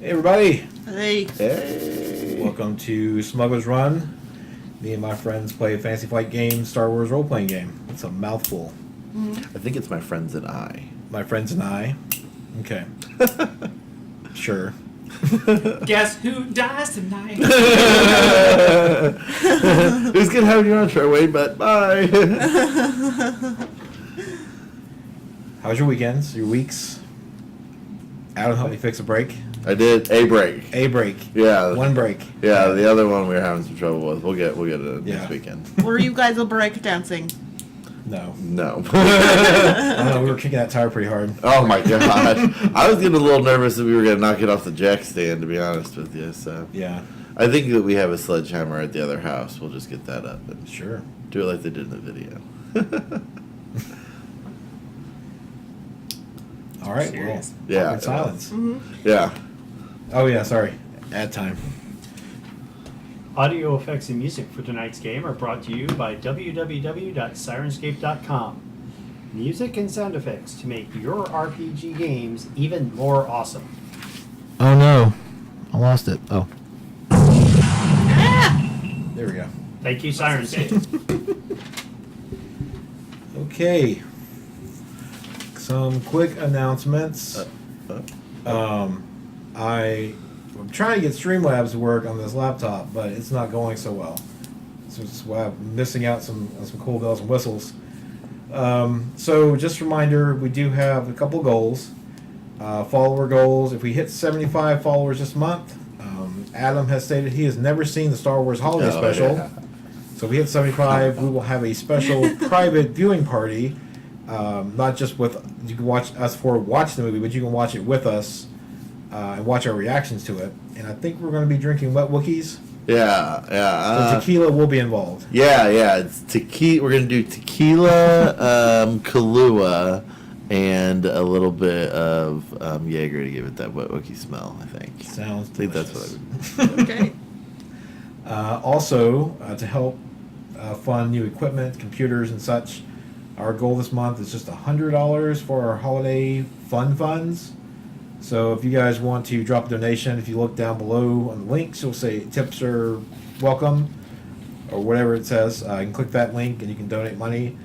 Hey everybody! Hey. Hey. Welcome to Smugglers Run. Me and my friends play a Fantasy Flight game, Star Wars role-playing game. It's a mouthful. I think it's my friends and I. My friends and I. Okay. Sure. Guess who dies tonight? Who's gonna have your intro, Wade? But bye. How's your weekends? Your weeks? Adam helped me fix a break. I did a break. A break. Yeah. One break. Yeah, the other one we were having some trouble with. We'll get it Yeah. next weekend. Were you guys a break dancing? No. No. I don't know, we were kicking that tire pretty hard. Oh my god. I was getting a little nervous that we were gonna knock it off the jack stand, to be honest with you. So Yeah. I think that we have a sledgehammer at the other house. We'll just get that up and Sure. do it like they did in the video. All right. Serious? Well, Yeah. awkward silence. Yeah. Oh yeah. Sorry. Ad time. Audio effects and music for tonight's game are brought to you by www.sirenscape.com. Music and sound effects to make your RPG games even more awesome. Oh no. I lost it. Oh. There we go. Thank you, Sirenscape. Okay. Some quick announcements. I'm trying to get Streamlabs to work on this laptop, but it's not going so well. So it's why I'm missing out on some cool bells and whistles. So just a reminder, we do have a couple goals. Follower goals. If we hit 75 followers this month, Adam has stated he has never seen the Star Wars Holiday Special. Yeah. So if we hit 75, we will have a special private viewing party. Not just with, you can watch us for watch the movie, but you can watch it with us and watch our reactions to it. And I think we're going to be drinking Wet Wookiees. Yeah. So tequila will be involved. Yeah. It's tequila. We're gonna do tequila, Kahlua, and a little bit of Jaeger to give it that Wet Wookiee smell. I think. Sounds I think that's delicious. what I would. Okay. Also, to help fund new equipment, computers, and such, our goal this month is just $100 for our holiday fun funds. So if you guys want to drop a donation, if you look down below on the links, you'll say tips are welcome, or whatever it says. You can click that link and you can donate money.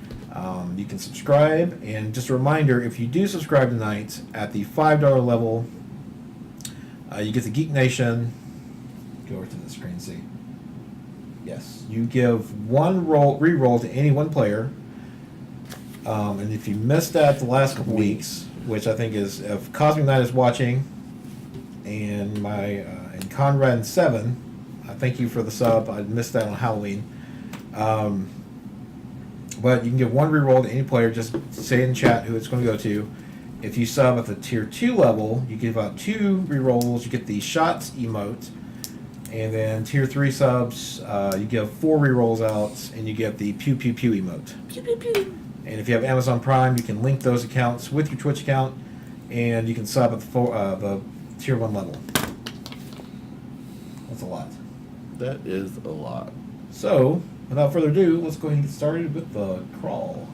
You can subscribe, and just a reminder, if you do subscribe tonight at the $5 level, you get the Geek Nation. Go over to the screen and see. Yes, you give one re-roll to any one player. And if you missed that the last couple weeks, which I think is if Cosmic Knight is watching, and and Conrad 7, I thank you for the sub. I missed that on Halloween. But you can give one reroll to any player. Just say in chat who it's going to go to. If you sub at the tier 2 level, you give out 2 rerolls. You get the shots emote. And then tier 3 subs, you give 4 rerolls out, and you get the pew pew pew emote. Pew, pew, pew. And if you have Amazon Prime, you can link those accounts with your Twitch account, and you can sub at the tier 1 level. That's a lot. That is a lot. So, without further ado, let's go ahead and get started with the crawl.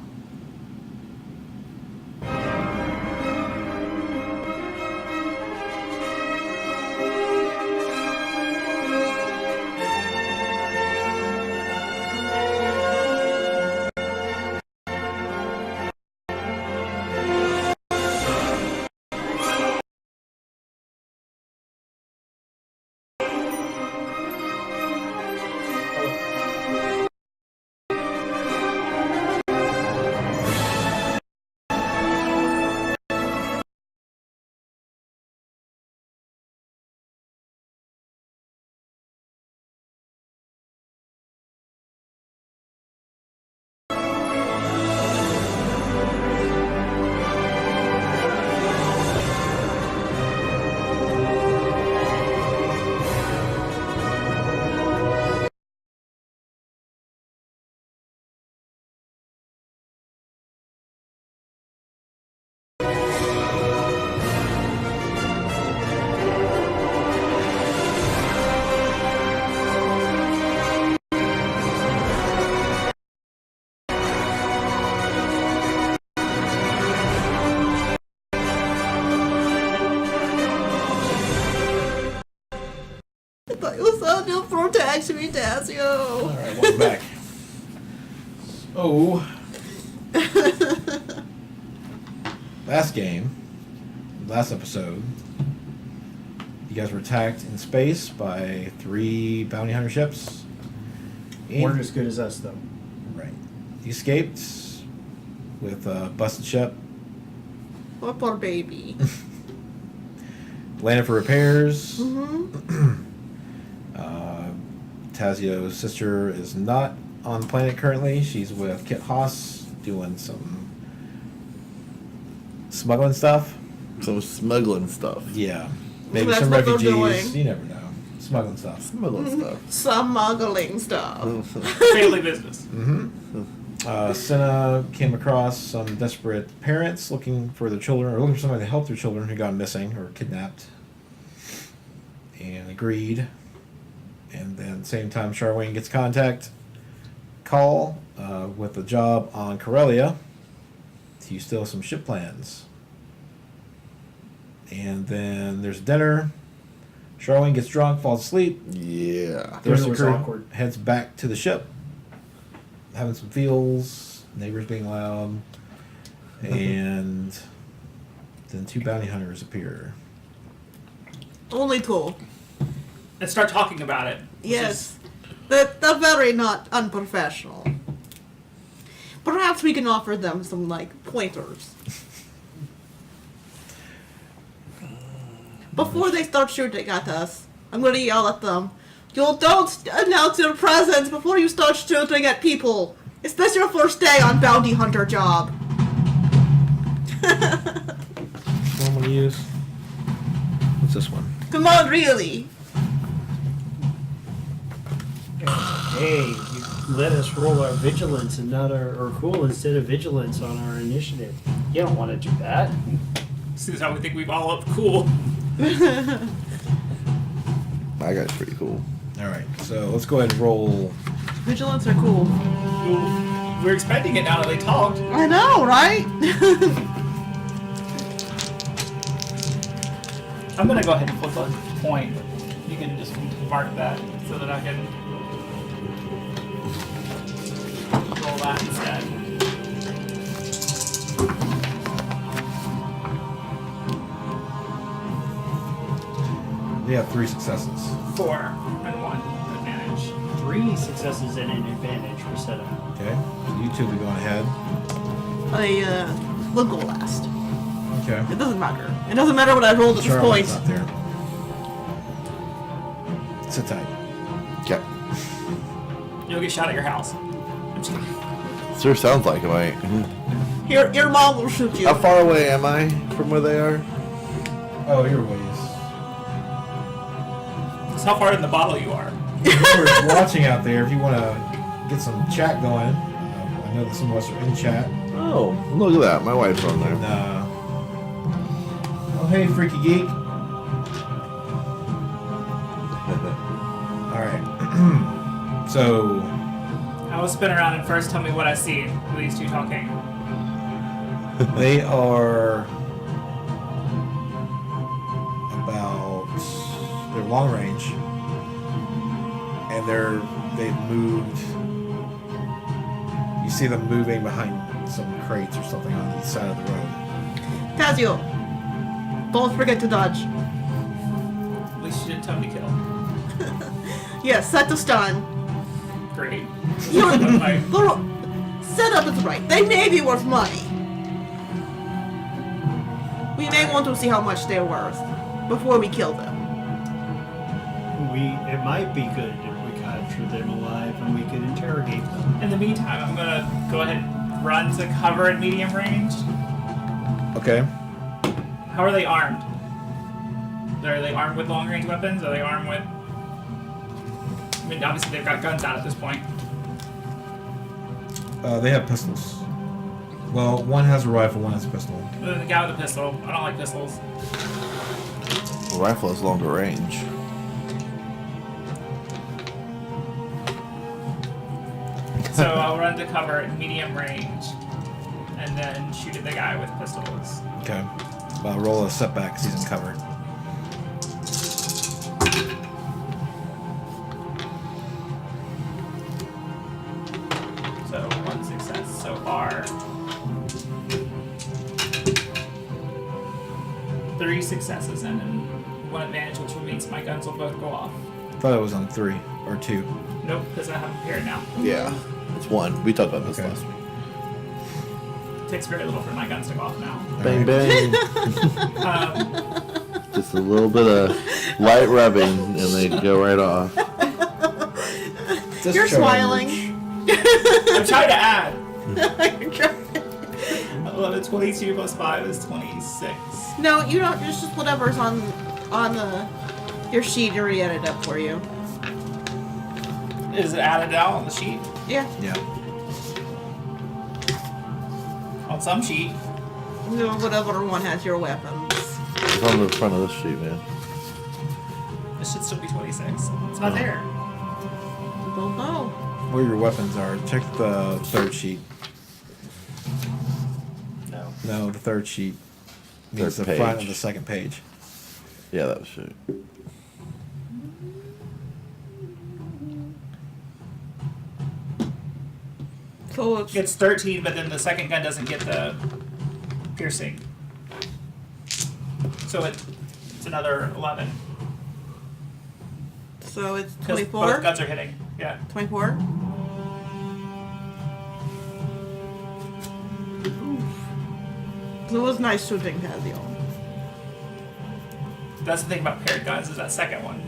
You said you protect me, Tazio. Alright, welcome back. Oh. Last episode, you guys were attacked in space by 3 bounty hunter ships. Weren't as good as us, though. Right. You escaped with a busted ship. Oh, poor baby. Landed for repairs. Mm-hmm. Tazio's sister is not on the planet currently. She's with Kit Haas doing some smuggling stuff. Some smuggling stuff. Yeah. Maybe That's some what they're refugees. doing. You never know. Smuggling stuff. Smuggling stuff. Smuggling stuff. Family business. Mm-hmm. Senna came across some desperate parents looking for their children, or looking for somebody to help their children who got missing or kidnapped, and agreed. And then same time, Charwayne gets call with a job on Corellia to steal some ship plans. And then there's dinner. Charwayne gets drunk, falls asleep. Yeah. The rest Dinner of the was crew awkward. heads back to the ship, having some feels, neighbors being loud, and then 2 bounty hunters appear. Only 2. And start talking about it. which Yes. They're very not unprofessional. Perhaps we can offer them some, like, pointers. Before they start shooting at us, I'm gonna yell at them. You don't announce your presence before you start shooting at people. Especially your first day on bounty hunter job. Which one I'm gonna use? What's this one? Come on, really. Hey, you let us roll our vigilance and not or cool instead of vigilance on our initiative. You don't want to do that. This is how we think we've all up cool. My guy's pretty cool. Alright, so let's go ahead and roll. Vigilance are cool. We're expecting it now that they talked. I know, right? I'm gonna go ahead and flip a point. You can just mark that so that I can roll that instead. We have 3 successes. 4 and 1 advantage. 3 successes and an advantage for setup. Okay, so you 2 will be going ahead. We'll go last. Okay. It doesn't matter. It doesn't matter what I rolled at this point. Charlotte's not there. Sit tight. Okay. You'll get shot at your house. I'm just kidding. Sure sounds like it might. Your mom will shoot you. How far away am I from where they are? Oh, you're ways. That's how far in the bottle you are. Whoever's watching out there, if you want to get some chat going, I know that some of us are in chat. Oh, look at that. My wife's on And, there. oh, hey, Freaky Geek. Alright. So, I will spin around and first tell me what I see with these 2 talking. they are about, they're long range, and they've moved, you see them moving behind some crates or something on the side of the road. Tazio, don't forget to dodge. At least you didn't tell me to kill. Yes, set to stun. Great. Your Like, the setup is right. They may be worth money. We may want to see how much they're worth before we kill them. It might be good if we capture them alive and we could interrogate them. in the meantime, I'm gonna go ahead and run to cover at medium range. Okay. How are they armed? Are they armed with long range weapons? Are they armed with... I mean, obviously they've got guns out at this point. They have pistols. Well, one has a rifle, one has a pistol. The guy with the pistol. I don't like pistols. The rifle has longer range. So I'll run to cover at medium range, and then shoot at the guy with pistols. Okay. I'll roll a setback because he's in cover. far. 3 successes and then 1 advantage, which means my guns will both go off. I thought it was on 3 or 2. Nope, because I have a pair now. Yeah, it's 1. We talked about this Okay. last week. It takes very little for my guns to go off now. Bang bang. Um, Just a little bit of light rubbing, and they go right off. Just You're showing smiling. I'm trying to add. You're trying- 11, 22 plus 5 is 26. No, you don't. It's just whatever's on your sheet already added up for you. Is it added out on the sheet? Yeah. Yeah. On some sheet. No, whatever one has your weapons. It's on the front of this sheet, man. It should still be 26. It's not there. Don't know. Where your weapons are. Check the 3rd sheet. No. No, the 3rd sheet means the Third front page. of the 2nd page. Yeah, that was shit. So it's It's 13, but then the second gun doesn't get the piercing. So it's another 11. so it's Because both 24. guns are hitting. Yeah. 24. So it was nice shooting, Tazio. That's the thing about paired guns is that second one.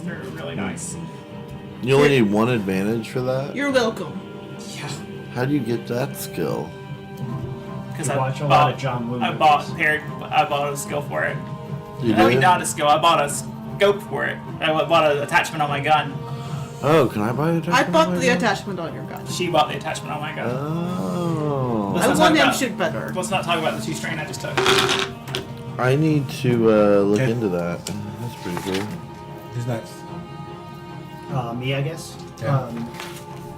They're really nice. You only need 1 advantage for that? You're welcome. Yeah. How do you get that skill? Because You I watch a bought, lot of John Woo I movies. bought paired. I bought a skill for it. You I mean, did? not a skill. I bought a scope for it. I bought an attachment on my gun. Oh, can I buy a I bought the attachment? attachment on your gun. She bought the attachment on my gun. Oh. Let's I not want talk him about- shoot better. Let's not talk about the 2 strain I just took. I need to look Okay. into that. That's pretty cool. Who's next? Me, I guess. Yeah.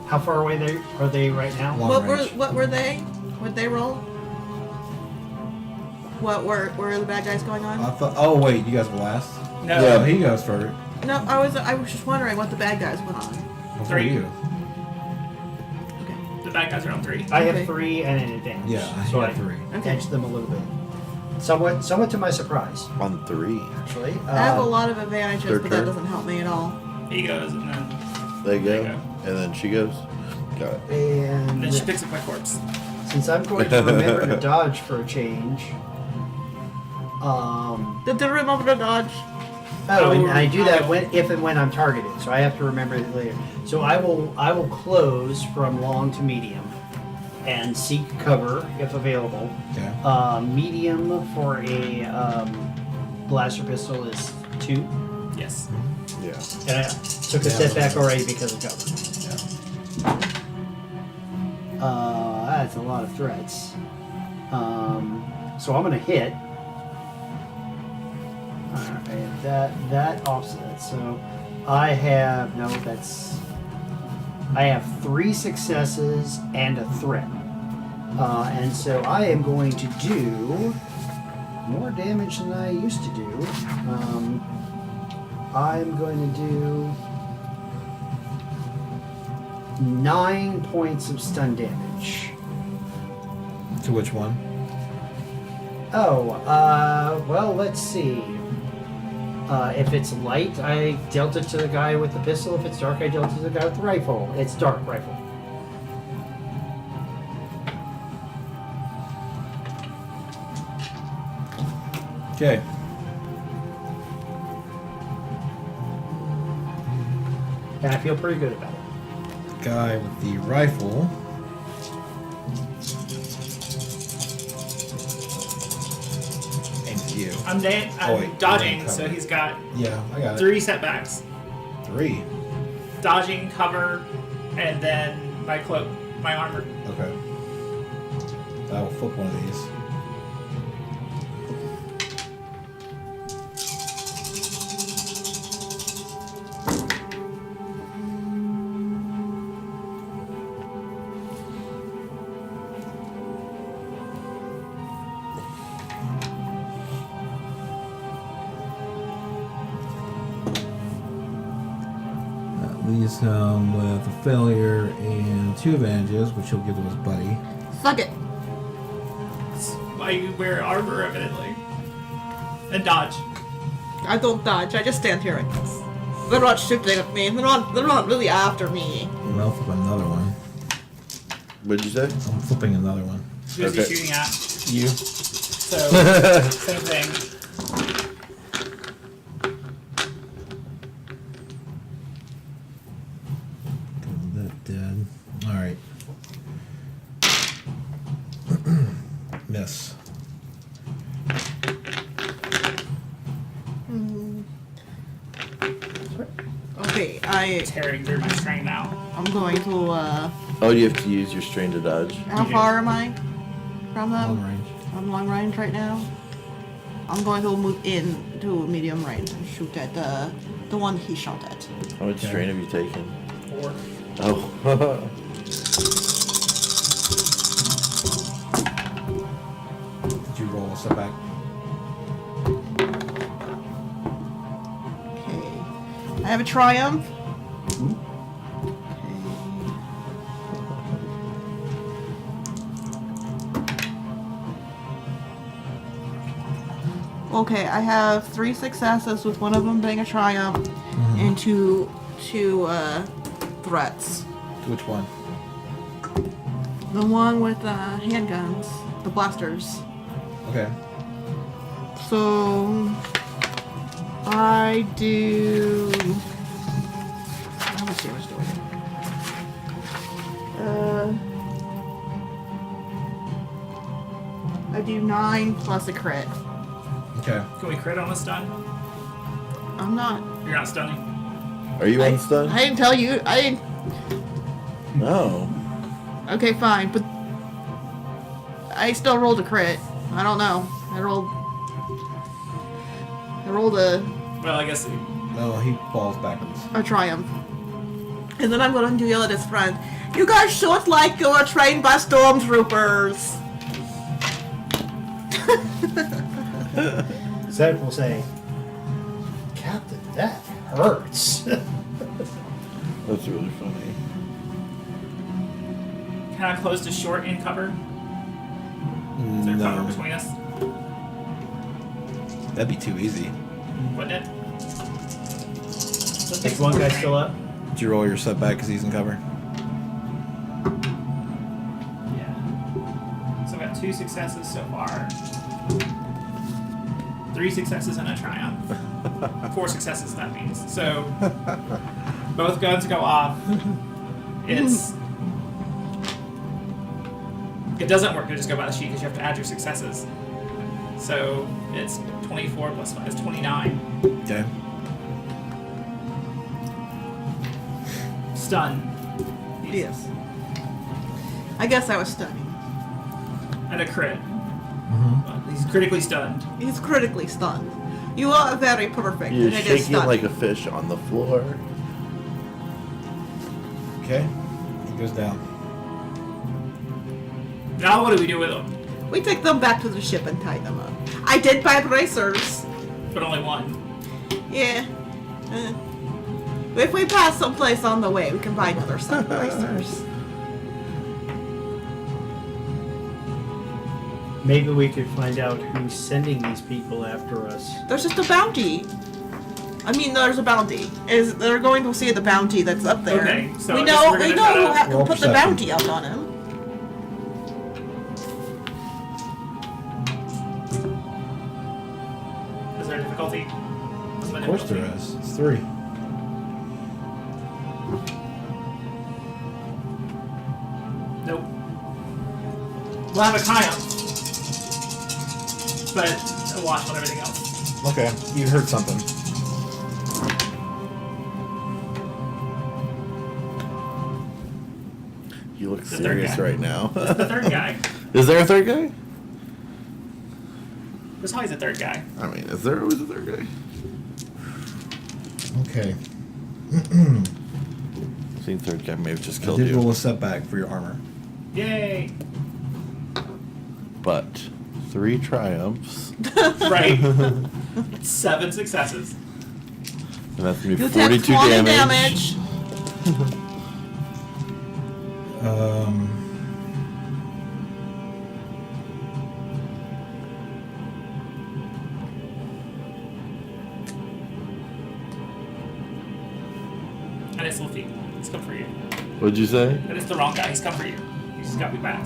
How far away are they right now? Long What range. were they? What they roll? What were the bad guys going I on? thought. Oh wait, you guys were last. No. Yeah, he goes first. No, I was just wondering what the bad guys went on. Before 3. you. Okay. The bad guys are on 3. I have Okay. 3 and an advantage. Yeah, so he I got 3. Okay. edged them a little bit. Somewhat to my surprise, On 3. actually. I have a lot of advantages, their but that turn. doesn't help me at all. He goes and then They There go. you go. And then she goes. Got it. then And she picks up my corpse. since I'm going to remember to dodge for a change, Did they remember to dodge? and I do that if and when I'm targeted, so I have to remember it later. So I will close from long to medium, and seek cover if available. Okay. Medium for a blaster pistol is 2, Yes. Yeah. and I took a step back already because of cover. Yeah. That's a lot of threats. So I'm gonna hit. Alright, that offsets. So I have I have 3 successes and a threat. And so I am going to do more damage than I used to do. I'm going to do 9 points of stun damage. To which one? Well, let's see. If it's light, I dealt it to the guy with the pistol. If it's dark, I dealt it to the guy with the rifle. It's dark rifle. Okay. And I feel pretty good about it. Guy with the rifle. Aims at you. I'm Oh, wait, dodging, cover. so he's got Yeah, I got 3 setbacks. it. 3. Dodging, cover, and then my cloak, my armor. Okay. I will flip one of these. That leaves him with a failure and 2 advantages, which he'll give to his buddy. Suck it. I wear armor, evidently. And dodge. I don't dodge. I just stand here. They're not shooting at me. They're not really after me. I'll flip another one. What'd you say? I'm flipping another one. Who's he Okay. shooting at? You? So, same thing. That dead. Alright. Miss. Okay, Tearing through my string now. I'm going to, Oh, you have to use your strain to dodge. how far am I from them? Long range. I'm long range right now. I'm going to move in to medium range and shoot at the one he shot at. How much Okay. strain have you taken? 4. Oh. Did you roll a setback? Okay. I have a triumph. Okay, I have 3 successes with one of them being a triumph and two threats. Which one? The one with handguns, the blasters. Okay. So I do. How much damage do I do? I do 9 plus a crit. Okay. Can we crit on a stun? I'm not. You're not stunning. Are you I unstunned? didn't tell you. I didn't. No. Okay, fine, but I still rolled a crit. I don't know. I rolled a Well, I guess. No, he falls backwards. triumph. And then I'm gonna do yell at his friend. You guys shoot like you were trained by stormtroopers. Zed will say, Captain, that hurts. That's really funny. Can I close to short in cover? Is there cover No. between us? That'd be too easy. Wouldn't it? Is one guy still up? Did you roll your setback because he's in cover? Yeah. So I've got 2 successes so far. 3 successes and a triumph. 4 successes, that means. So both guns go off. It doesn't work to just go by the sheet because you have to add your successes. So it's 24 plus 5 is 29. Okay. Stun. Yes. I guess I was stunning. And a crit. Mm-hmm. He's critically stunned. He's critically stunned. You are very perfect. You're and it is shaking stunning. like a fish on the floor. Okay. He goes down. Now what do we do with him? We take them back to the ship and tie them up. I did buy bracers. But only one. Yeah. If we pass someplace on the way, we can buy another set of bracers. Maybe we could find out who's sending these people after us. There's just a bounty. I mean, there's a bounty. They're going to see the bounty that's up there. Okay, so we I guess know we're we gonna know try who to can roll put the perception. bounty up on him. Is there a difficulty? Of course there is. It's 3. Nope. We'll have a triumph. But a wash on everything else. Okay. You heard something. You look The third serious guy. right now. It's the third guy. Is there a third guy? There's always a third guy. I mean, is there always a third guy? Okay. I think third guy may have just I killed did you. roll a setback for your armor. Yay! But 3 triumphs. Right. 7 successes. And that's gonna be You take 42 20 damage. damage. What'd you say? That is the wrong guy. He's come for you. He's just got me back.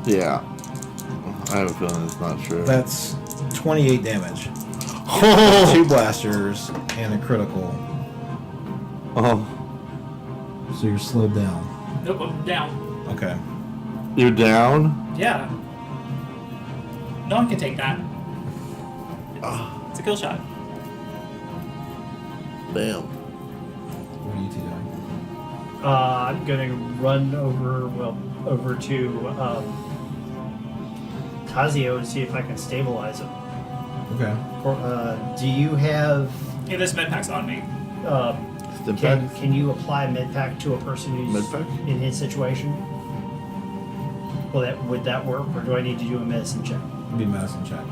Yeah. I have a feeling it's not true. That's 28 damage. Oh! 2 blasters and a critical. Oh. So you're slowed down. Nope, I'm down. Okay. You're down? Yeah. No one can take that. It's a kill shot. Damn. What are you two doing? I'm gonna run over to Tazio to see if I can stabilize him. Okay. Do you have? Hey, this med pack's on me. Can you apply med pack to a person who's Med-pack? in his situation? Would that work, or do I need to do a medicine check? It'd be a medicine check.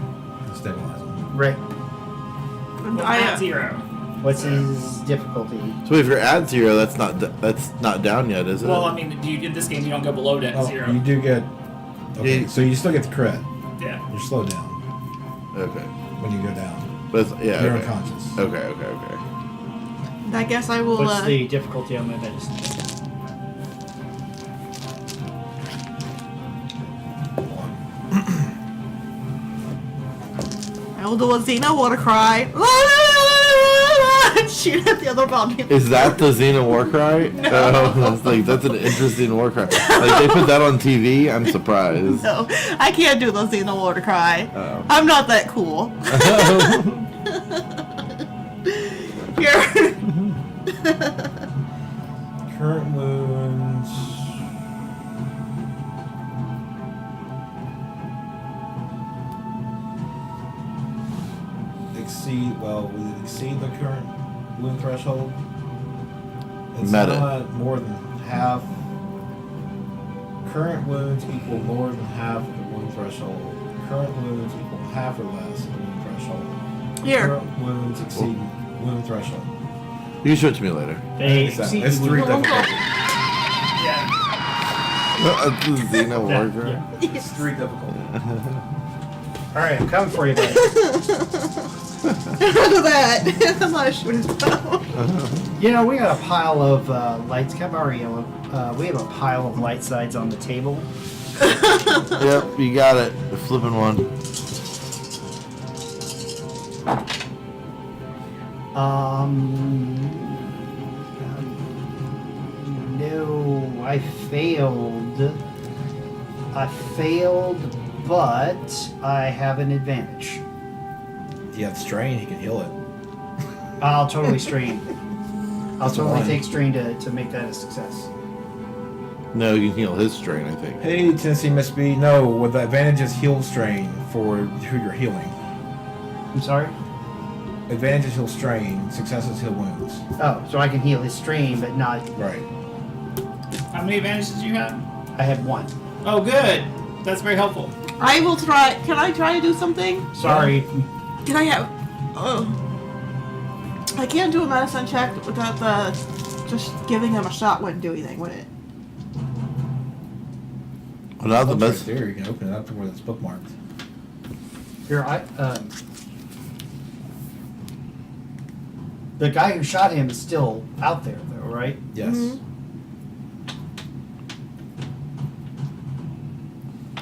To stabilize him. Right. And Well, I at 0. What's his difficulty? So if you're at 0, that's not down yet, is it? Well, I mean, in this game, you don't go below dead Oh, 0. you do get. Okay, Yeah. so you still get the crit. Yeah. You're slowed down Okay. when you go down. But yeah. You're Okay. unconscious. Okay. I guess I will. What's the difficulty on my medicine? I will do a Xena water cry. And shoot at the other bounty. Is that the Xena war cry? No. Oh, that's an interesting war cry. Like they put that on TV. I'm surprised. No, I can't do the Xena water cry. Oh. I'm not that cool. Here. Current wounds. Will it exceed the current wound threshold? It's Met it. not more than half. Current wounds equal more than half of the wound threshold. Current wounds equal half or less of the wound threshold. Here. Current wounds exceed wound threshold. You can show it to me later. It's 3 difficulty. Yeah. That's the Xena war cry. Yeah. It's 3 difficulty. All right, I'm coming for you, buddy. Look at that. I'm not sure it's down. You know, we got a pile of lights. Cabario. We have a pile of light sides on the table. Yep, you got it. You're flipping one. No, I failed. But I have an advantage. If you have strain, he can heal it. I'll totally strain. I'll That's totally fine. take strain to make that a success. No, you can heal his strain, I think. Hey, Tennessee Miss B. No, with the advantage is heal strain for who you're healing. I'm sorry? Advantage is heal strain, success is heal wounds. Oh, so I can heal his strain, but not... Right. How many advantages do you have? I have one. Oh, good. That's very helpful. I will try. Can I try to do something? Sorry. Can I have? Oh. I can't do a medicine check without just giving him a shot wouldn't do anything, would it? Without the Right best. there, you can open it up to where it's bookmarked. Here, the guy who shot him is still out there, though, right? Yes. Mhm.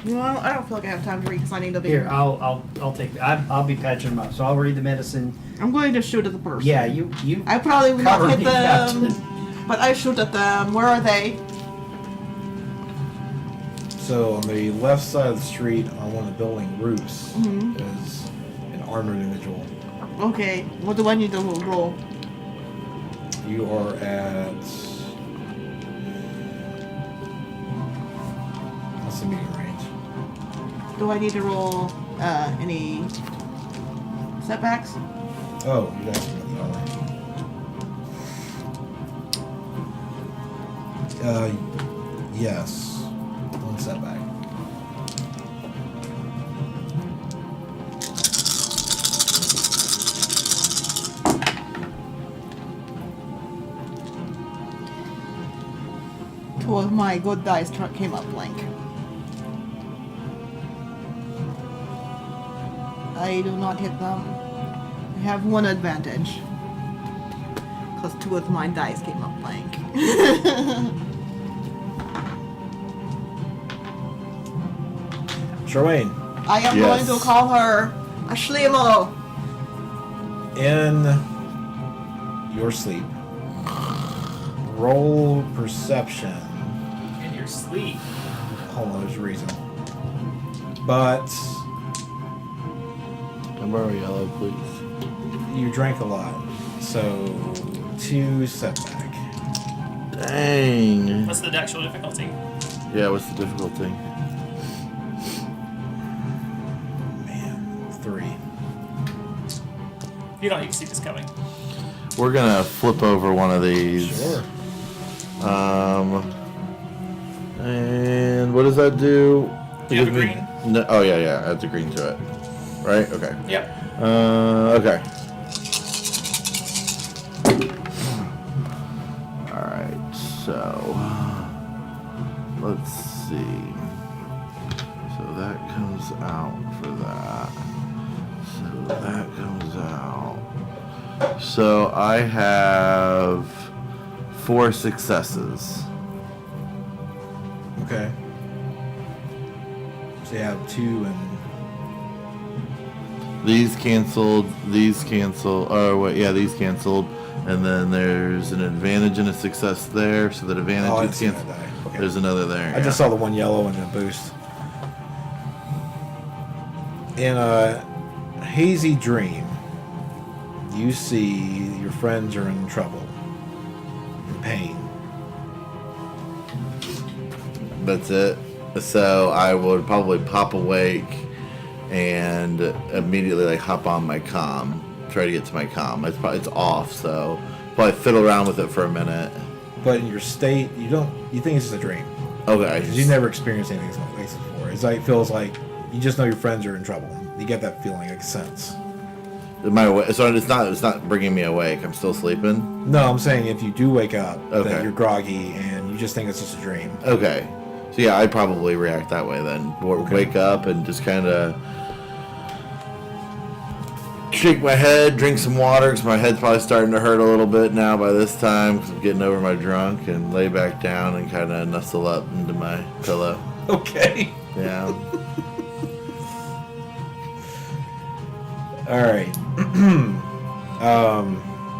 You know, I don't feel like I have time to read because I need to be. Here, I'll take. I'll be patching him up. So I'll read the medicine. I'm going to shoot at the person. Yeah, you. I probably will Cover not hit me, them, Captain. but I shoot at them. Where are they? So on the left side of the street, on one of the building roofs, Mhm. is an armored individual. Okay, what do I need to roll? You are at. What's the medium range? Do I need to roll any setbacks? Oh, you asked me about the other. Yes. One setback. Two of my good dice came up blank. I do not hit them. I have one advantage. Because two of my dice came up blank. Charwayne, I am Yes. going to call her a Schlemo. in your sleep, roll perception. In your sleep. Hold on, there's a reason. But Can I borrow yellow, please? you drank a lot, so 2 setback. Dang. What's the actual difficulty? Yeah, what's the difficulty? Man, 3. You don't need to see this coming. We're gonna flip over one of these. Sure. And what does that do? Do you have a It gives me- No, oh yeah, adds a green to it. Right? Okay. Yep. Okay. Alright, so let's see. So that comes out for that. So that comes out. So I have 4 successes. Okay. So you have 2 and These canceled, these cancel. Oh wait, yeah, these canceled. And then there's an advantage and a success there. So that advantage I is didn't see that canceled. die. Okay. There's another there. I just saw the one yellow and a boost. In a hazy dream, you see your friends are in trouble, in pain. That's it. So I would probably pop awake and immediately like hop on my comm, try to get to my comm. It's off, so probably fiddle around with it for a minute. But in your state, you think it's just a dream. Okay. Because you never experienced anything like this before. It's like, it feels like you just know your friends are in trouble. You get that feeling, like a sense. So it's not bringing me awake. I'm still sleeping. No, I'm saying if you do wake up, Okay. that you're groggy and you just think it's just a dream. Okay. So yeah, I'd probably react that way then. Wake up and just kind of shake my head, drink some water, because my head's probably starting to hurt a little bit now by this time because I'm getting over my drunk, and lay back down and kind of nestle up into my pillow. Okay. Yeah. All right.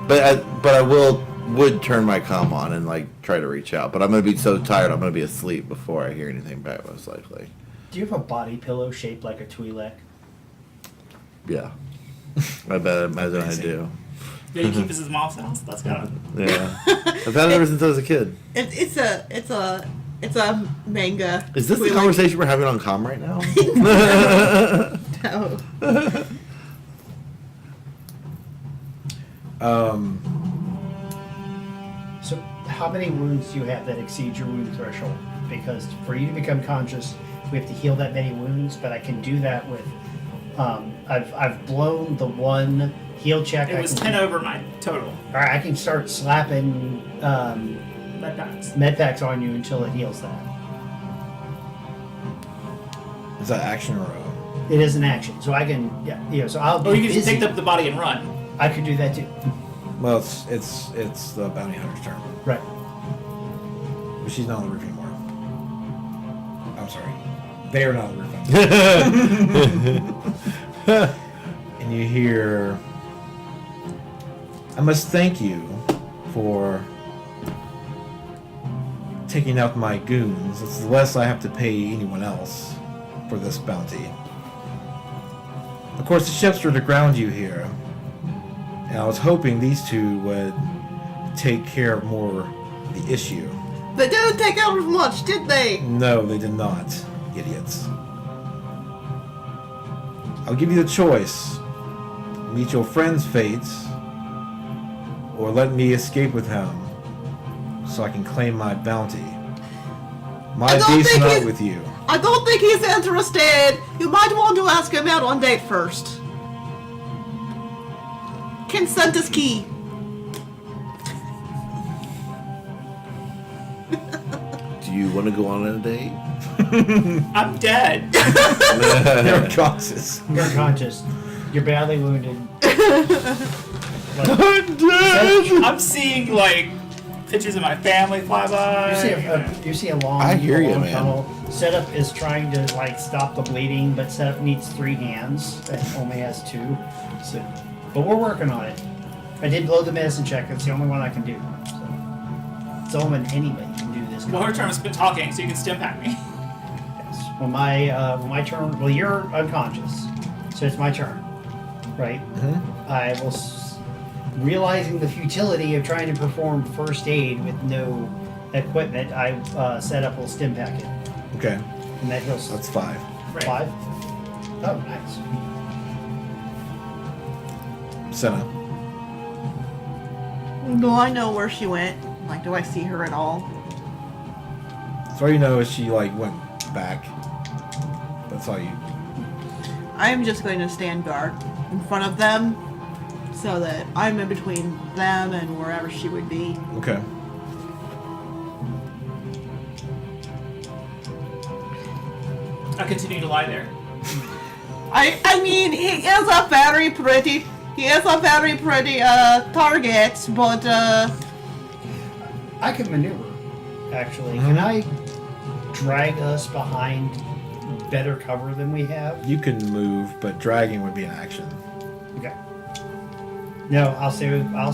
But I would turn my comm on and like try to reach out. But I'm gonna be so tired, I'm gonna be asleep before I hear anything back, most likely. Do you have a body pillow shaped like a Twi'lek? Yeah. I imagine I do. Yeah, you keep this as mom's house. That's kind of. Yeah. I've had it ever since I was a kid. It's a manga. Is this the Twi'lek. conversation we're having on comm right now? No. So, how many wounds do you have that exceed your wound threshold? Because for you to become conscious, we have to heal that many wounds. But I can do that with. I've blown the one heal check. It was 10 over my total. All right, I can start slapping Med packs. med packs on you until it heals that. Is that action or It is an action, so I can. Yeah, so I'll. Be Or you can just busy. pick up the body and run. I could do that too. well, it's the bounty hunter's turn, Right. but she's not on the roof anymore. I'm sorry, they are not on the roof. And you hear, "I must thank you for taking out my goons. It's the less I have to pay anyone else for this bounty. Of course, the ships were to ground you here, and I was hoping these two would take care of more of the issue. They didn't take out as much, did they? No, they did not, idiots. I'll give you the choice. Meet your friend's fates, or let me escape with him, so I can claim my bounty. My I don't beef's think not he's- with you." I don't think he's interested. You might want to ask him out on date first. Consent is key. Do you want to go on a date? I'm dead. You're unconscious. You're unconscious. You're badly wounded. I'm dead! I'm seeing like pictures of my family fly by. You see a long, I hear you, long man. tunnel. Setup is trying to like stop the bleeding, but Setup needs 3 hands and only has 2. So, but we're working on it. I did blow the medicine check. It's the only one I can do. So, it's only when anybody can do this. Well, her turn was been talking, so you can stim pack me. Yes. When my turn, well, you're unconscious, so it's my turn, right? I will. Realizing the futility of trying to perform first aid with no equipment, I Setup will stim pack it, Okay. and that goes That's 5. Right. 5. Oh, nice. Senna. Do I know where she went? Like, do I see her at all? So all you know is she like went back. That's all you. I'm just going to stand guard in front of them so that I'm in between them and wherever she would be. Okay. I continue to lie there. I mean, he is a very pretty target, but I can maneuver. Actually, can I drag us behind better cover than we have? You can move, but dragging would be an action. Okay. No, I'll stay with my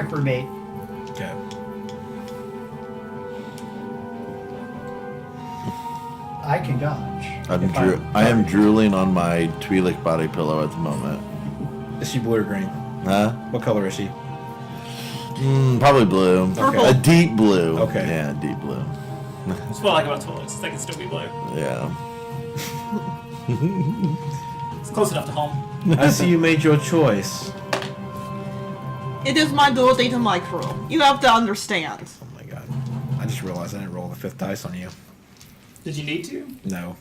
crewmate. Okay. I can dodge. I am drooling on my Twi'lek body pillow at the moment. Is she blue or green? Huh? What color is she? Probably blue. Purple. A deep blue. Okay. Yeah, deep blue. That's what I like about Twilight. They can still be blue. Yeah. It's close enough to home. I see you made your choice. it is my duty to my crew. You have to understand. Oh my god. I just realized I didn't roll the 5th dice on you. Did you need to? No.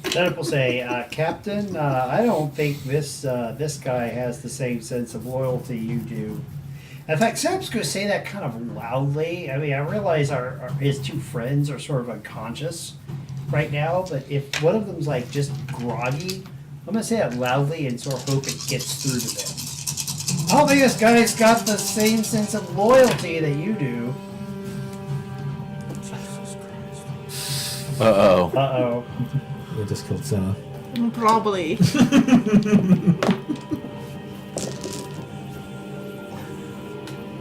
Setup will say, Captain, I don't think this guy has the same sense of loyalty you do. In fact, Setup's going to say that kind of loudly. I mean, I realize his 2 friends are sort of unconscious right now, but if one of them's like just groggy, I'm going to say that loudly and sort of hope it gets through to them. I don't think this guy's got the same sense of loyalty that you do. Uh-oh. Uh-oh. We just killed Senna. Probably.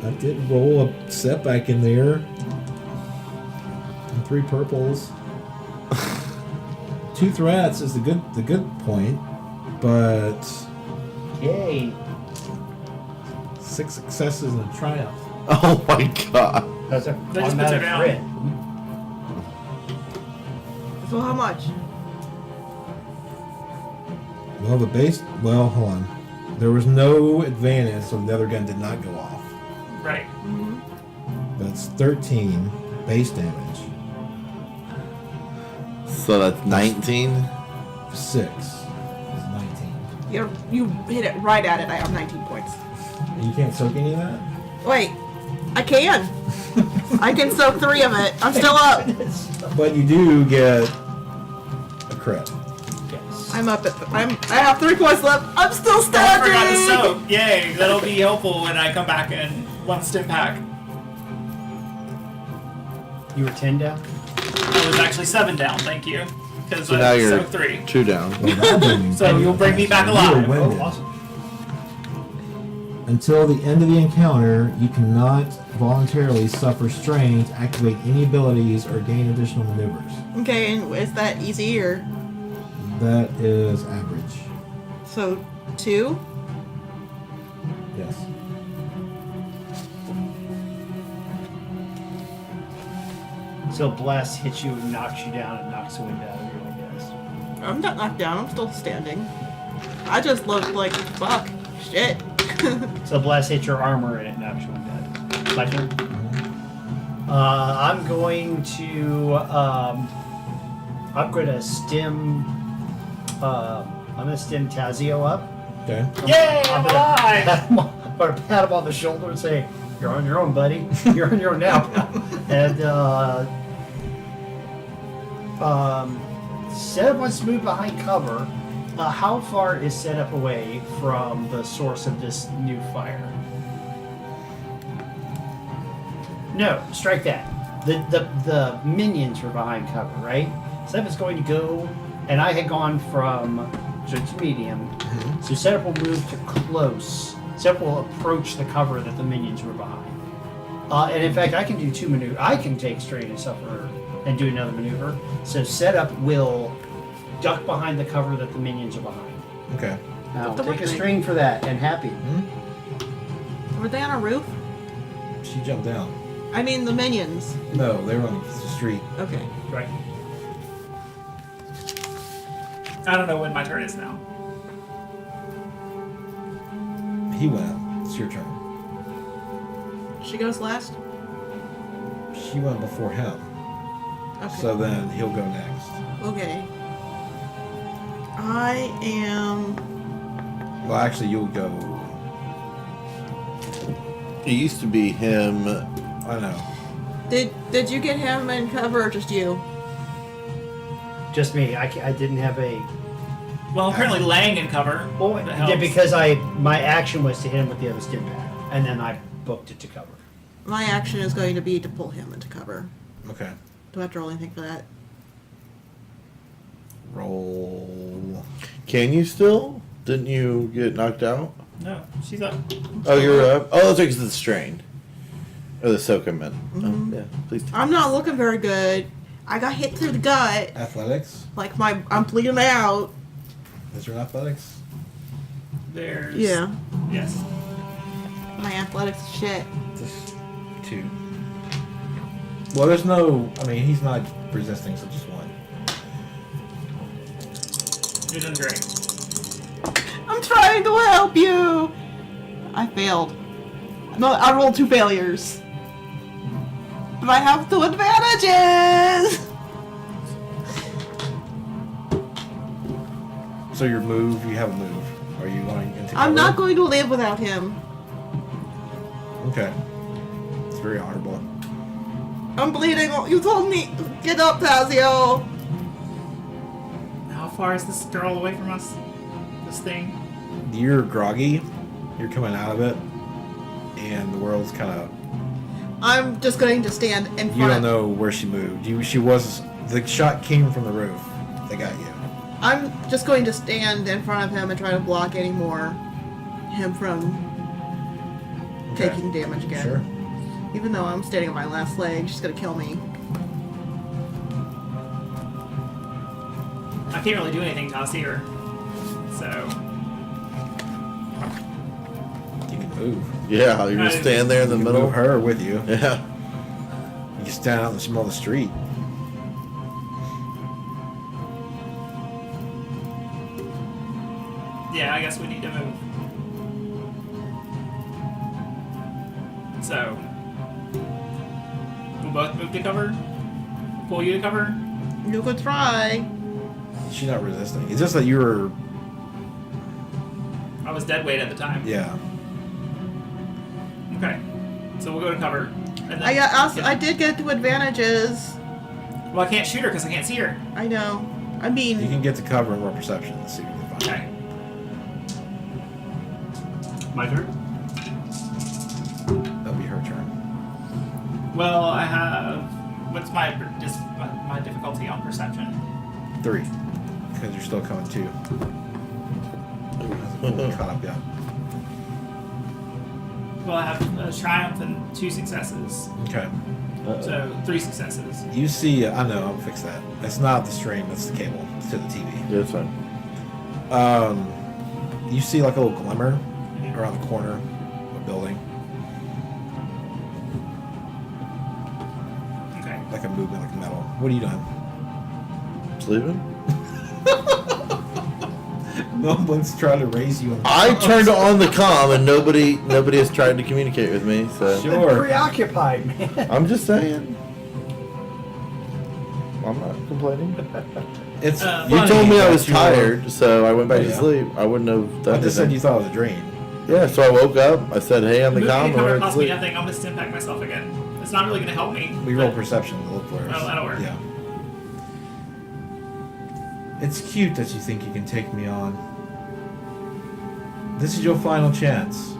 I did roll a setback in there. And 3 purples. 2 threats is the good point, but Yay. 6 successes and a triumph. Oh my god. That's a They just put automatic her down. crit. So how much? Well, hold on. There was no advantage, so the other gun did not go off. Right. That's 13 base damage. So that's 19? 6 is 19. You hit it right at it. I have 19 points. And you can't soak any of that? Wait, I can. I can soak 3 of it. I'm still up. But you do get a crit. Yes. I'm up at. I have 3 points left. I'm still I standing. forgot to soak. Yay. That'll be helpful when I come back and want to stim pack. You were 10 down? I was actually 7 down, thank you. Because So now I you're soaked 3. 2 down. Well, that'll bring you So back. you'll bring me back You alive. are Oh, winded. awesome. Until the end of the encounter, you cannot voluntarily suffer strain to activate any abilities or gain additional maneuvers. Okay, and is that easy or That is average. so 2? Yes. So Bless hits you and knocks you down and knocks the wind out of you, I guess. I'm not knocked down. I'm still standing. I just look like fuck. Shit. So Bless hits your armor and it knocks you wind out. My turn? I'm going to stim Tazio up. Okay. Yay, I'm alive! Or pat him on the shoulder and say, "You're on your own, buddy. You're on your own now." And Setup wants to move behind cover. How far is Setup away from the source of this new fire? No, strike that. The minions were behind cover, right? Setup is going to go, and I had gone from to medium. So setup will move to close. Setup will approach the cover that the minions were behind. And in fact, I can do 2 maneuvers. I can take strain and suffer and do another maneuver. So setup will duck behind the cover that the minions are behind. Okay. Now The take a work strain for that and happy. Were they on a roof? She jumped down. I mean, the minions. No, they were on the street. Okay. Right. I don't know when my turn is now. He went. It's your turn. She goes last? She went before him. Okay. So then he'll go next. Okay. I am. Well, actually, you'll go. It used to be him. I know. Did you get him in cover or just you? Just me. I didn't have a. Well, I'm currently laying in cover. Well, That yeah, helps. because my action was to hit him with the other stim pad, and then I booked it to cover. My action is going to be to pull him into cover. Okay. Do I have to roll anything for that? Roll. Can you still? Didn't you get knocked out? No, she's up. Oh, you're up. Oh, that's because of the strain. Or the soak I meant. Oh, yeah, please. I'm not looking very good. I got hit through the gut. Athletics? Like I'm bleeding out. Is there an athletics? There's. Yeah. Yes. My athletics is shit. Just 2. Well, there's no. I mean, he's not resisting, so just 1. You're doing great. I'm trying to help you. I failed. No, I rolled 2 failures. But I have 2 advantages. So your move, you have a move. Are you going into I'm not cover? going to live without him. Okay. It's very honorable. I'm bleeding. You told me. Get up, Tazio. How far is this girl away from us? This thing? You're groggy. You're coming out of it. And the world's kind of. I'm just going to stand in front. You don't know where she moved. She was. The shot came from the roof. They got you. I'm just going to stand in front of him and try to block any more him from Okay. taking damage again. Sure. Even though I'm standing on my last leg, she's gonna kill me. I can't really do anything till I see her. So. You can move. Yeah, you're gonna stand there in the You can middle. move her with you. Yeah. You can stand out in the middle of the street. Yeah, I guess we need to move. So. We'll both move to cover? Pull you to cover? You could try. She's not resisting. It's just that you were. I was dead weight at the time. Yeah. Okay. So we'll go to cover. And then, I did get 2 advantages. Well, I can't shoot her because I can't see her. I know. I You mean, can get to cover and roll perception and see what you can find. Okay. My turn. That'll be her turn. Well, I have. What's my my difficulty on perception? 3. Because you're still coming too. Caught up yet. Well, I have a triumph and 2 successes. Okay. So 3 successes. You see, I know, I'll fix that. It's not the stream, it's the cable to the TV. Yeah, it's fine. You see like a little glimmer around the corner of a building. Okay. Like a movement, like metal. What are you doing? Sleeping? No one's trying to raise you. I turned on the comm and nobody has tried to communicate with me, so Sure. Preoccupied, man. I'm just saying. I'm not complaining. It's You funny told me I that was you're- tired, so I went back Oh, to yeah. sleep. I wouldn't have I done just said you anything. thought it was a dream. Yeah, so I woke up. I said, "Hey, on the Moving comm." to and cover went to costs me sleep. nothing. I'm going to stim pack myself again. It's not really going to help me. We but- roll perception to look for us. Oh, that'll work. Yeah. It's cute that you think you can take me on. This is your final chance.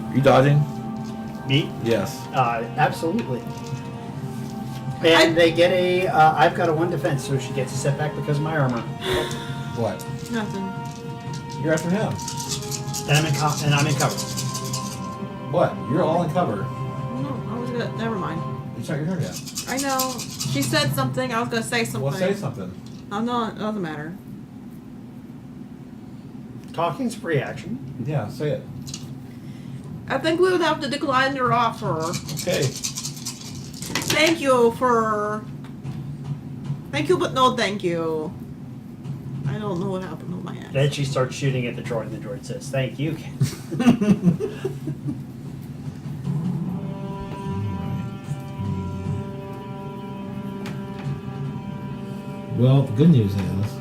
Are you dodging? Me? Yes. Absolutely. And they get a. I've got a 1 defense, so she gets a setback because of my armor. What? Nothing. You're after him. And I'm in cover. What? You're all in cover. No, I was gonna. Never mind. It's not your turn yet. I know. She said something. I was gonna say something. Well, say something. I'm not. It doesn't matter. Talking's free action. Yeah, say it. I think we would have to decline your offer. Okay. Thank you for. Thank you, but no thank you. I don't know what happened with my axe. Then she starts shooting at the droid, and the droid says, "Thank you." Well, the good news is,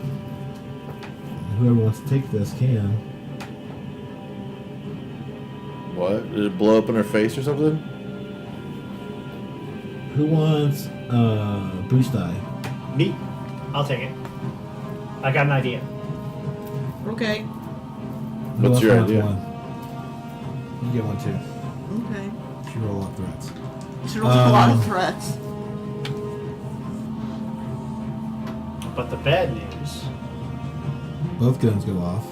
whoever wants to take this can. What? Did it blow up in her face or something? Who wants boost die? Me? I'll take it. I got an idea. Okay. Who What's else your wants idea? one? You get one too. Okay. She roll up threats. She rolls a lot of threats. But the bad news. Both guns go off.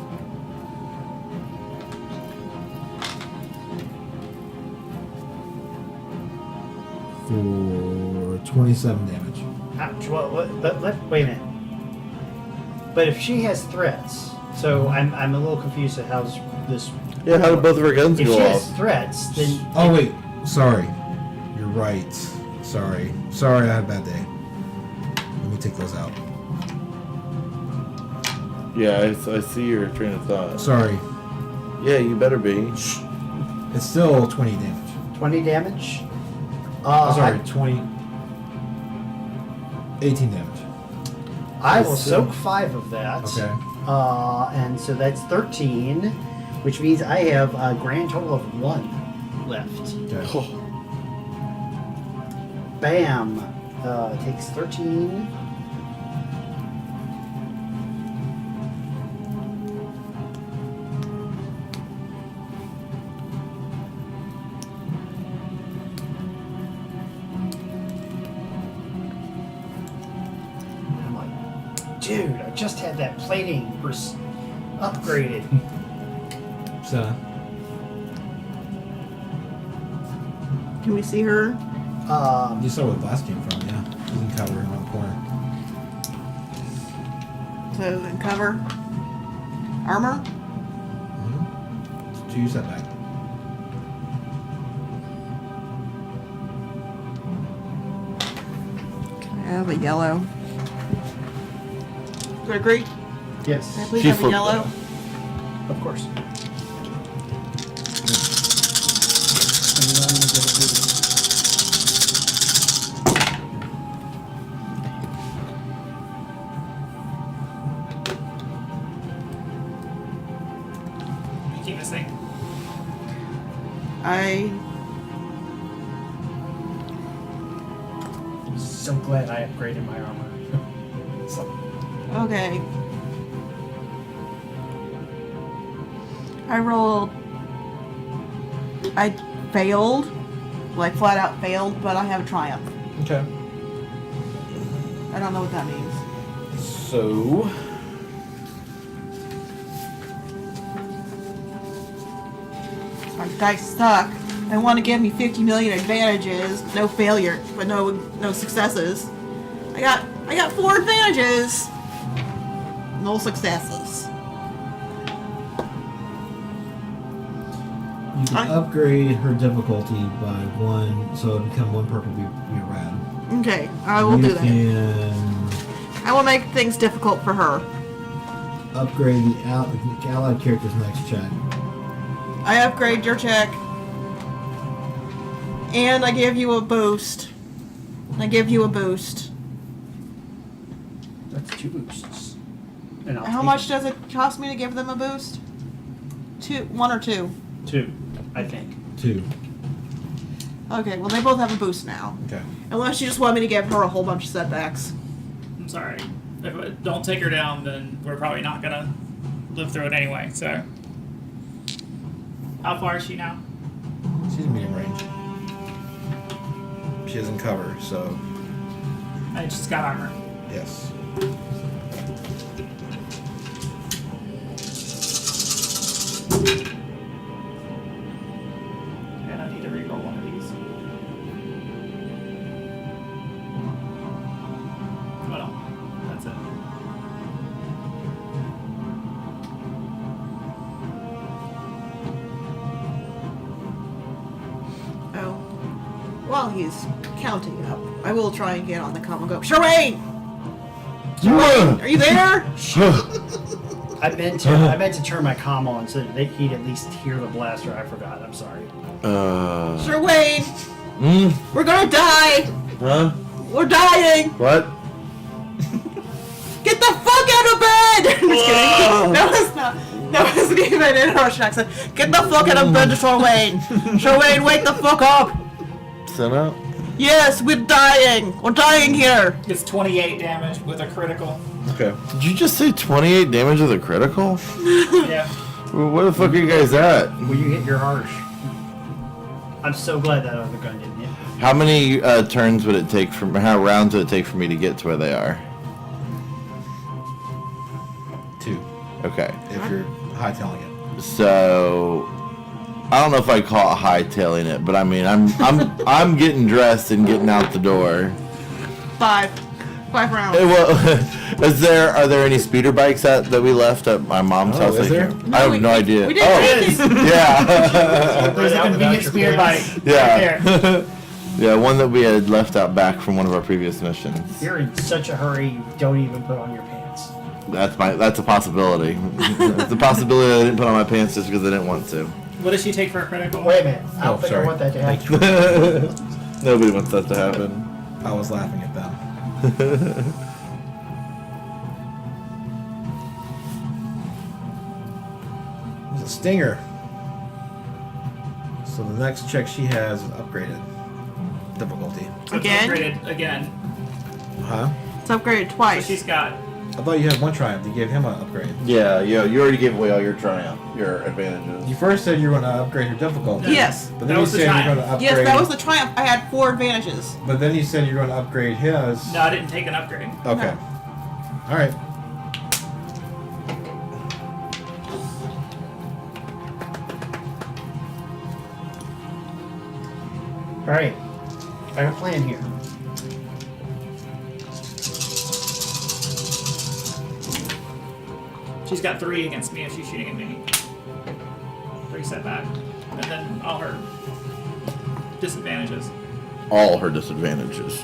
For 27 damage. Ouch. Well, wait a minute. But if she has threats, so I'm a little confused at how's this. Yeah, how did both of her guns If go she off? has threats, then Oh wait, sorry. You're right. Sorry, I had a bad day. Let me take those out. Yeah, I see your train of thought. Sorry, Yeah, you better be. it's still 20 damage. 20 damage. Sorry, 20. 18 damage. I will It's soak 5 of that. Okay. And so that's 13, which means I have a grand total of 1 left. Okay. Oh, Bam. Takes 13. I'm like, dude, I just had that plating upgraded. So, Can we see her? you saw where the blast came from, yeah. You can cover him on the corner. So then cover. Armor. Mm-hmm. 2 setback. I have a yellow. Gregory, Yes, can I please She have a flipped yellow? of course. You keep this thing. I'm So glad I upgraded my armor. okay. I rolled. I failed, like flat out failed, but I have a triumph. Okay. I don't know what that means. So. My dice suck. They want to give me 50 million advantages, no failure, but no successes. I got 4 advantages, no successes. You can upgrade her difficulty by 1, so it become 1 purple, be a red. Okay, I will do that. Can I will make things difficult for her. upgrade the allied character's next check. I upgrade your check, and I give you a boost. That's 2 boosts. And I'll How take much it. does it cost me to give them a boost? 1 or 2? 2, I think. 2. Okay, well they both have a boost now. Okay. Unless you just want me to give her a whole bunch of setbacks. I'm sorry. If I don't take her down, then we're probably not gonna live through it anyway. So, how far is she now? She's medium range. She doesn't cover, so And she's got armor. yes. And I need to reroll one of these. Oh no, that's it. Oh. While he's counting up, I will try and get on the comm and go, Sherwayne! Sherwayne, are you there? I meant to turn my comm on so that he'd at least hear the blaster. I forgot. I'm sorry. Sherwayne! We're gonna die! Huh? We're dying! What? Get the fuck out of bed! I'm just kidding. That was not. That wasn't even an Russian accent. Get the fuck out of bed, Sherwayne! Sherwayne, wake the fuck up! Send out? Yes, we're dying! We're dying here! It's 28 damage with a critical. Okay. Did you just say 28 damage with a critical? Yeah. Well, where the fuck are you guys at? Will you hit your harsh? I'm so glad that other gun didn't hit. How many turns would it take from? How rounds would it take for me to get to where they are? 2. Okay. If you're hightailing it. So I don't know if I call it hightailing it, but I mean I'm getting dressed and getting out the door. 5 rounds. Well, are there any speeder bikes that we left at my mom's house? is there? I have no idea. We didn't Oh, yeah. There's a convenient spear bike Yeah. right there. Yeah, one that we had left out back from one of our previous missions. You're in such a hurry, you don't even put on your pants. That's a possibility. It's a possibility that I didn't put on my pants just because I didn't want to. What does she take for a critical? Wait a minute. I don't Oh, think sorry. I want that to happen. Nobody wants that to happen. I was laughing at them. It's a stinger. So the next check she has is upgraded difficulty. So it's Again? upgraded again. Huh? It's upgraded So twice. she's got. I thought you had one triumph. You gave him an upgrade. Yeah, you already gave away all your triumph, your advantages. You first said you were going to upgrade her difficulty. Yes. But That then you was the said you're triumph. going to upgrade. Yes, that was the triumph. I had 4 advantages. But then you said you're going to upgrade his. No, I didn't take an upgrade. Okay. All right. Alright. I have a plan here. She's got 3 against me if she's shooting at me. 3 setback. And then all her disadvantages. All her disadvantages.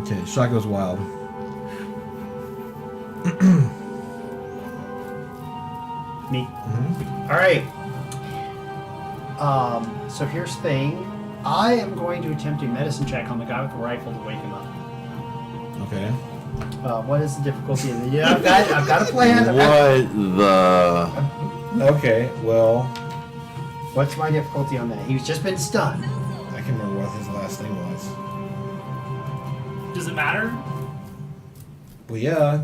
Okay. Shot goes wild. Me. Alright. So here's the thing. I am going to attempt a medicine check on the guy with the rifle to wake him up. Okay. What is the difficulty of the? Yeah, I've got a plan. What the? Okay. Well, What's my difficulty on that? He's just been stunned. I can't remember what his last thing was. Does it matter? Well, yeah.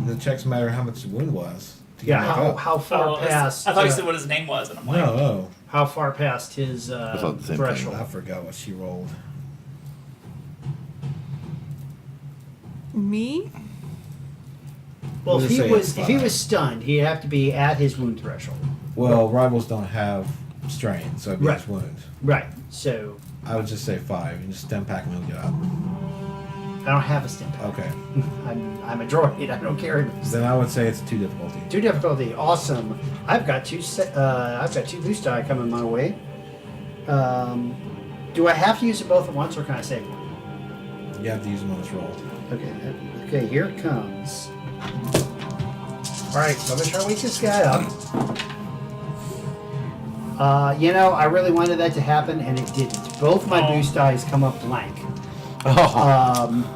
The checks matter how much the wound was. to get Yeah, back up. how far Oh, past? I thought you said what his name was, and I'm like, No. How far past his thought the same thing. threshold? I forgot what she rolled. Me? Well, We'll if just he say was it's if he fine. was stunned, he'd have to be at his wound threshold. Well, rivals don't have strain, so it'd be Right. his wound. Right. So I would just say 5. You just stem pack and he'll get up. I don't have a stim pack. Okay. I'm a droid. I don't carry. Then I would say it's 2 difficulty. 2 difficulty. Awesome. I've got 2 boost die coming my way. Do I have to use them both at once, or can I save one? You have to use them on this roll. Okay. Okay. Here it comes. All right. So I'm gonna try to wake this guy up. I really wanted that to happen, and it didn't. Both my boost dice come up blank. Oh.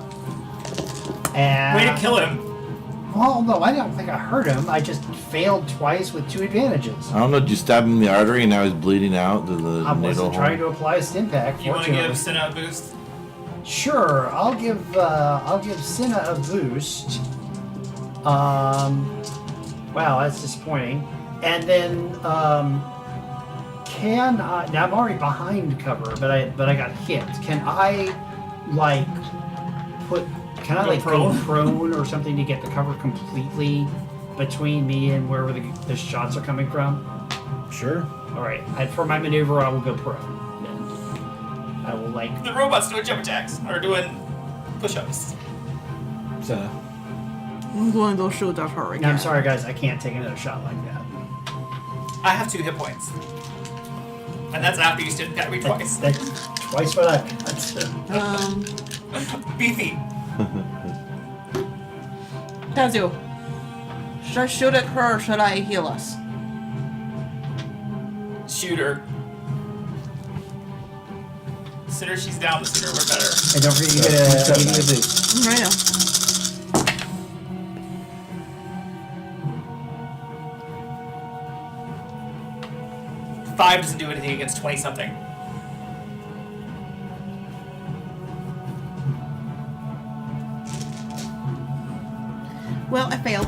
And way to kill him. Well, no, I don't think I hurt him. I just failed twice with 2 advantages. I don't know. Did you stab him in the artery and now he's bleeding out? The I needle wasn't hole? trying to apply a stim pack. You want to fortunately. give Senna a boost? Sure, I'll give Cinna a boost. Wow, that's disappointing. And then can I? Now I'm already behind cover, but I got hit. Can I like put? Can I Go like prone? go prone or something to get the cover completely between me and wherever the shots are coming from? Sure. All right. For my maneuver, I will go prone. Then I will like. The robot's doing jump attacks or doing push-ups. So, I'm going to go shoot at her again. No, I'm sorry, guys. I can't take another shot like that. I have 2 hit points, and that's after you still got me twice. That's twice what I got. Beefy. Tazio, should I shoot at her or should I heal us? Shooter. The sooner she's down, the sooner we're better. And don't forget you get a boost. Right now. 5 doesn't do anything against 20-something. Well, I failed.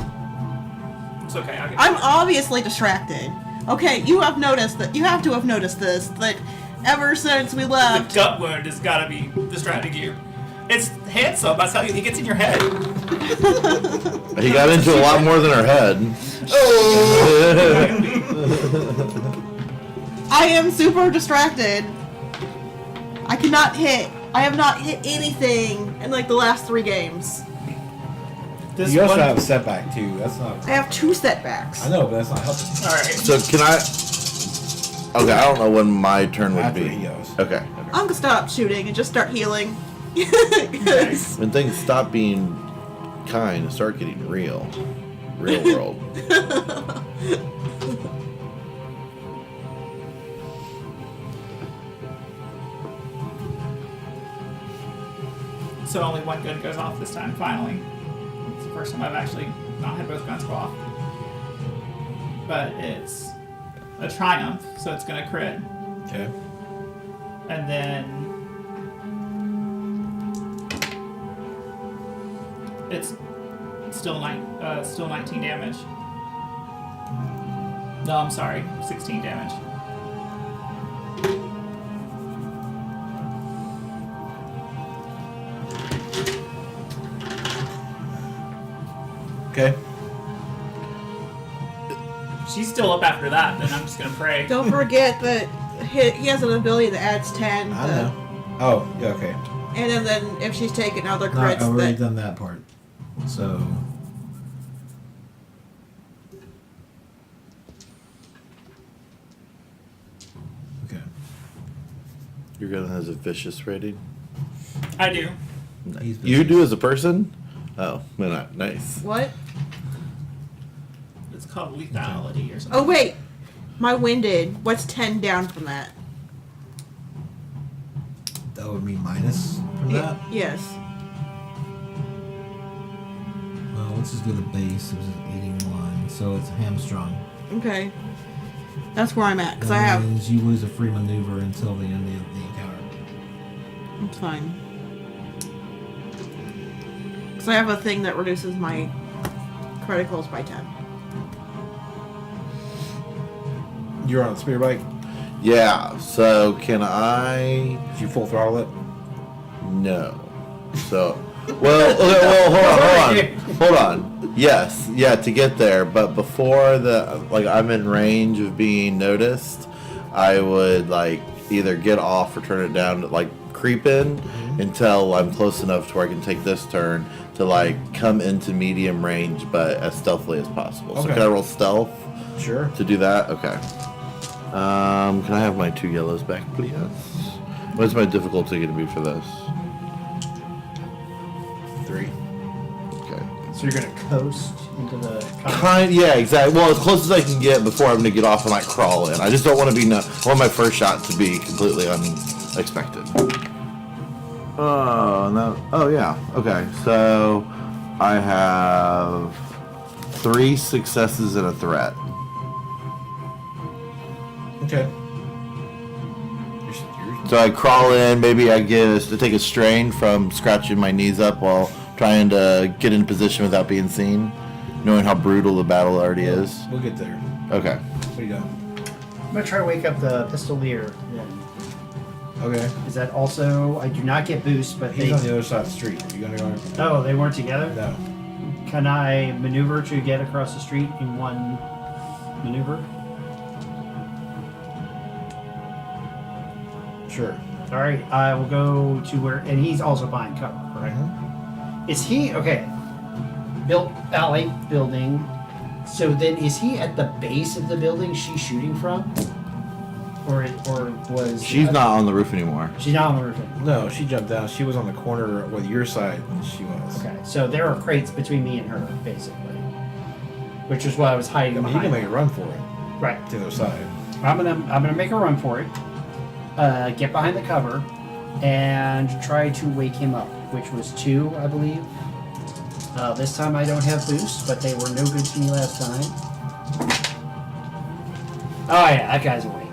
It's okay. I'll get I'm obviously distracted. Okay, you have noticed that. You have to have noticed this. That ever since we the left, gut wound has got to be distracting you. It's handsome. I tell you, he gets in your head. He got into a lot more than her head. I am super distracted. I cannot hit. I have not hit anything in like the last 3 games. This you also one- have a setback too. That's not. I have 2 setbacks. I know, but that's not helping. All right. So can I? Okay, I don't know when my turn would After be. he goes. Okay. I'm gonna stop shooting and just start healing. Nice. When things stop being kind and start getting real world. So only one gun goes off this time, finally. It's the first time I've actually not had both guns go off. But it's a triumph, so it's gonna crit. Okay. And then it's still 19 damage. No, I'm sorry, 16 damage. Okay. She's still up after that, then I'm just gonna pray. Don't forget that he has an ability that adds 10. I know. Oh, yeah, okay. And then if she's taken other No, I've crits, already that done that part. So okay. Your gun has a vicious rating. I do. He's You vicious. do as a person? Oh, no, not nice. what? It's called lethality or something. Oh wait, my winded. What's 10 down from that? That would mean minus from that. Yes. Well, let's just do the base. It was 81, so it's hamstrung. Okay. That's where I'm at because That I have. means you lose a free maneuver until the end of the encounter. It's fine. Because I have a thing that reduces my criticals by 10. You're on the speeder bike. Yeah, so can I? Did you full throttle it? No. So, well, okay, well, hold on. Yes, yeah, to get there, but before I'm in range of being noticed, I would like either get off or turn it down to like creep in until I'm close enough to where I can take this turn to like come into medium range, but as stealthily as possible. So Okay. can I roll stealth Sure. to do that? Okay. Can I have my 2 yellows back, please? What's my difficulty going to be for this? 3. Okay. So you're gonna coast into the. Yeah, exactly. Well, as close as I can get before I'm going to get off and like crawl in. I just don't want to be. I want my first shot to be completely unexpected. Oh no! Oh yeah. Okay. So I have 3 successes and a threat. Okay. You're So I crawl in. Maybe I take a strain from scratching my knees up while trying to get in position without being seen, knowing how brutal the battle already is. We'll get there. Okay. What are you doing? I'm gonna try to wake up the pistolier. Then. Okay. Is that also? I do not get boost, but He's they. on the other side of the street. Are you gonna go? Oh, they weren't together. No. Can I maneuver to get across the street in one maneuver? Sure. All right, I will go to where, and he's also behind cover, correct? Is he okay? Built alley building. So then, is he at the base of the building she's shooting from, or was She's not on the roof anymore. She's not on the roof. Anymore. No, she jumped down. She was on the corner with your side. She was. Okay, so there are crates between me and her, basically, which is why I was hiding I mean, you behind. can make a run for it Right. to the other side. I'm gonna make a run for it. Get behind the cover, and try to wake him up, which was 2, I believe. This time I don't have boosts, but they were no good to me last time. Oh yeah, that guy's awake.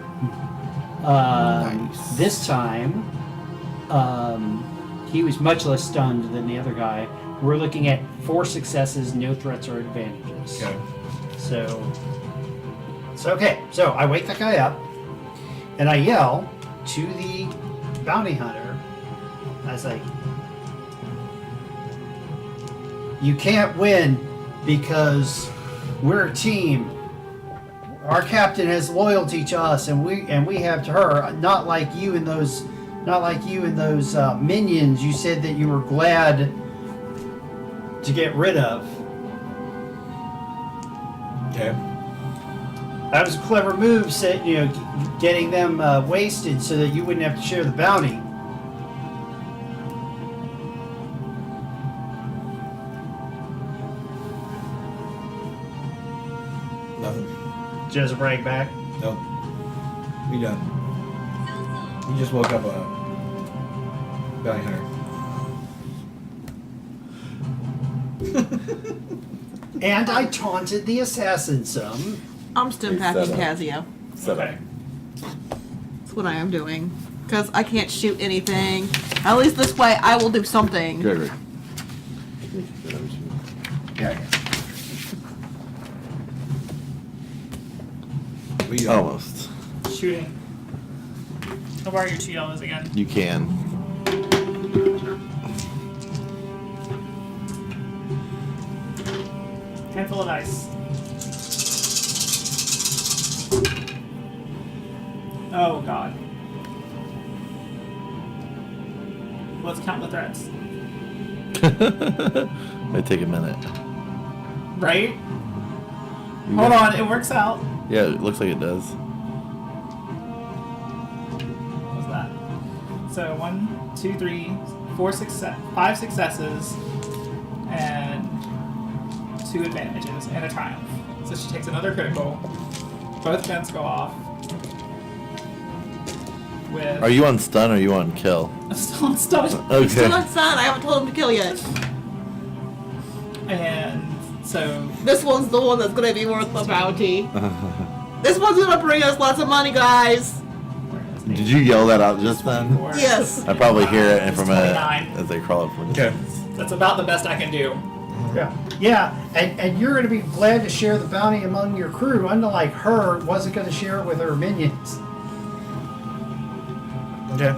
Nice. This time, he was much less stunned than the other guy. We're looking at 4 successes, no threats or advantages. Okay. So okay. So I wake that guy up, and I yell to the bounty hunter. I was like, "You can't win because we're a team. Our captain has loyalty to us, and we have to her. Not like you and those minions. You said that you were glad to get rid of. Okay. That was a clever move, getting them wasted so that you wouldn't have to share the bounty." Nothing. Just brag back. Nope. We done. You just woke up a bounty hunter. And I taunted the assassin some. I'm stim packing Tazio. Okay. That's what I am doing. Because I can't shoot anything. At least this way I will do something. Gregory. Yeah. We Almost. Shooting. How are your 2 yellows again? You can. Handful of dice. Oh god. Let's count the threats. Might take a minute. Right? Hold on, it works out. Yeah, it looks like it does. What was that? So 1, 2, 3, 4 5 successes, and 2 advantages, and a triumph. So she takes another critical. Both guns go off. With Are you on stun or are you on kill? I'm still on stun. Okay. Still on son. I haven't told him to kill yet. And so This one's the one that's gonna be worth the bounty. This one's gonna bring us lots of money, guys. Did you yell that out just then? Yes. I probably hear it It's from 29. as they crawl up from Okay. That's about the best I can do. Yeah, and you're going to be glad to share the bounty among your crew, unlike her wasn't going to share it with her minions. Okay.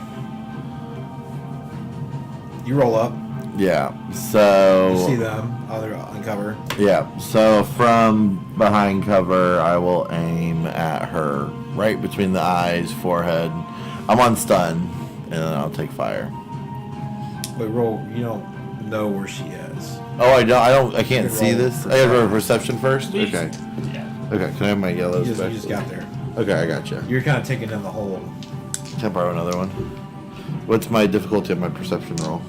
You roll up. Yeah. So You see them on cover. Yeah. So from behind cover, I will aim at her right between the eyes, forehead. I'm on stun, and then I'll take fire. But roll. You don't know where she is. Oh, I don't. I can't Good see roll. this. I have a perception first. Please. Okay. Yeah. Okay. Can I have my yellows You back? just got there. Okay, I got you. You're kind of taking in the whole. Can I borrow another one? What's my difficulty of my perception roll?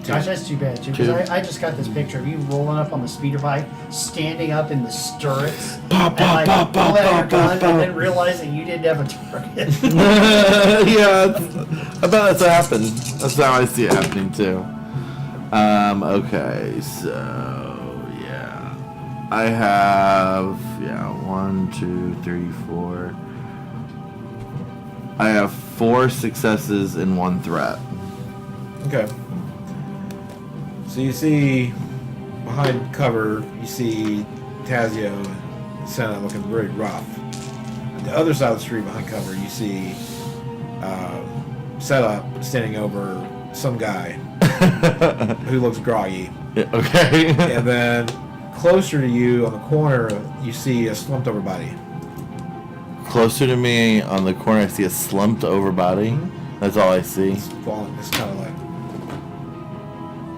Gosh, that's too bad, too. Two. Because I just got this picture of you rolling up on the speeder bike, standing up in the stirrups, Pop, and like pop, pop, pulling out your pop, gun, pop, and then pop. realizing you didn't have a target. Yeah, I bet that's what happened. That's how I see it happening too. Okay, so yeah, I have 1, 2, 3, 4, I have 4 successes and 1 threat. Okay. So you see behind cover, you see Tazio and Senna looking very rough. On the other side of the street behind cover, you see Setup standing over some guy who looks groggy. Yeah, okay. And then closer to you on the corner, you see a slumped over body. Closer to me on the corner, I see a slumped over body. That's all I see. It's falling. It's kind of like.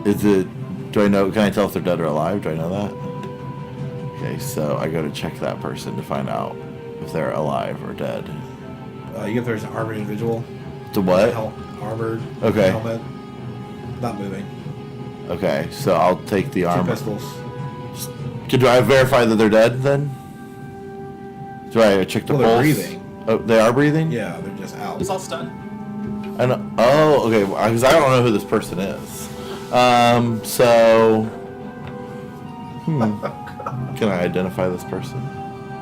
Is it? Do I know? Can I tell if they're dead or alive? Do I know that? Okay, so I go to check that person to find out if they're alive or dead. You get there's an armored individual. To what? Armored. Okay. Helmet. Not moving. Okay, so I'll take the 2 armor. pistols. Do I verify that they're dead then? Do I check the Well, pulse? they're breathing. Oh, they are breathing? Yeah, they're just out. It's all stunned. I know. Oh, okay. Because I don't know who this person is. So. Can I identify this person?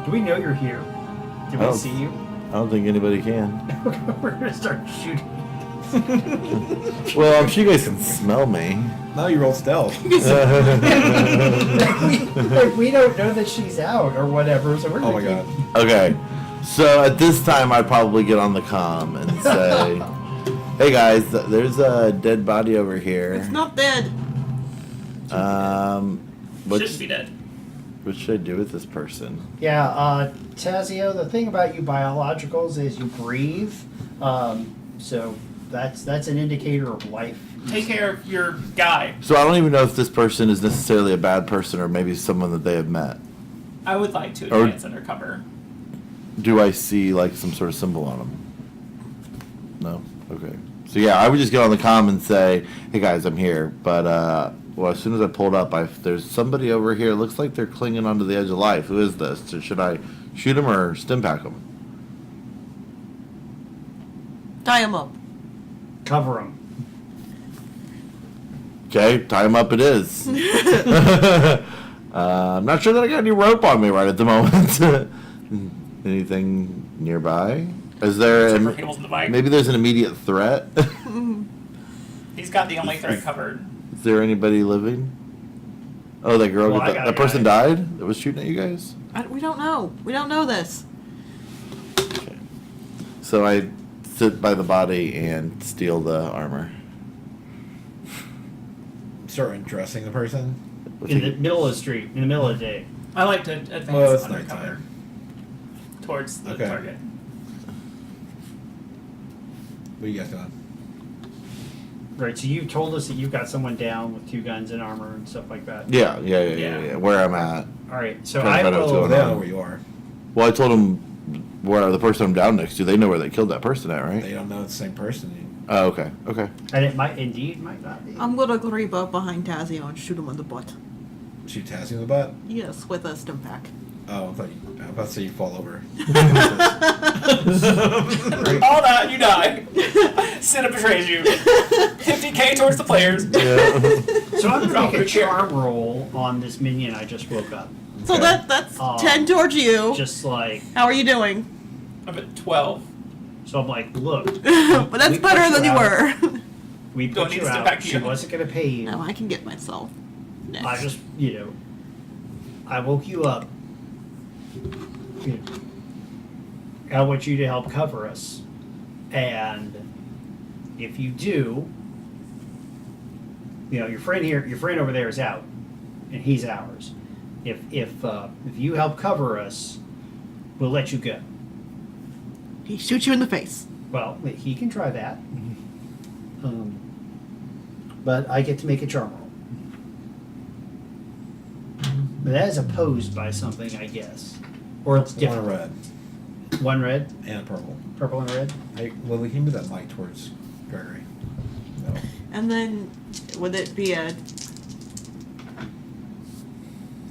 Do we know you're here? Did we Oh. see you? I don't think anybody can. We're gonna start shooting. Well, I'm sure you guys can smell me. No, you rolled stealth. We don't know that she's out or whatever, so we're Oh gonna my god. Okay. So at this time, I'd probably get on the comm and say, "Hey guys, there's a dead body over here. It's not dead. What Should be dead. what should I do with this person?" Yeah, Tazio, the thing about you biologicals is you breathe, so that's an indicator of life. Take care of your guy. So I don't even know if this person is necessarily a bad person or maybe someone that they have met. I would like to Or- advance undercover. Do I see like some sort of symbol on them? No? Okay. So yeah, I would just get on the comm and say, "Hey guys, I'm here." But well, as soon as I pulled up, there's somebody over here. It looks like they're clinging onto the edge of life. Who is this? So should I shoot him or stim pack him? Tie him up. Cover them. Okay, tie him up it is. I'm not sure that I got any rope on me right at the moment. Anything nearby? Is there Except for cables in the bike. maybe there's an immediate threat? He's got the only threat covered. Is there anybody living? Oh, that girl. Well, I got a that person guy. died that was shooting at you guys? We don't know. We don't know this. Okay. So I sit by the body and steal the armor. Start undressing the person. We'll In take the it- middle of the street, in the middle of the day. I like to advance Well, it's undercover nighttime. towards the Okay. target. What are you guys doing? Right, so you told us that you've got someone down with 2 guns and armor and stuff like that. Yeah. Where I'm at. Alright, so Trying to I find out what's will... going They on. don't know where you are. Well, I told them where the person I'm down next to. They know where they killed that person at, right? They don't know it's the same person. Oh, okay. Okay. And it might not be. I'm gonna creep up behind Tazio and shoot him in the butt. Shoot Tazio in the butt. Yes, with a stim pack. Oh, I was about to say you fall over. All that, you die. Cinna betrays you. 50k towards the players. Yeah. So I'm Drop gonna make a your chair. charm roll on this minion I just woke up. So Okay. that's Oh. 10 towards you. Just like, How are you doing? I'm at 12. so I'm like, look, But that's We better put than you you out. were. we Don't put need you to step out. back to She you. wasn't gonna pay you. Now I can get myself. Next. I just, I woke you up. I want you to help cover us. And if you do, your friend over there is out, and he's ours. If you help cover us, we'll let you go. He shoots you in the face. Well, he can try that. But I get to make a charm roll. But that is opposed by something, I guess. Or it's One different. red One red, and a purple. purple and red. Hey, well, we can move that mic towards Gregory. No. And then, would it be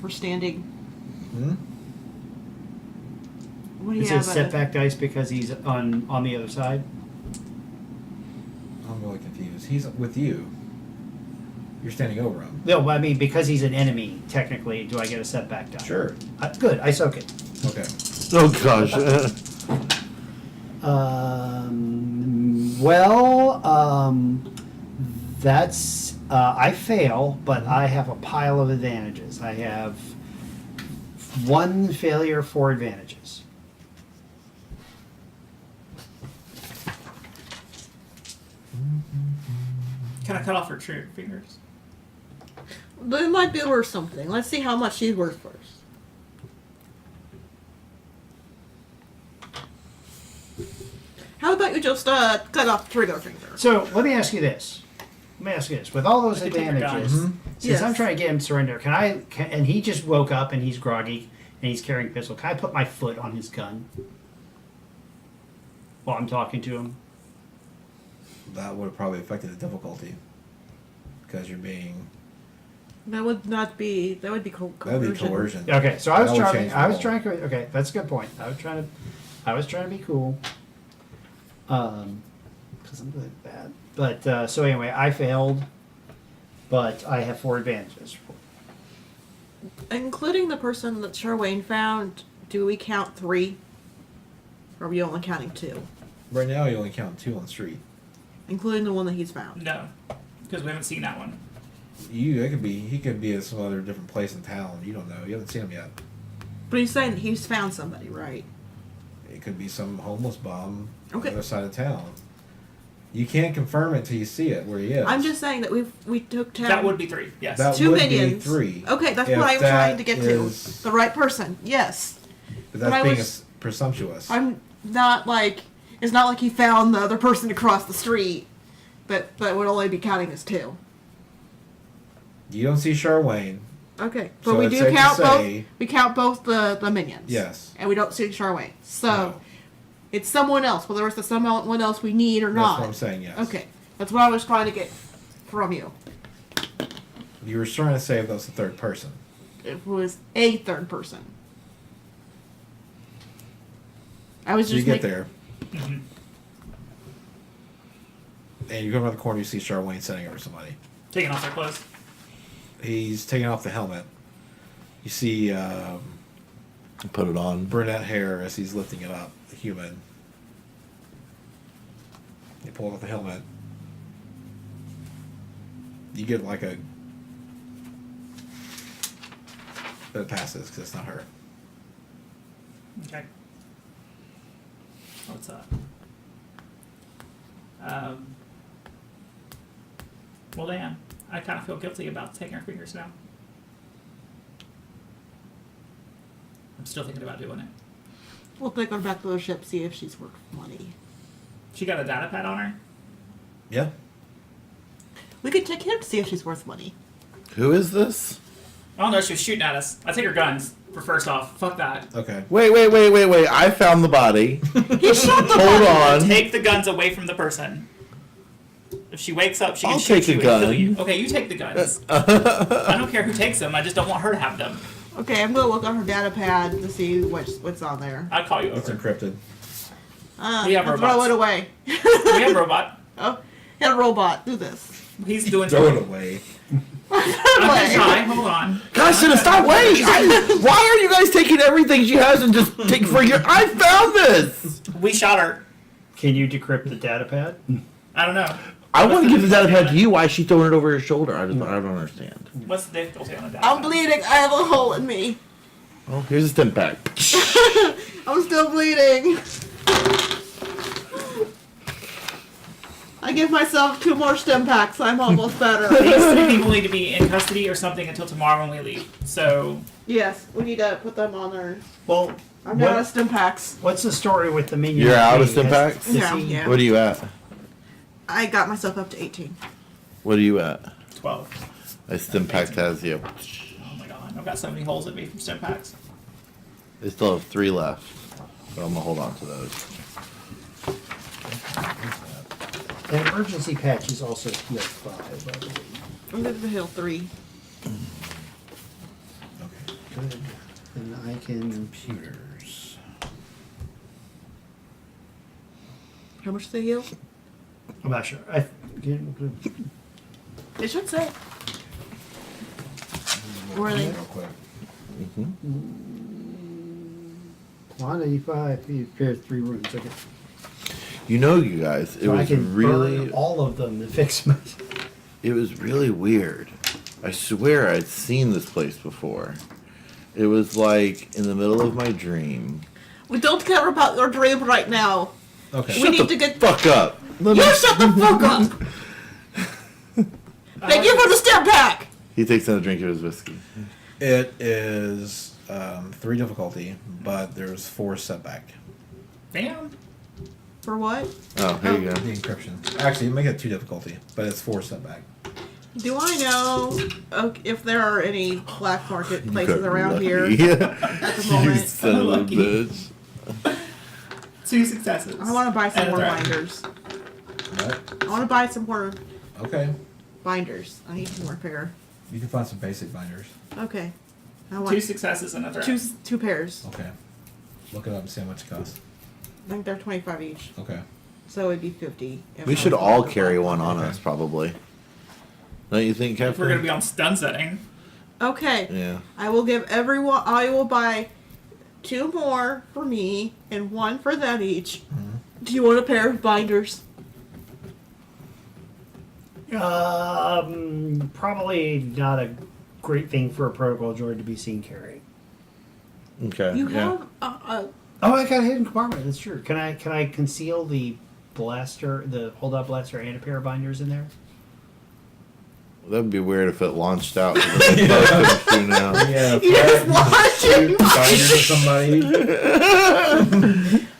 for standing? Hmm? What do you Is it have? setback dice because he's on the other side? I'm really confused. He's with you. You're standing over him. No, I mean because he's an enemy. Technically, do I get a setback die? Sure. Good. I soak it. Okay. Oh gosh. That's I fail, but I have a pile of advantages. I have 1 failure, 4 advantages. Can I cut off her fingers? They might be worth something. Let's see how much she's worth first. How about you just cut off 3 of their fingers? So let me ask you this. With all those I could take your advantages, guns. since Yes. I'm trying to get him to surrender, and he just woke up and he's groggy and he's carrying a pistol, can I put my foot on his gun while I'm talking to him? That would have probably affected the difficulty. Because you're being... That would not be. That would be That coercion. would be coercion. Okay, so I was That would trying. change the I was whole- trying to. Okay, that's a good point. I was trying to be cool. Because I'm really bad. But so anyway, I failed, but I have 4 advantages. Including the person that Charwayne found, do we count 3? Or are we only counting 2? Right now, you only count 2 on the street. Including the one that he's found. No, because we haven't seen that one. He could be at some other different place in town. You don't know. You haven't seen him yet. But he's saying that he's found somebody, right? It could be some homeless bum on Okay. the other side of town. You can't confirm it till you see it where he is. I'm just saying that we took town. That would be 3. Yes. That 2 would minions. be 3. Okay, that's If what I'm that trying to get is- to. The right person. Yes. But but that's I being was- presumptuous. I'm not like. It's not like he found the other person across the street. But would only be counting as 2. You don't see Charwayne. Okay, but So we it's do safe to count say- both. We count both the minions. Yes. And we don't see Charwayne. So No. it's someone else. Whether it's the someone else we need or That's not. what I'm saying, yes. Okay, that's what I was trying to get from you. You were trying to say if that was the third person. It was a third person. I was So you just get making- there. And you go around the corner, you see Charwayne sitting over somebody. Taking off their clothes. He's taking off the helmet. You see Put it on. brunette hair as he's lifting it up, the human. You pull off the helmet. You get like a... But it passes because it's not her. Okay. What's up? Well, Dan, I kind of feel guilty about taking her fingers now. I'm still thinking about doing it. We'll take her back to the ship, see if she's worth money. She got a data pad on her. Yeah. We could check him to see if she's worth money. Who is this? Oh no, she was shooting at us. I take her guns for first off. Fuck that. Okay. Wait. I found the body. He shot the Hold body. on. Take the guns away from the person. If she wakes up, she can I'll shoot take you a and kill gun. you. Okay, you take the guns. I don't care who takes them. I just don't want her to have them. Okay, I'm gonna look on her data pad to see what's on there. I'll call you It's over. encrypted. We have I'll robots. throw it away. We have a robot. Oh, hit a robot. Do this. He's doing Throw it something. away. I'm gonna try. Hold on. Guys, should have stopped. Wait! Why are you guys taking everything she has and just take for your? I found this. We shot her. Can you decrypt the data pad? I don't know. I want to give the data pad to you. Why is she throwing it over her shoulder? I don't understand. What's the difficulty on the data? I'm bleeding. I have a hole in me. Oh, here's a stim pack. I'm still bleeding. I give myself 2 more stim packs. I'm almost better. These 3 people need to be in custody or something until tomorrow when we leave. So Yes, we need to put them on there. Well, I'm out of stim packs. what's the story with the minion? You're out of Has- stim packs? has Yeah, he- yeah. What are you at? I got myself up to 18. What are you at? 12. I stim pack Tazio. Oh my god, I've got so many holes in me from stim packs. They still have 3 left, so I'm gonna hold on to those. An emergency patch is also heal 5, I believe. I'm going to heal 3. Okay. Good. Then I can. Computers. How much do they heal? I'm not sure. It should say. Where are they? Real quick. Quantity 5, you repair 3 wounds. Okay. You know, you guys, it So I was can really, burn all of them to fix my. it was really weird. I swear I'd seen this place before. It was like in the middle of my dream. We don't care about your dream right now. Okay. We need to get. Fuck up. You shut the fuck up! Thank you for the step back! He takes another drink of his whiskey. It is 3 difficulty, but there's 4 setback. Damn. For what? Oh, here you go. The encryption. Actually, make it 2 difficulty, but it's 4 setback. Do I know if there are any black market places Got around lucky. here Yeah. at the You moment? son of a Lucky. bitch. 2 successes. I want to buy some And a more threat. binders. What? I want to buy some more Okay. binders. I need some more pair. You can find some basic binders. Okay. I 2 want successes and a threat. two pairs. Okay. Look it up and see how much it costs. I think they're 25 each, Okay. so it'd be 50. if We I should was all going to carry buy one on Okay. us, probably. Don't you think, If we're gonna Captain? be on stun setting. Okay. Yeah. I will give everyone. I will buy 2 more for me and 1 for them each. Do you want a pair of binders? Probably not a great thing for a protocol droid to be seen carrying. Okay. You yeah. have. Oh, I got a hidden compartment. That's true. Can I conceal the blaster, the hold-up blaster, and a pair of binders in there? That would be weird if it launched out. Because they both couldn't shoot now. Yeah. You just want Shoot to. binders at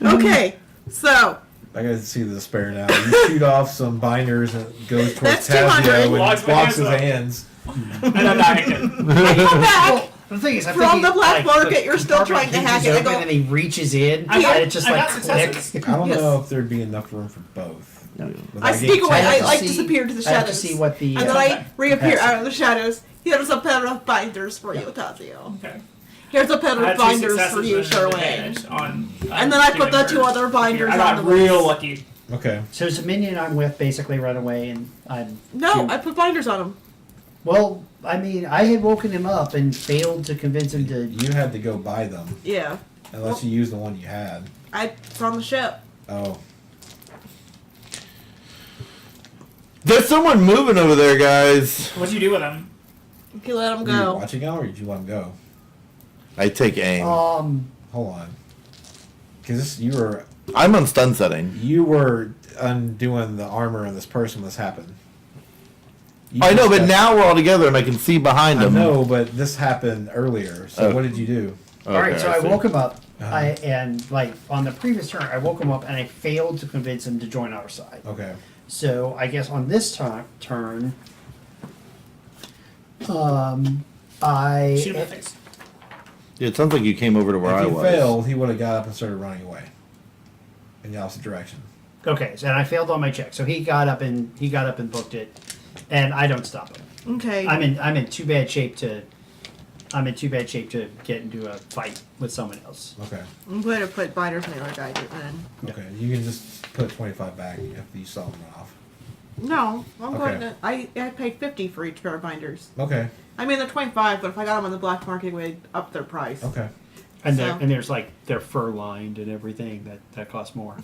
somebody. Okay, so I gotta see the despair now. You shoot off some binders and it goes towards That's 200. Tazio and Blocks blocks my his hands hands. And I'm not again. I come back. The thing is, I'm From thinking, the black like, market, the you're still compartment trying to hack hinges it. I open go- and he reaches in, I got- and it just I like got successes. clicks. I don't Yes. know if there'd be enough room for both. No. Without I getting sneak away. I tangled. like see- disappear to the I have shadows. to see what the. And then Okay. I reappear Capacity. out of the shadows. Here's a pair of binders for you, Tazio. Okay. Here's a pair I of had 2 binders successes for you, and an Sherwin. advantage on. And then I put the 2 other binders I got on the real list. lucky. Okay. So it's a minion I'm with basically run away, and I'm. No, shoot. I put binders on them. Well, I mean, I had woken him up and failed to convince him to. You had to go buy them Yeah. unless you used the one you had. It's on the ship. Oh. There's someone moving over there, guys. What'd you do with him? You let them Were you go. watching out, or did you let him go? I take aim. Hold on. Because I'm on stun setting. you were undoing the armor of this person when this happened. You I know, just but got- now we're all together and I can see behind I him. know, but this happened earlier. So Oh. what did you do? All right, so I see. woke him up. Uh-huh. And like on the previous turn, I woke him up and I failed to convince him to join our side. Okay. So I guess on this turn, I Shoot him in the face. Yeah, it sounds like you came over to where If I you was. failed, he would have got up and started running away in the opposite direction. okay, so and I failed on my check. So he got up and booked it, and I don't stop him. Okay. I'm in too bad shape to get into a fight with someone else. Okay. I'm going to put binders on the other guy then. Okay. You can just put 25 back if you saw him run off. No, I'm going Okay. to. I paid 50 for each pair of binders. Okay. I mean, they're 25, but if I got them on the black market, we'd up their price. Okay. And So- there's like they're fur lined and everything that costs more.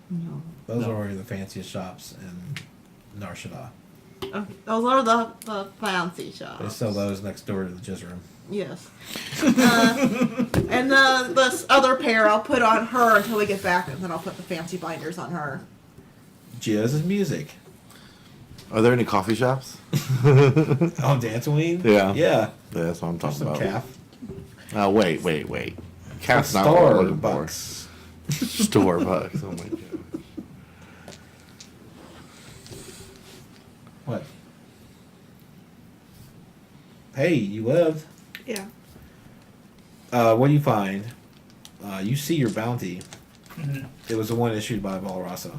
No. Those No. are already the fanciest shops in Narshada. Those are the fancy They shops. sell those next door to the Jizz Room. Yes. And this other pair I'll put on her until we get back, and then I'll put the fancy binders on her. Jizz is music. Are there any coffee shops? Oh, Dantooine? Yeah. Yeah. Yeah, that's what I'm There's talking some about. calf. Wait. Calf's not what we're looking for. Starbucks. Starbucks. Oh my god. What? Hey, you lived. Yeah. What do you find? You see your bounty. Mhm. It was the one issued by Valrasso.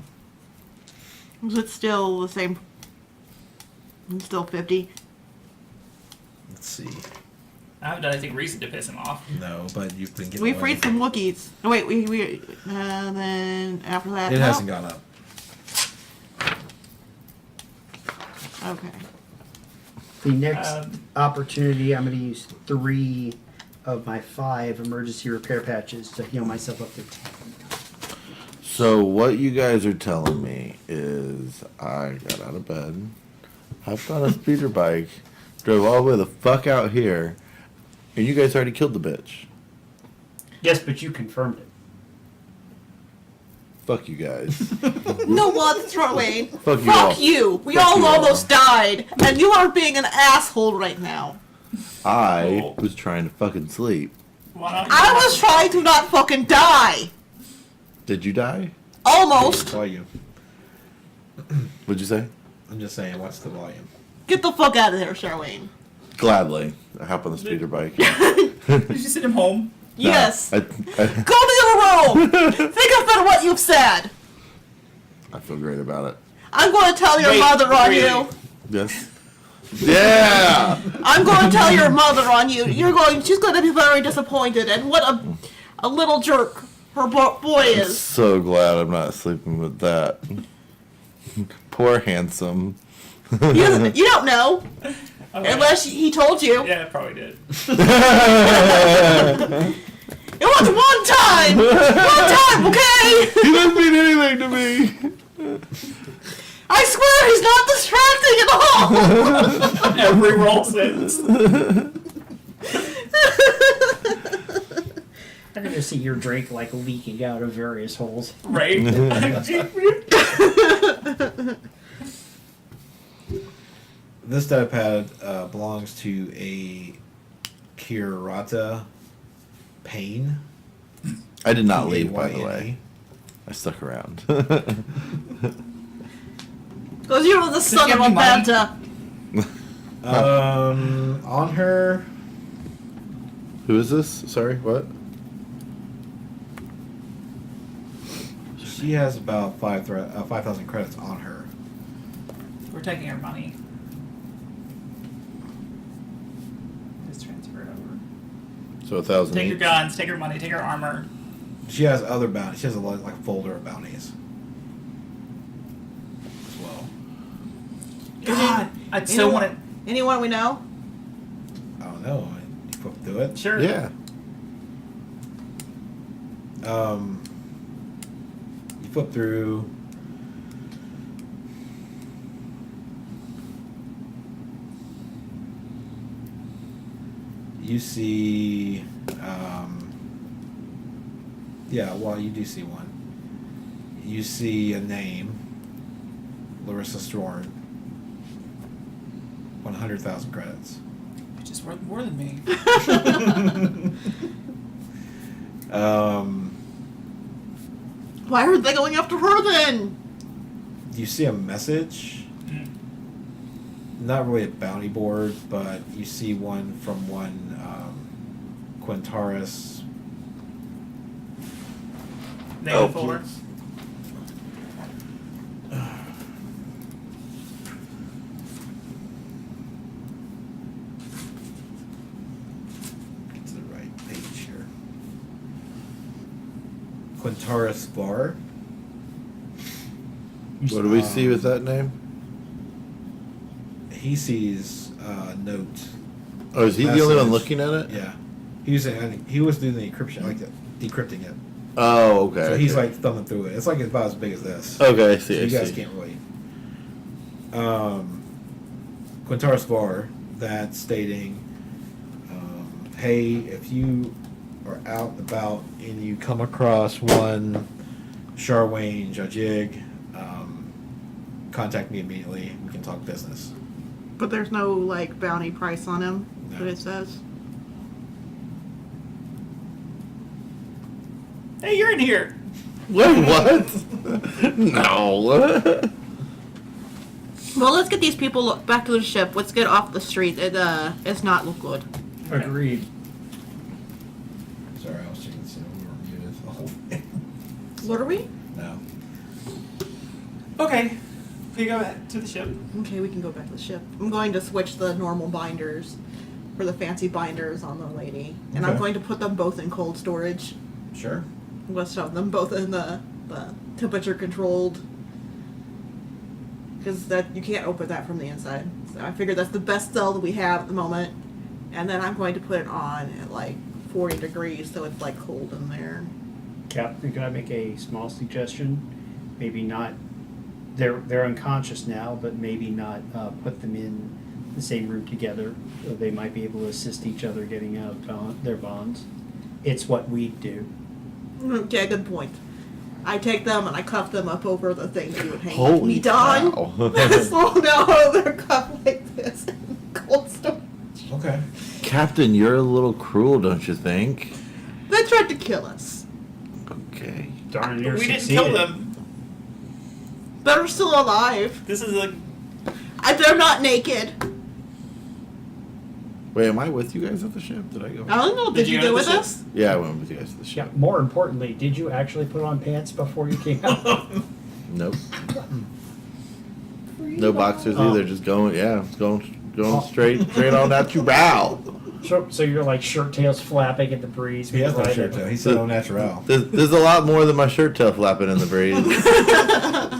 Is it still the same? It's still 50. Let's see. I haven't done anything recent to piss him off. No, but you've been getting We away freed with some Wookiees. Oh wait, then after that. it. It no? hasn't gone up. Okay. The next Um, opportunity, I'm going to use 3 of my 5 emergency repair patches to heal myself up to 10. So what you guys are telling me is I got out of bed, hopped on a speeder bike, drove all the way the fuck out here, and you guys already killed the bitch. Yes, but you confirmed it. Fuck you guys. No, what, Wayne? Fuck you all. Fuck you. We Fuck all you all. almost died, and you are being an asshole right now. I was trying to fucking sleep. I was trying to not fucking die. Did you die? Almost. Volume. What'd you say? I'm just saying, what's the volume? Get the fuck out of there, Charlene. Gladly. I hop on the speeder bike. Did you send him home? Yes. I Go to the other room. Think about what you've said. feel great about it. I'm going to tell your mother on really? you. Yes. Yeah! I'm going to tell your mother on you. She's going to be very disappointed. And what a little jerk her boy I'm is. so glad I'm not sleeping with that. Poor handsome. You don't know. Okay. Unless he told you. Yeah, probably did. It was one time! One time, okay? He doesn't mean anything to me. I swear he's not distracting at all! Every roll since. I can just see your drink like leaking out of various holes. Right? This die-pad belongs to a Kirata Pain. I did not leave, by the P-A-Y-N-E. way. I stuck around. Because you were the son give of a me money? banta. On her, Who is this? Sorry, what? she has about 5,000 credits on her. We're taking her money. Just transfer it over. So 1,000 Take your each. guns, take her money, take her armor. She has other bounties. She has like a folder of bounties as well. God, I so want it. Anyone we know? I don't know. You flip through it. Sure. Yeah. You flip through. You see, yeah, well, you do see one. You see a name, Larissa Storn, 100,000 credits. Which is worth more than me. Why are they going after her then? You see a message, not really a bounty board, but you see one from one Quintaris. Name folder. please. Get to the right page here. Quintaris Var. What do we see with that name? He sees a note. Oh, is he the only one Message. looking at it? Yeah, he was doing the encryption, like decrypting it. Oh, okay. So he's okay. like thumbing through it. It's like about as big as this. Okay, I So see. you I guys see. can't really. Quintaris Var, that's stating, hey, if you are out and about and you come across one Charwayne Jajig, contact me immediately. We can talk business. But there's no, like, bounty price on him, No. what it says. Hey, you're in here. Wait, what? No. Well, let's get these people back to the ship. Let's get off the street. It's not look good. Agreed. Sorry, I was checking to see if we were muted the whole thing. What are we? No. Okay. Can you go back to the ship? Okay, we can go back to the ship. I'm going to switch the normal binders for the fancy binders on the lady. And I'm Okay. going to put them both in cold storage. Sure. I'm going to shove them both in the temperature controlled. Because that you can't open that from the inside. So I figured that's the best cell that we have at the moment. And then I'm going to put it on at like 40 degrees so it's like cold in there. Captain, could I make a small suggestion? Maybe not. They're unconscious now, but maybe not put them in the same room together. They might be able to assist each other getting out of their bonds. It's what we do. Okay, good point. I take them and I cuff them up over the thing that you would hang Holy me down. cow. So now they're cuffed like this in cold storage. Okay. Captain, you're a little cruel, don't you think? They tried to kill us. Okay. Darn, We you're didn't succeeded. kill them. They're still alive. This is a. They're not naked. Wait, am I with you guys at the ship? Did I go? I don't know. Did you go go to with the ship? us? Yeah, I went with you guys to the Yeah. ship. More importantly, did you actually put on pants before you came out? Nope. No boxers Oh. either. Just going. Yeah, going straight on at you, bow. So you're like shirt tails flapping at the breeze. He has no right shirt at- tail. He's so natural. There's a lot more than my shirt tail flapping in the breeze.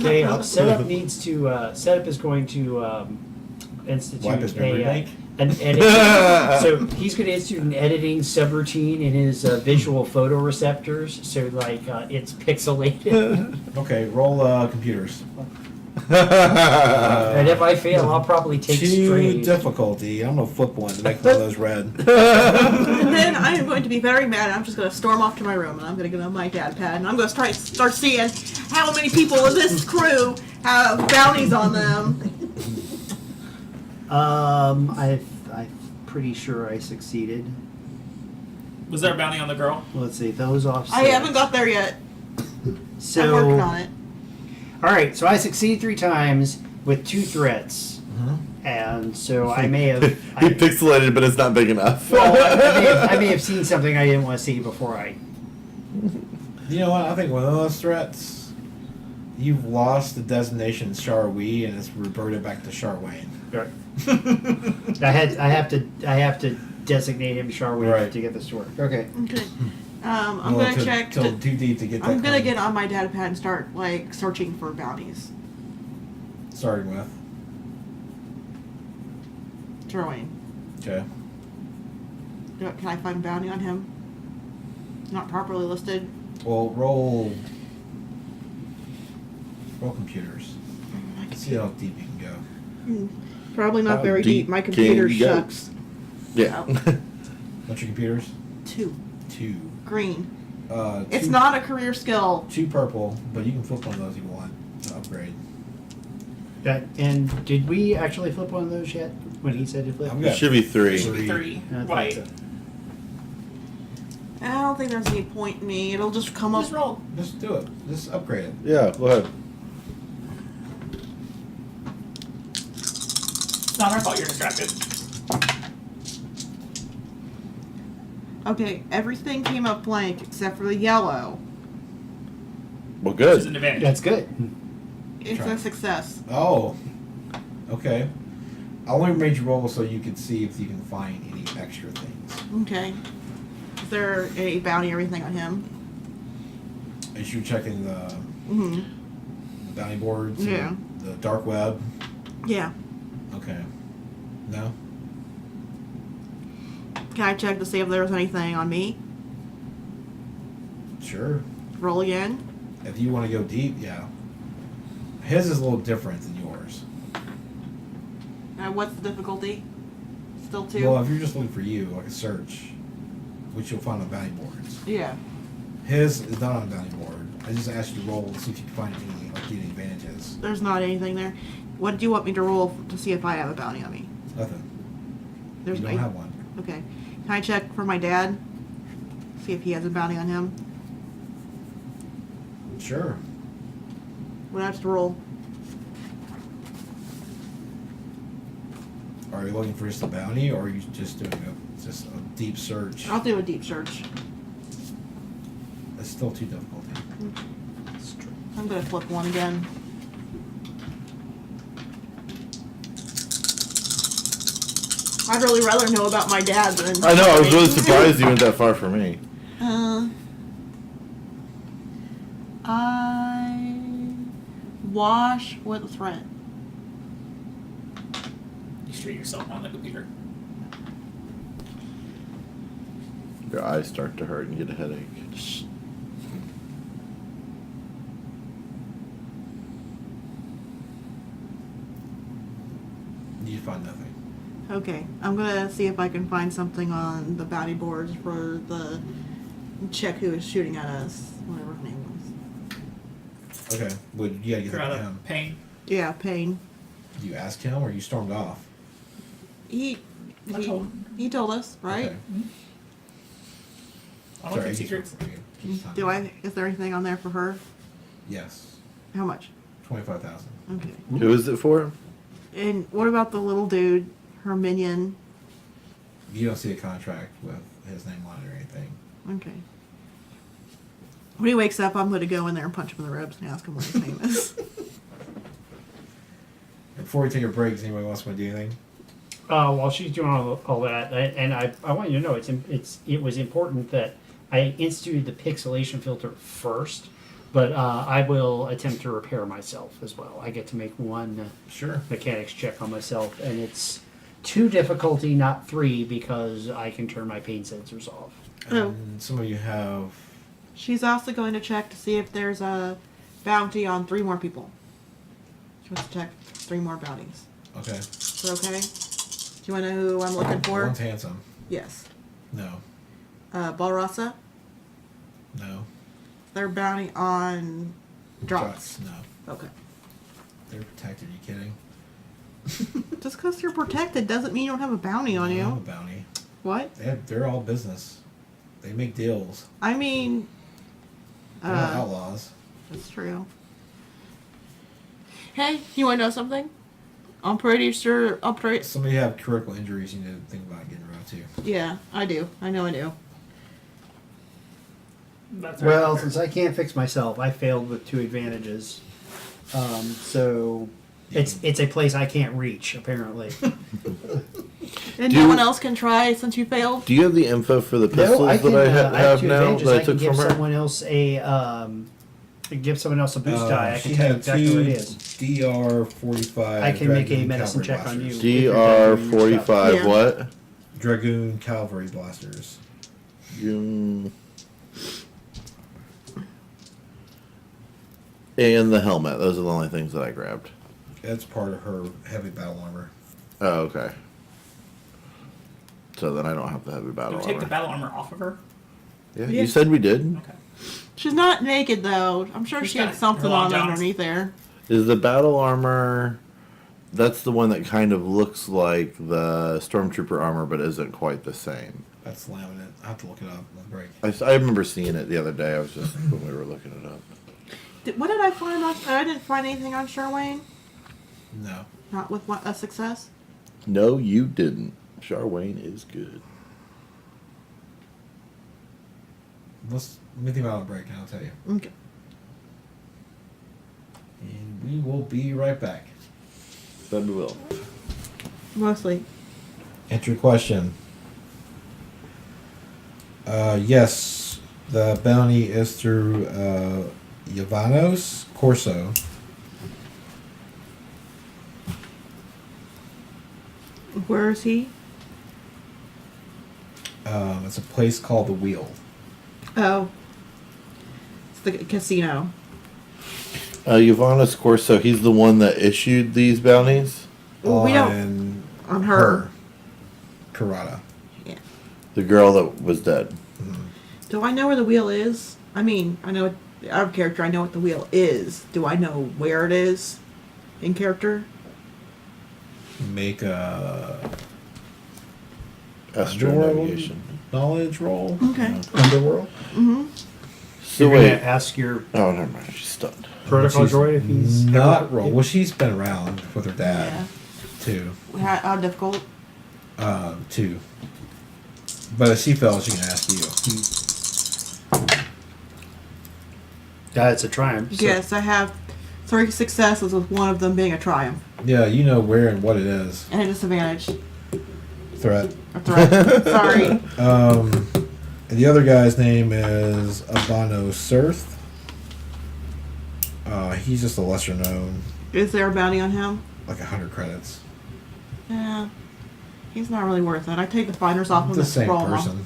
Okay, setup needs to. Setup is going to institute Wipe his memory bank. so he's going to institute an editing subroutine in his visual photoreceptors. So like it's pixelated. Okay, roll computers. And if I fail, I'll probably take Too strange. difficulty. I'm gonna flip one to make one of those red. And then I am going to be very mad. I'm just going to storm off to my room and I'm going to get on my dad pad and I'm going to start seeing how many people in this crew have bounties on them. I'm pretty sure I succeeded. Was there a bounty on the girl? Let's see, those offset. I haven't got there yet. So, I'm working on it. all right, so I succeed 3 times with 2 threats, and so I may have. He pixelated, but it's not big enough. Well, I may have seen something I didn't want to see before I. You know what? I think one of those threats, you've lost the designation Charwee and it's reverted back to Charwayne. Right. I have to designate him Charway Right. to get this to work. Okay. Okay. I'm going to check. Till too deep to get that. I'm going to claim. get on my data pad and start like searching for bounties. Starting with. Throwing. Okay. Can I find a bounty on him? Not properly listed. Well, roll computers. See how deep you can go. Probably not How very deep deep. My can computer you go? sucks. Yeah. What's your computers? 2 2. green. Two, It's not a career skill. 2 purple, but you can flip one of those if you want to upgrade. And did we actually flip one of those yet? When he said to flip? I've It got should be 3. Should be 3. I thought White. so. I don't think there's any point in me. It'll just come up. Just roll. Just do it. Just upgrade it. Yeah, go ahead. It's not our fault you're distracted. Okay, everything came up blank except for the yellow. Well, Which is an good. advantage. That's good. It's Try. a success. Oh. Okay. I only made you roll so you could see if you can find any extra things. Okay. Is there a bounty or anything on him? Is you checking the Mm-hmm. bounty boards? and Yeah. The dark web? Yeah. Okay. No? Can I check to see if there's anything on me? Sure. Roll again. If you want to go deep, yeah. His is a little different than yours. What's the difficulty? Still 2? Well, if you're just looking for you, like a search, which you'll find on bounty boards. Yeah. His is not on a bounty board. I just asked you to roll to see if you can find any advantages. There's not anything there. What do you want me to roll to see if I have a bounty on me? Nothing. There's you don't have one. Okay. Can I check for my dad? See if he has a bounty on him? Sure. What do I have to roll? Are you looking for just a bounty, or are you just doing a deep search? I'll do a deep search. It's still too difficult. I'm gonna flip one again. I'd really rather know about my dad than. I know, I was really surprised you went that far for me. I wash with a threat. You street yourself on the computer. Your eyes start to hurt and you get a headache. You find nothing. Okay, I'm gonna see if I can find something on the bounty boards for the chick who was shooting at us, whatever her name was. Okay. Well, you gotta get You're that out to of him. pain. Yeah, Payne. You asked him, or you stormed off? He I told him. he told us, right? Okay. I don't Sorry, keep he's secrets. Do I? Is there anything on there for her? Yes. How much? 25,000. Okay. Who is it for? And what about the little dude, her minion? You don't see a contract with his name on it or anything. Okay. When he wakes up, I'm going to go in there and punch him in the ribs and ask him what his name is. Before we take a break, does anybody else want to do anything? While she's doing all that, and I want you to know it was important that I instituted the pixelation filter first, but I will attempt to repair myself as well. I get to make one Sure. mechanics check on myself, and it's 2 difficulty, not 3, because I can turn my pain sensors off. Oh. And some of you have. She's also going to check to see if there's a bounty on 3 more people. She wants to check 3 more bounties. Okay. Is that okay? Do you want to know who I'm looking for? One's handsome. Yes. No. Balrasa. No. Their bounty on drugs. No. Okay. They're protected. Are you kidding? Just because you're protected doesn't mean you don't have a bounty on They don't have you. a bounty. What? They're all business. They make deals. I mean, They're not outlaws. that's true. Hey, you want to know something? I'm pretty sure. Some of you have critical injuries you need to think about getting rid of too. Yeah, I do. I know I do. That's Well, right. since I can't fix myself, I failed with 2 advantages. So it's a place I can't reach, apparently. And Do no you- one else can try since you failed? Do you have the info for the pistols No, I can. that I I have have 2 now advantages. that I I can took give from her? someone else a boost die. I She can tell you had exactly two what it is. DR-45. I can make a Dragoon medicine Cavalry check on you. blasters. DR-45 Yeah. what? Dragoon Cavalry blasters. And the helmet. Those are the only things that I grabbed. That's part of her heavy battle armor. Oh, okay. So then I don't have the heavy Did battle we take armor. the battle armor off of her? Yeah, Yeah. you said we did. Okay. She's not naked though. I'm sure She's she had got something her long on johns. underneath there. Is the battle armor... That's the one that kind of looks like the Stormtrooper armor, but isn't quite the same. That's laminate. I have to look it up on the break. I remember seeing it the other day. I was just when we were looking it up. What did I find on? I didn't find anything on Charwayne. No. Not with a success. No, you didn't. Charwayne is good. Let me think about it on break and I'll tell you. Okay. And we will be right back. Then we will. Mostly. Answer your question. Yes, the bounty is through Yavanos Corso. Where is he? It's a place called the Wheel. Oh. It's the casino. Yovanas Corso, he's the one that issued these bounties. Well, we don't- on her. Karada. Yeah. The girl that was dead. Do I know where the wheel is? I mean, I know out of character. I know what the wheel is. Do I know where it is in character? Make a Astro navigation. knowledge roll. Okay. Underworld. So You're wait. gonna ask your Oh, never mind. She's stunned. protocol She's droid if he's not roll. Well, she's been around with her dad Yeah. too. How difficult? 2. But if she fails, she can ask you. It's a triumph. So Yes, I have 3 successes with one of them being a triumph Yeah, you know where and what it is. and a disadvantage. Threat. A threat. Sorry. And the other guy's name is Abano Surth. He's just a lesser known, Is there a bounty on him? like 100 credits. Yeah. He's not really worth it. I take the finders off him The and same scroll him. person.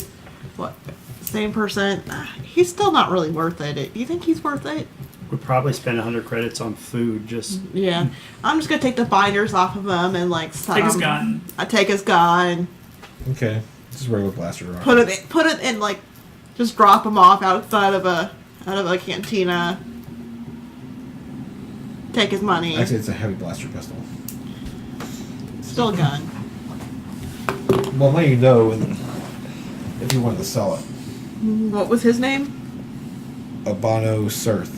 What? Same person. He's still not really worth it. Do you think he's worth it? Would probably spend 100 credits on food. Just Yeah, I'm just gonna take the binders off of him and like Take his gun. I take his gun, Okay. This is regular blaster rock. put it in like, just drop him off outside of a cantina. Take his money. Actually, it's a heavy blaster pistol. Still a gun. Well, let you know if you wanted to sell it. What was his name? Abano Surth.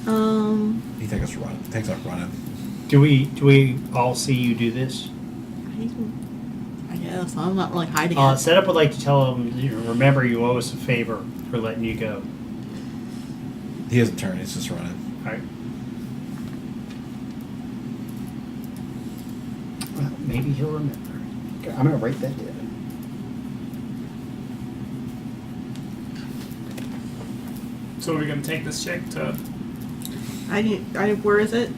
Oh. He takes off running. do we all see you do this? I guess I'm not really hiding it. Setup would like to tell him, remember you owe us a favor for letting you go. He hasn't turned. He's just running. All right. Well, maybe he'll remember. Okay, I'm gonna write that down. So we're gonna take this chick to. Where is it?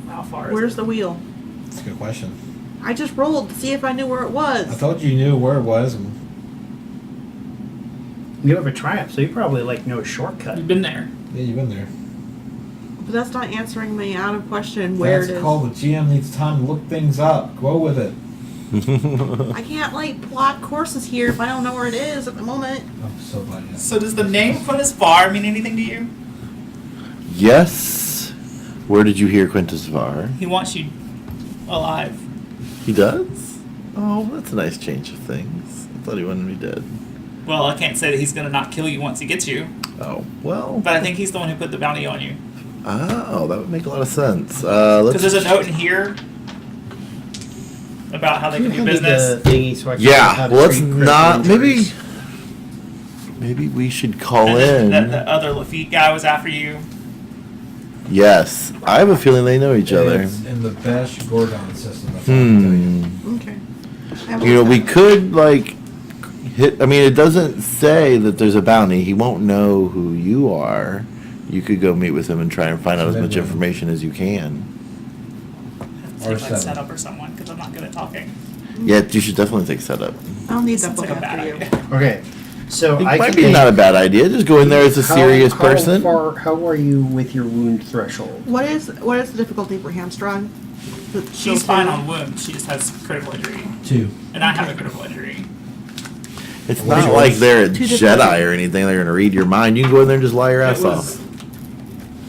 How far is Where's it? the wheel? That's a good question. I just rolled to see if I knew where it was. I thought you knew where it was. And You have a Triumph, so you probably like know a shortcut. You've been there. yeah, you've been there. But that's not answering me out of question where That's it is. called the GM needs time to look things up. Go with it. I can't like plot courses here if I don't know where it is at the moment. I'm so glad. You So does the name Quintus Var mean anything to you? Yes. Where did you hear Quintus Var? He wants you alive. He does? Oh, that's a nice change of things. I thought he wanted me dead. Well, I can't say that he's gonna not kill you once he gets you, Oh, well. but I think he's the one who put the bounty on you. Oh, that would make a lot of sense. Because Let's. there's a note in here about how they can do business. The thingy so I can know Yeah, how to well, let's treat critical not. injuries. Maybe we should call And in. then the other Lafitte guy was after you. Yes, I have a feeling they know each other. It's in the Besh Gordon system. That's all I can tell you. Okay. You know, we could like hit. I mean, it doesn't say that there's a bounty. He won't know who you are. You could go meet with him and try and find out as much information as you can. Or Take like seven. setup or someone because I'm not good at talking. Yeah, you should definitely take setup. I'll need that Sounds book like a bad after you. idea. Okay, so It I might can be take- not a bad idea. Just go in there as a serious person. How are you with your wound threshold? What is the difficulty for hamstrung? She's fine on wounds. She just has critical injury, 2. and I have a critical injury. It's What not is like yours? they're a Two different- Jedi or anything. They're gonna read your mind. You can go in there and just lie your It ass off. was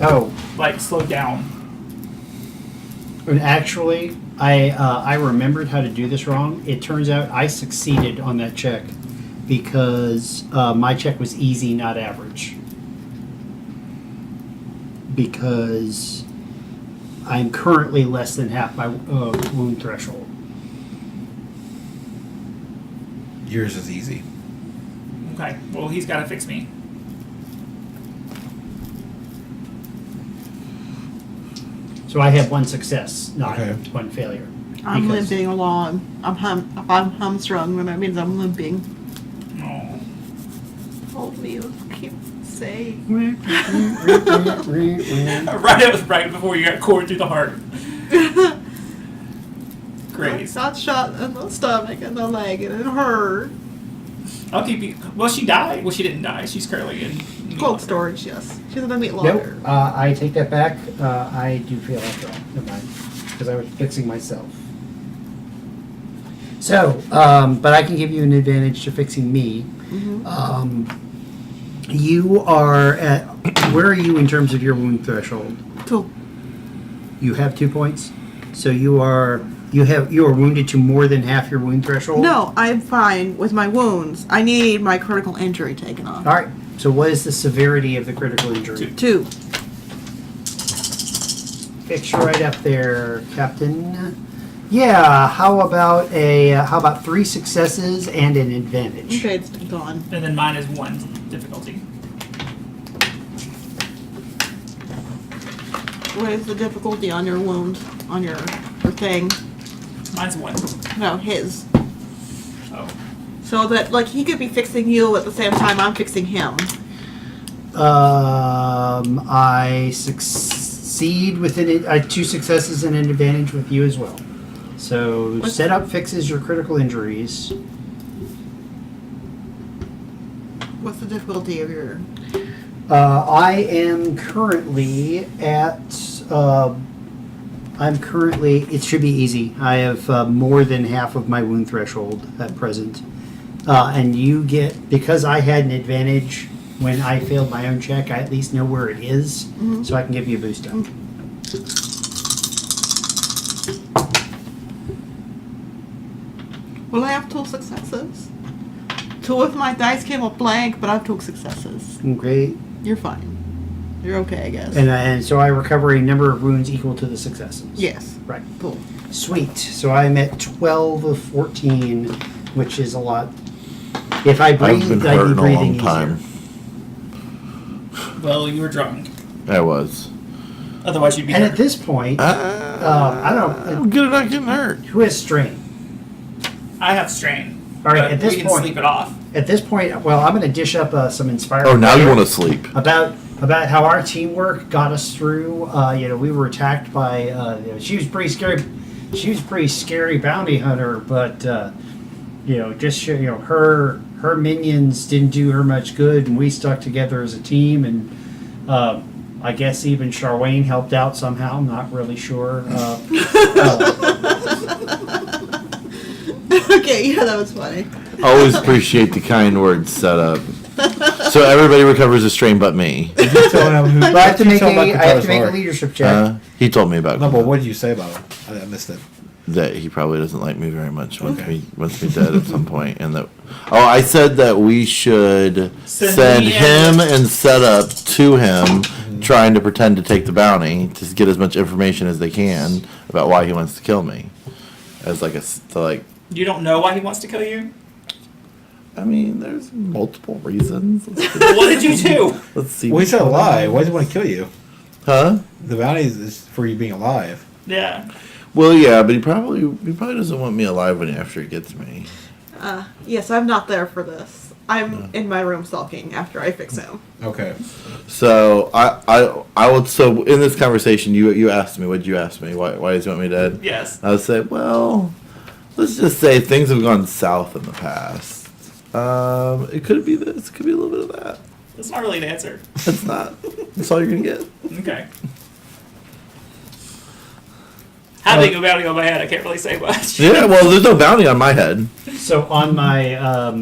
Oh, like slowed down. and actually, I remembered how to do this wrong. It turns out I succeeded on that check because my check was easy, not average. Because I'm currently less than half my wound threshold. Yours is easy. Okay, well he's got to fix me. So I have one success, not Okay. one failure. I'm Because- limping along. If I'm hamstrung, then that means I'm limping. Oh. Hold me. Keep saying. Right, it was right before you got cored through the heart. Great. Got shot in the stomach and the leg, and it hurt. I'll keep you. Well, she died. Well, she didn't die. She's currently in. Cold storage, yes. She's gonna meet Nope, longer. I take that back. I do fail after all. Never mind. Because I was fixing myself. So, but I can give you an advantage to fixing me. You are at, where are you in terms of your wound threshold? Cool. You have 2 points? So you are wounded to more than half your wound threshold? No, I'm fine with my wounds. I need my critical injury taken off. Alright, so what is the severity of the critical injury? 2. Fix you right up there, Captain. Yeah, how about 3 successes and an advantage? Okay, it's gone. And then mine is 1 difficulty. What is the difficulty on your wound? On your thing? Mine's 1. No, his. Oh. So that, like, he could be fixing you at the same time I'm fixing him. I succeed with it. 2 successes and an advantage with you as well. So setup fixes your critical injuries. What's the difficulty of your? I am currently at. It should be easy. I have more than half of my wound threshold at present. And you get, because I had an advantage when I failed my own check, I at least know where it is, so I can give you a boost up. Well, I have 2 successes. 2 of my dice came up blank, but I have 2 successes. Okay. You're fine. You're okay, I guess. And so I recover a number of wounds equal to the successes. Yes. Right. Cool. Sweet. So I'm at 12 of 14, which is a lot. If I I've breathe, been I'd be hurting a breathing long time. easier. Well, you were drunk. I was. Otherwise, you'd be And hurt. at this point, I don't. I'm good at not getting hurt. Who has strain? I have strain. All right, but at this we can point- sleep it off. At this point, well, I'm going to dish up some inspiring. Oh, now you fire want to sleep. about how our teamwork got us through. We were attacked by. She was pretty scary. She was a pretty scary bounty hunter, but her minions didn't do her much good, and we stuck together as a team. And I guess even Charwayne helped out somehow. I'm not really sure. Okay, yeah, that was funny. Always appreciate the kind words set up. So everybody recovers a strain but me. Did you tell him who? But I have to did you make tell him about I have to Qatar's make a heart? leadership check. He told me about No, but what did you say about him? I missed it. that he probably doesn't like me very much. Wants Okay. me dead at some point. And that. Oh, I said that we should send me him and set up to him, trying to pretend to take the bounty to get as much information as they can about why he wants to kill me. As You don't know why he wants to kill you? I mean, there's multiple reasons. What did you do? Let's see. Well, he said alive. Why does he want to kill you? Huh? The bounty is for you being alive. Yeah. Well, yeah, but he probably doesn't want me alive after he gets me. Yes, I'm not there for this. I'm in my room sulking after I fix him. Okay. So I would. So in this conversation, you asked me. What did you ask me? Why does he want me dead? Yes. I would say, well, let's just say things have gone south in the past. It could be this. It could be a little bit of that. That's not really an answer. It's not. That's all you're gonna get. Okay. Having a bounty on my head, I can't really say much. Yeah. Well, there's no bounty on my head. So on my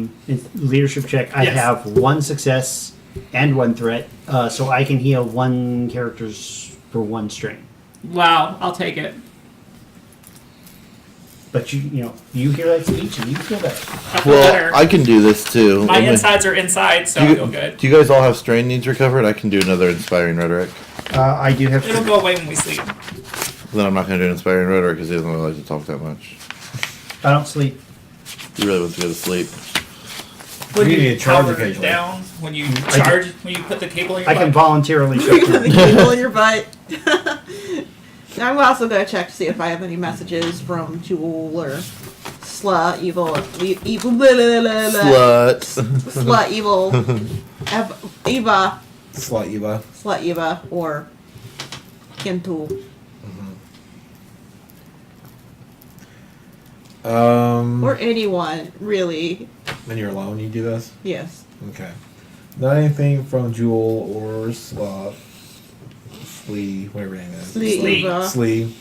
leadership check, I Yes. have 1 success and 1 threat, so I can heal 1 character's for 1 strain. Wow, I'll take it. But you hear that speech and you feel better. I feel Well, better. I can do this too. My Let me- insides are inside, so Do I feel you, good. do you guys all have strain needs recovered? I can do another inspiring rhetoric. I do have. It'll go away when we sleep. Then I'm not going to do inspiring rhetoric because he doesn't really like to talk that much. I don't sleep. He really wants to go to sleep. When You need you to charge power it occasionally. down, when you charge, when you put the cable in your I can butt. voluntarily Put shut the down. cable in your butt. I'm also gonna check to see if I have any messages from Jewel or Slut, Evil, Evil, blah, blah, blah, blah. Slut. Slut, Evil, Eva, Slut Eva. Slut, Eva, or Kentu. Or anyone, really. When you're alone, you do this? Yes. Okay. Not anything from Jewel or Slot. Slee, whatever your name is. Slee. Eva. Slee.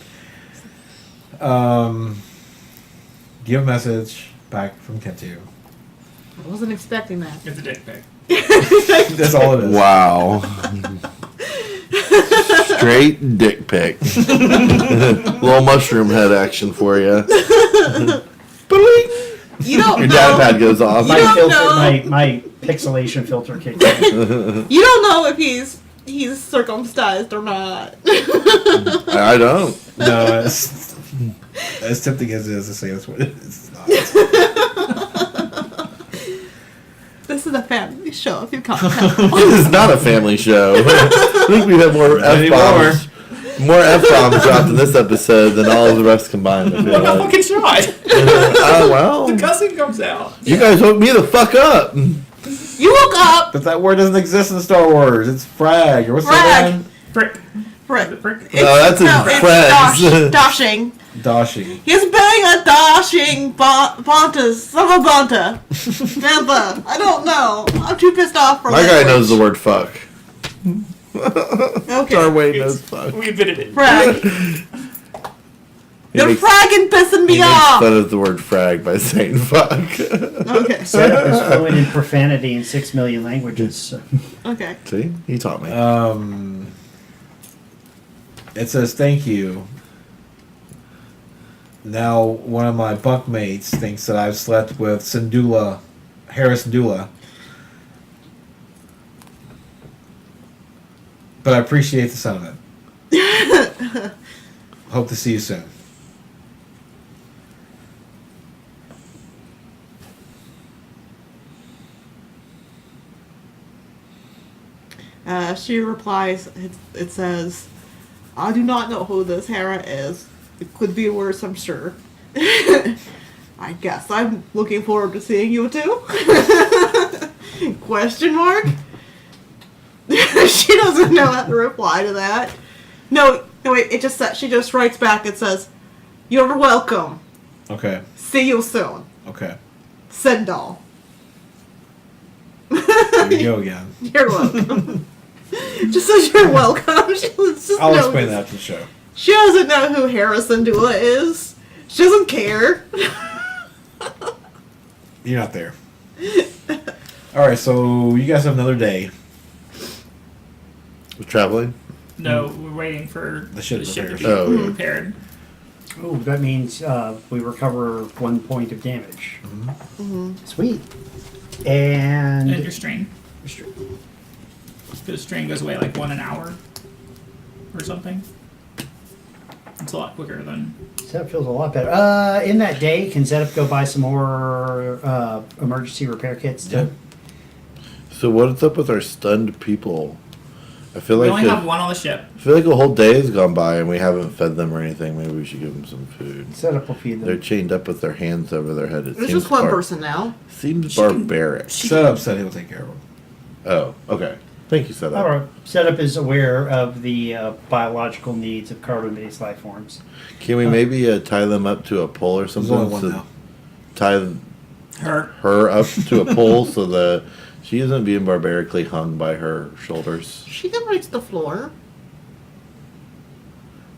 Give a message back from Kentu. I wasn't expecting that. It's a dick pic. That's all it is. Wow. Straight dick pic. Little mushroom head action for you. You don't Your know. data pad goes off. You don't know. My pixelation filter kicked in. You don't know if he's circumcised or not. I don't. No, it's, as tempting as it is to say that's what it is, it's not. This is a family show. If you can't tell. This is not a family show. I think we've had more F-bombs. More F-bombs dropped in this episode than all of the rest combined. I feel What a like. fucking shot! Oh, well. The cussing comes out. You guys woke me the fuck up. You woke up. But that word doesn't exist in Star Wars. It's frag. Or what's Frag. the one? Frick. Frick. Frick. No, that's in it's Friends. Dashing. Doshing. He's being a dashing Bontas. Some of Bonta. Bantha. I don't know. I'm too pissed off for My guy language. knows the word fuck. Okay. Darway knows fuck. We admitted it. Frag. He You're makes- fragging pissing He me makes off. fun of the word frag by saying fuck. Okay. Setup is fluent in profanity in 6 million languages. So. Okay. See? He taught me. It says thank you. Now one of my bunkmates thinks that I've slept with Harris Sindula. But I appreciate the sentiment. Hope to see you soon. She replies, it says, I do not know who this Hera is. It could be worse, I'm sure. I guess I'm looking forward to seeing you too. Question mark? She doesn't know how to reply to that. No, wait, it just says, she just writes back and says, you're welcome. Okay. See you soon. Okay. Sendall. Here we go again. You're welcome. Just says you're welcome. She just I'll knows. explain that after the show. She doesn't know who Harrison Dula is. She doesn't care. You're not there. Alright, so you guys have another day. We're traveling? No, we're waiting for The ship to repairs. be Oh, yeah. repaired. Oh, that means we recover 1 point of damage. Sweet. And And your strain. The strain goes away like 1 an hour or something. It's a lot quicker than. Setup feels a lot better. In that day, can Setup go buy some more emergency repair kits? Too? Yep. So what's up with our stunned people? I feel We like only have one on the ship. I feel like a whole day has gone by and we haven't fed them or anything. Maybe we should give them some food. Setup will feed They're them. chained up with their hands over their head. It There's seems just one person now. Seems She can- barbaric. Setup said he'll take care of him. Oh, okay. Thank you, Setup. All right. Setup is aware of the biological needs of carbon-based life forms. Can we maybe tie them up to a pole or There's something? only one now. Tie Her. her up to a pole so that she isn't being barbarically hung by her shoulders. She can reach the floor.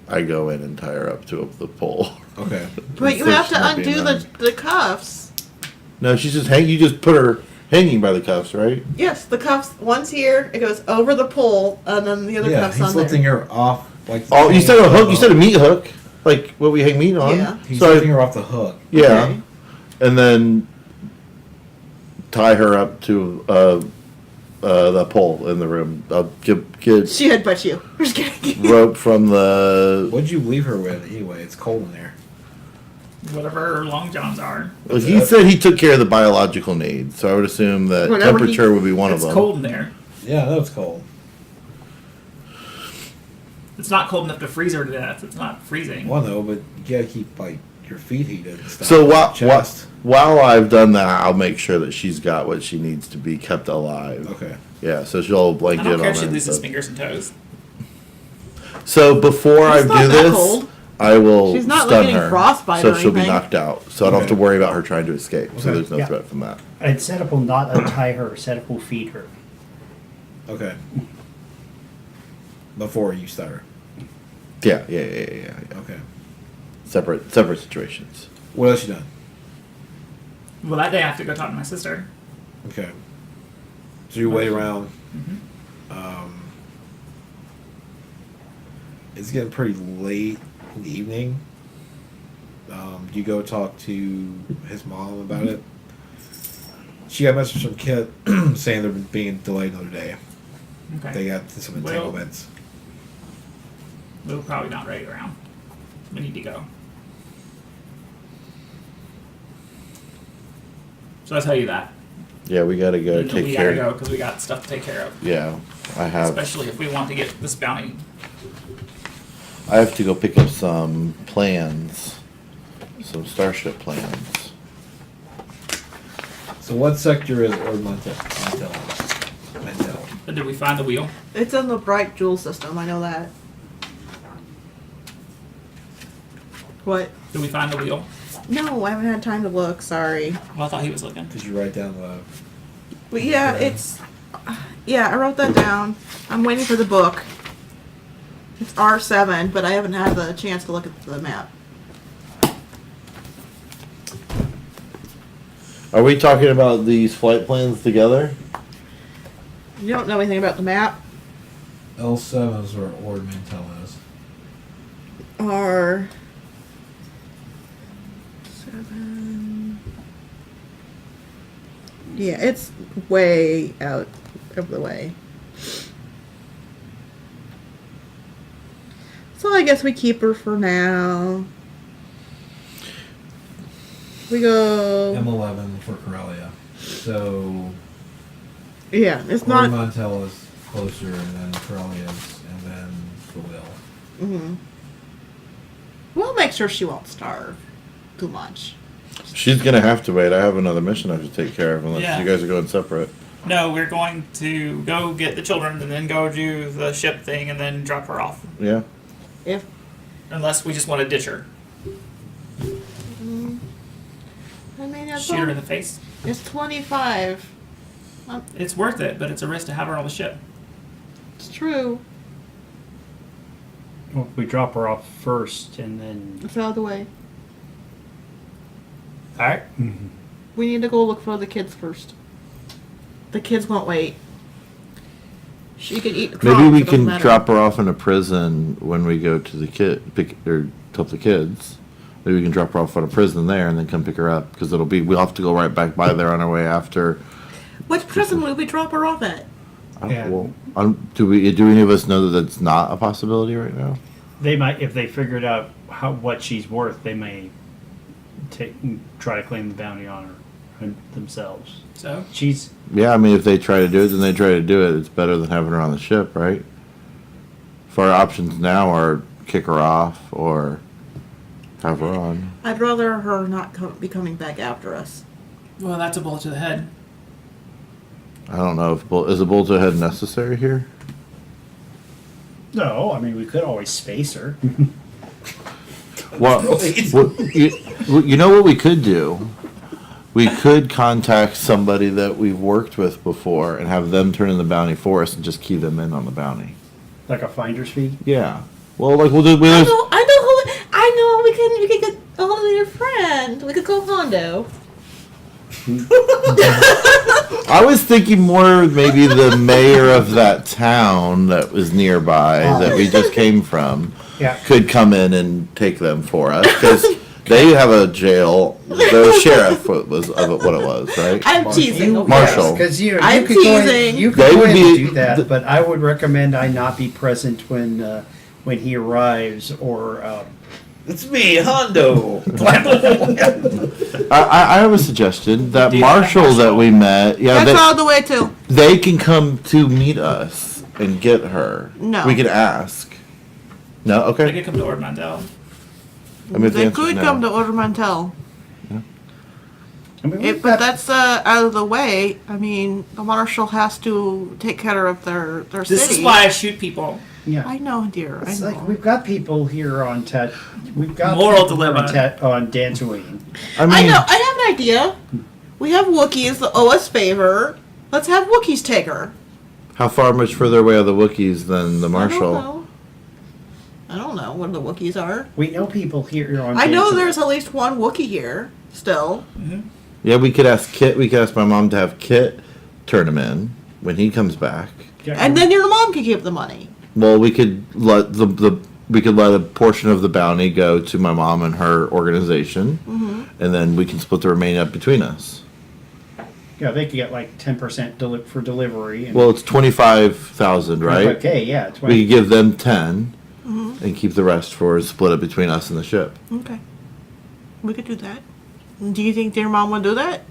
I go in and tie her up to the pole. Okay. But you So have she's to not being undo hung. the cuffs. No, she's just hanging. You just put her hanging by the cuffs, right? Yes, the cuffs. One's here. It goes over the pole, and then the other Yeah, cuffs he's on lifting there. her off. Like Oh, you said a hook. You said a meat hook, like what we hang meat on. Yeah. He's So lifting her off the hook. yeah, Okay. and then tie her up to the pole in the room. I'll get She headbutts you. I'm just kidding. rope from the. What'd you leave her with anyway? It's cold in there. Whatever her long johns are. Well, he said he took care of the biological needs, so I would assume that Whatever temperature would be one It's of them. cold in there. Yeah, I know it's cold. It's not cold enough to freeze her to death. It's not freezing. Well, no, but you gotta keep like your feet heated and stuff. So Chest. while I've done that, I'll make sure that she's got what she needs to be kept alive. Okay. Yeah, so she'll I blanket don't on care if she her. loses and fingers and toes. stuff. So before I It's not do that this, cold. I will She's not, like, stun getting her, frostbite so or she'll be anything. knocked out. So I don't have to Okay. worry about her trying to escape. So Okay. there's no Yeah. threat from that. And Setup will not untie her. Setup will feed her. Okay. Before you start her. Yeah. Okay. Separate situations. What else you done? Well, that day I have to go talk to my sister. Okay. So you wait around. It's getting pretty late in the evening. Do you go talk to his mom about it? She got a message from Kit saying they're being delayed another day. Okay. They got some Well- entanglements. We're probably not ready around. We need to go. So I tell you that. Yeah, we gotta go take we care. gotta go because we got stuff to take care of. Yeah, I have. Especially if we want to get this bounty. I have to go pick up some plans, some starship plans. So what sector is Mantel? But did we find the wheel? It's in the bright jewel system. I know that. What? Did we find the wheel? No, I haven't had time to look. Sorry. Well, I thought he was looking. Did you write down the? But yeah, it's. Yeah, I wrote that down. I'm waiting for the book. It's R7, but I haven't had the chance to look at the map. Are we talking about these flight plans together? You don't know anything about the map? L7 is where Ord Mantell is. R7. Yeah, it's way out of the way. So I guess we keep her for now. We go. M11 for Corellia. So Yeah, it's Ord not. Mantell is closer, and then Corellia's, and then the Will. Mm-hmm. We'll make sure she won't starve too much. She's gonna have to wait. I have another mission I have to take care of unless Yeah. you guys are going separate. No, we're going to go get the children and then go do the ship thing and then drop her off. Yeah. If Unless we just want to ditch her. I mean, that's Shoot her in all, the face. it's 25. It's worth it, but it's a risk to have her on the ship. It's true. Well, if we drop her off first and then. It's out of the way. Alright. We need to go look for the kids first. The kids won't wait. She can eat the crumbs. Maybe we it doesn't can matter. drop her off in a prison when we go to the pick or help the kids. Maybe we can drop her off at a prison there and then come pick her up because we'll have to go right back by there on our way after. What prison will we drop her off at? Yeah. Do any of us know that that's not a possibility right now? They might, if they figured out what she's worth, they may try to claim the bounty on her themselves. So, She's Yeah, I mean, if they try to do it, then they try to do it. It's better than having her on the ship, right? So our options now are kick her off or have her on. I'd rather her not be coming back after us. well, that's a bullet to the head. I don't know if is a bullet to the head necessary here. no. I mean, we could always space her. Well, you know what we could do? We could contact somebody that we've worked with before and have them turn in the bounty for us and just key them in on the bounty. Like a finder's fee. Yeah. Well, like we'll do. I know. We could get a hold of your friend. We could go Hondo. I was thinking more maybe the mayor of that town that was nearby that we just came from Yeah. could come in and take them for us because they have a jail. The sheriff was what it was, right? I'm teasing. Okay. Marshall. Because you I'm could go teasing. you could They go would ahead and be- do that, but I would recommend I not be present when he arrives or. It's me, Hondo. I have a suggestion. That Do you Marshall have that Marshall? we met, yeah, That's out of the way too. they can come to meet us and get her. No. We can ask. No, They okay. could come to Ord Mantell. I mean, if the They answer's could no. come to Order Mantell. I mean, we've But got- that's out of the way. I mean, the marshal has to take care of their This city. is why I shoot people. yeah. I know, dear. I It's know. like we've got people here on We've got Moral people here dilemma. on Dantooine. I mean, I know. I have an idea. We have Wookiees that owe us favor. Let's have Wookiees take her. how far much further away are the Wookiees than the I Marshal? don't know. I don't know what the Wookiees are. We know people here on. I know Dantooine. there's at least one Wookiee here still. Yeah, we could ask Kit. We could ask my mom to have Kit turn him in when he comes back. Yeah, And then your mom can keep the money. Well, we could let we could let a portion of the bounty go to my mom and her organization, and then we can split the remaining up between us. yeah, they could get like 10% for delivery. And Well, it's 25,000, right? Okay, yeah, it's We could give them 10, and keep the rest for split it between us and the ship. Okay. We could do that. Do you think your mom would do that?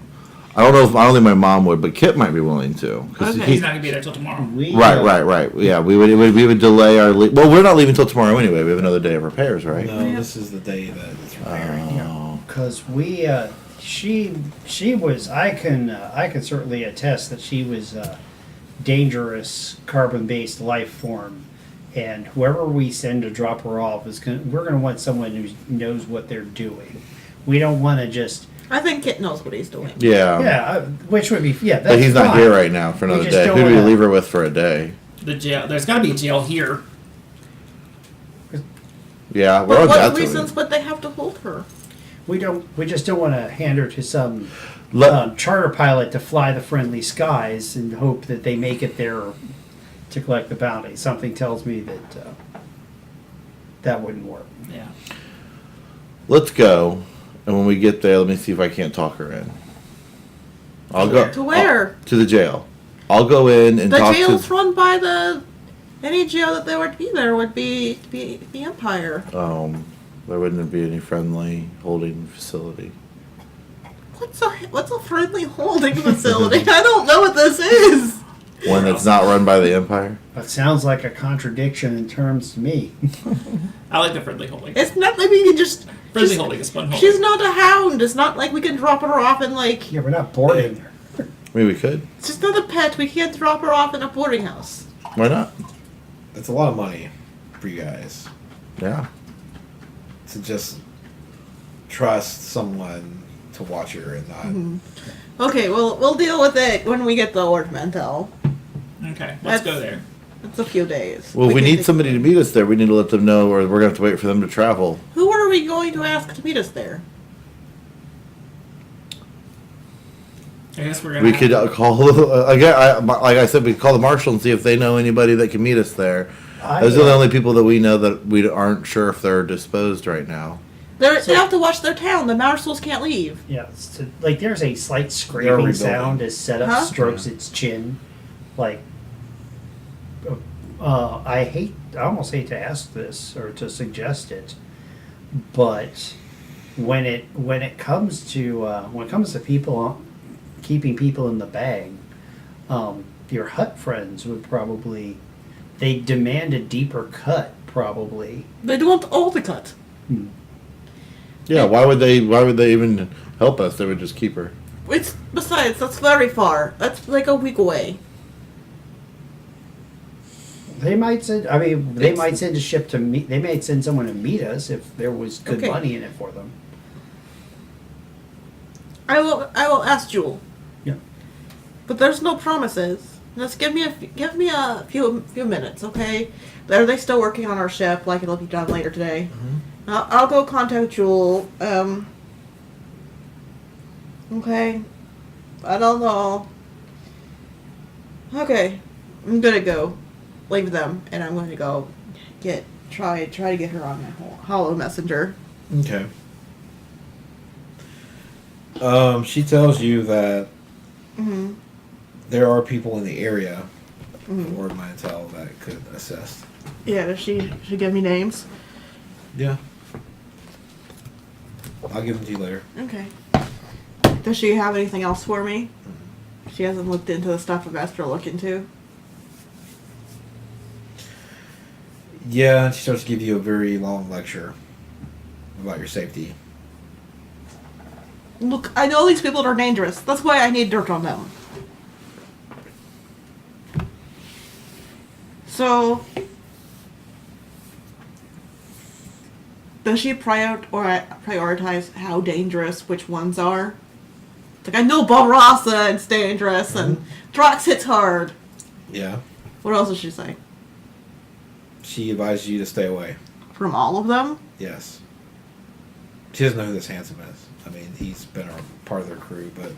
I don't think my mom would, but Kit might be willing to. 'Cause Okay. he- He's not gonna be there till tomorrow. we, Right. Yeah, we would delay our. Well, we're not leaving till tomorrow anyway. We have another day of repairs, right? No, this is the day that it's repairing. Because she was. I can certainly attest that she was a dangerous carbon-based life form, And whoever we send to drop her off we're gonna want someone who knows what they're doing. We don't want to just I think Kit knows what he's doing. Yeah. which would be that's But he's not fine. here right now for another just day. don't Who do we wanna- leave her with for a day? The jail. There's got to be a jail here. Yeah, we're But on what that. reasons would they have to hold her? We just don't want to hand her to some Let- charter pilot to fly the friendly skies and hope that they make it there to collect the bounty. Something tells me that that wouldn't work. Yeah. Let's go, and when we get there, let me see if I can't talk her in. I'll go To where? to the jail. I'll go in and The talk jail's to. run by any jail that there would be there would be the Empire. There wouldn't be any friendly holding facility. What's a friendly holding facility? I don't know what this is. One that's not run by the Empire. That sounds like a contradiction in terms to me. I like the friendly holding. It's not like we can just. Friendly holding is fun holding. She's not a hound. It's not like we can drop her off and like. Yeah, we're not boarding her. Maybe we could. It's just not a pet. We can't drop her off in a boarding house. Why not? That's a lot of money for you guys Yeah. to just trust someone to watch her and not. Okay, well we'll deal with it when we get the ornamental. Okay, let's go That's- there. It's a few days. Well, we can need take- somebody to meet us there. We need to let them know, or we're gonna have to wait for them to travel. Who are we going to ask to meet us there? I guess we're gonna. We have could to- call again. Like I said, we could call the marshal and see if they know anybody that can meet us there. Those are the only people that we know that we aren't sure if they're disposed right now. They have to watch their town. The marshals can't leave. Yeah, like there's a slight They're scraping rebuilding. sound as Setup Huh? strokes its chin. Like, I almost hate to ask this or to suggest it, but when it comes to people keeping people in the bag, your hut friends would probably they demand a deeper cut probably. They don't want all the cut. Yeah. Why would they? Why would they even help us? They would just keep her. Besides, that's very far. That's like a week away. They might send. I mean, they It's- might send a ship to meet. They might send someone to meet us if there was good Okay. money in it for them. I will ask Jewel. Yeah. But there's no promises. Just give me a few minutes, okay? Are they still working on our ship? Like it'll be done later today. I'll go contact Jewel. Okay. I don't know. Okay, I'm gonna go leave them, and I'm going to go try to get her on my hollow messenger. Okay. She tells you that Mm-hmm. there are people in the area, or Mantel, that could assist. Yeah, does she give me names? Yeah. I'll give them to you later. Okay. Does she have anything else for me? She hasn't looked into the stuff I've asked her to look into. Yeah, and she starts to give you a very long lecture about your safety. Look, I know these people are dangerous. That's why I need dirt on them. So, does she prioritize how dangerous which ones are? Like, I know Barassa is dangerous and Drox hits hard. Yeah. What else does she say? She advises you to stay away. From all of them? Yes. She doesn't know who this Handsome is. I mean, he's been a part of their crew, but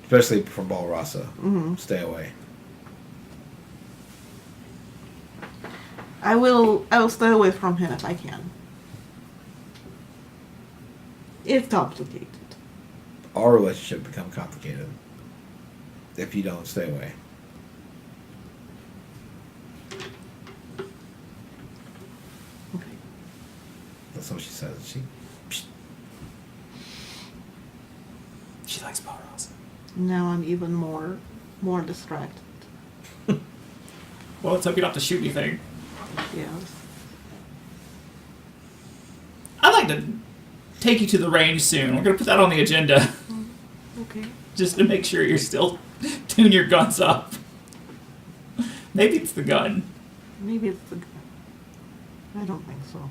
especially from Balrasa, stay away. I will stay away from him if I can. It's complicated. Our relationship become complicated if you don't stay away. Okay. That's what she says. She likes Barrows. Now I'm even more distracted. Well, let's hope you don't have to shoot anything. Yes. I'd like to take you to the range soon. We're gonna put that on the agenda Okay. just to make sure you're still tune your guns up. Maybe it's the gun. Maybe it's the. I don't think so.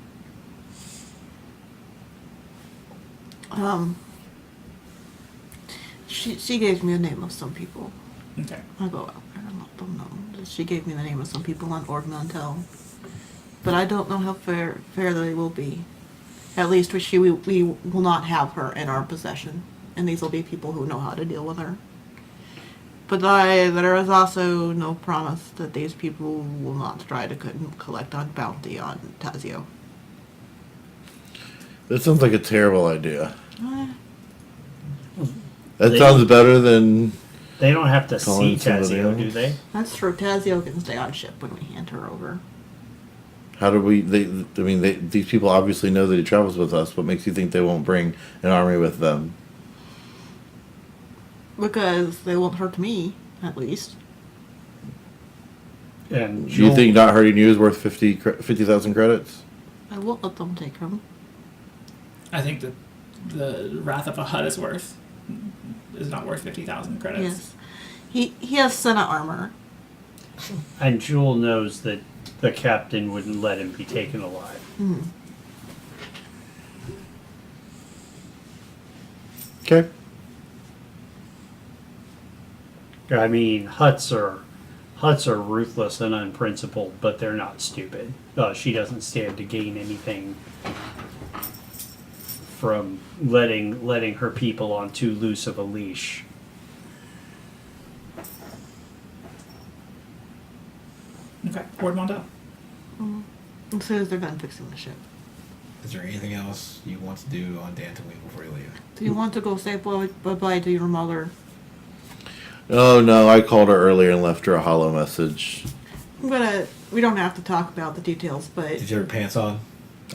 She gave me the name of some people. Okay. I'll go out there and let them know. She gave me the name of some people on Org Montel. But I don't know how fair they will be. At least we will not have her in our possession. And these will be people who know how to deal with her. But there is also no promise that these people will not try to collect on bounty on Tazio. That sounds like a terrible idea. Uh, That They- sounds better than They don't have to see Calling somebody Tazio, do else. they? That's true. Tazio can stay on ship when we hand her over. how do we? These people obviously know that he travels with us. What makes you think they won't bring an army with them? Because they won't hurt me, at least. And Do you Joel- think not hurting you is worth 50,000 credits? I won't let them take him. I think that the Wrath of a Hut is not worth 50,000 credits. Yes. He has Senate armor. And Jewel knows that the captain wouldn't let him be taken alive. Okay. I mean, huts are ruthless and unprincipled, but they're not stupid. She doesn't stand to gain anything from letting her people on too loose of a leash. Okay. Word Mondo. As soon as they're done fixing the ship. Is there anything else you want to do on Dantooine before you leave? Do you want to go say bye-bye to your mother? Oh no, I called her earlier and left her a hollow message. We don't have to talk about the details, but Did you have your pants on?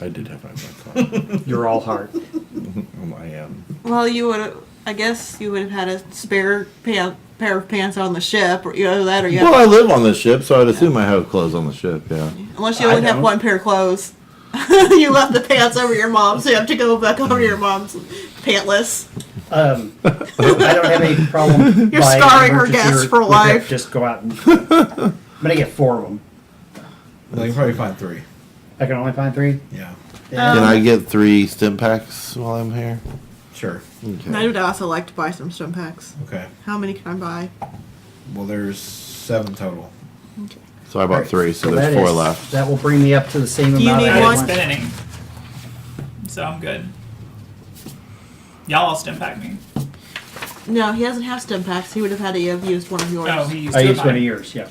I did have my phone call. You're all heart. I am. well, I guess you would have had a spare pair of pants on the ship, or that, or Well, I live on the ship, so I'd assume I have clothes on the ship. Yeah. unless you I only have don't. one pair of clothes. You left the pants over your mom, so you have to go back over your mom's pantless. I don't have any problem. You're buying scarring her emergency guests for equipment. life. Just go out and. I'm gonna get 4 of them. Well, you can probably find 3. I can only find 3. Yeah. Can I get 3 stim packs while I'm here? Sure. Okay. I would also like to buy some stim packs. Okay. How many can I buy? Well, there's 7 total. Okay. So I bought 3, so there's that 4 is- left. That will bring me up to the same Do you amount. need I I didn't one? want. spend any. So I'm good. Y'all all stim pack me. No, he doesn't have stim packs. He would have had to have used one of yours. Oh, he used I two used of one of mine. yours. Yeah.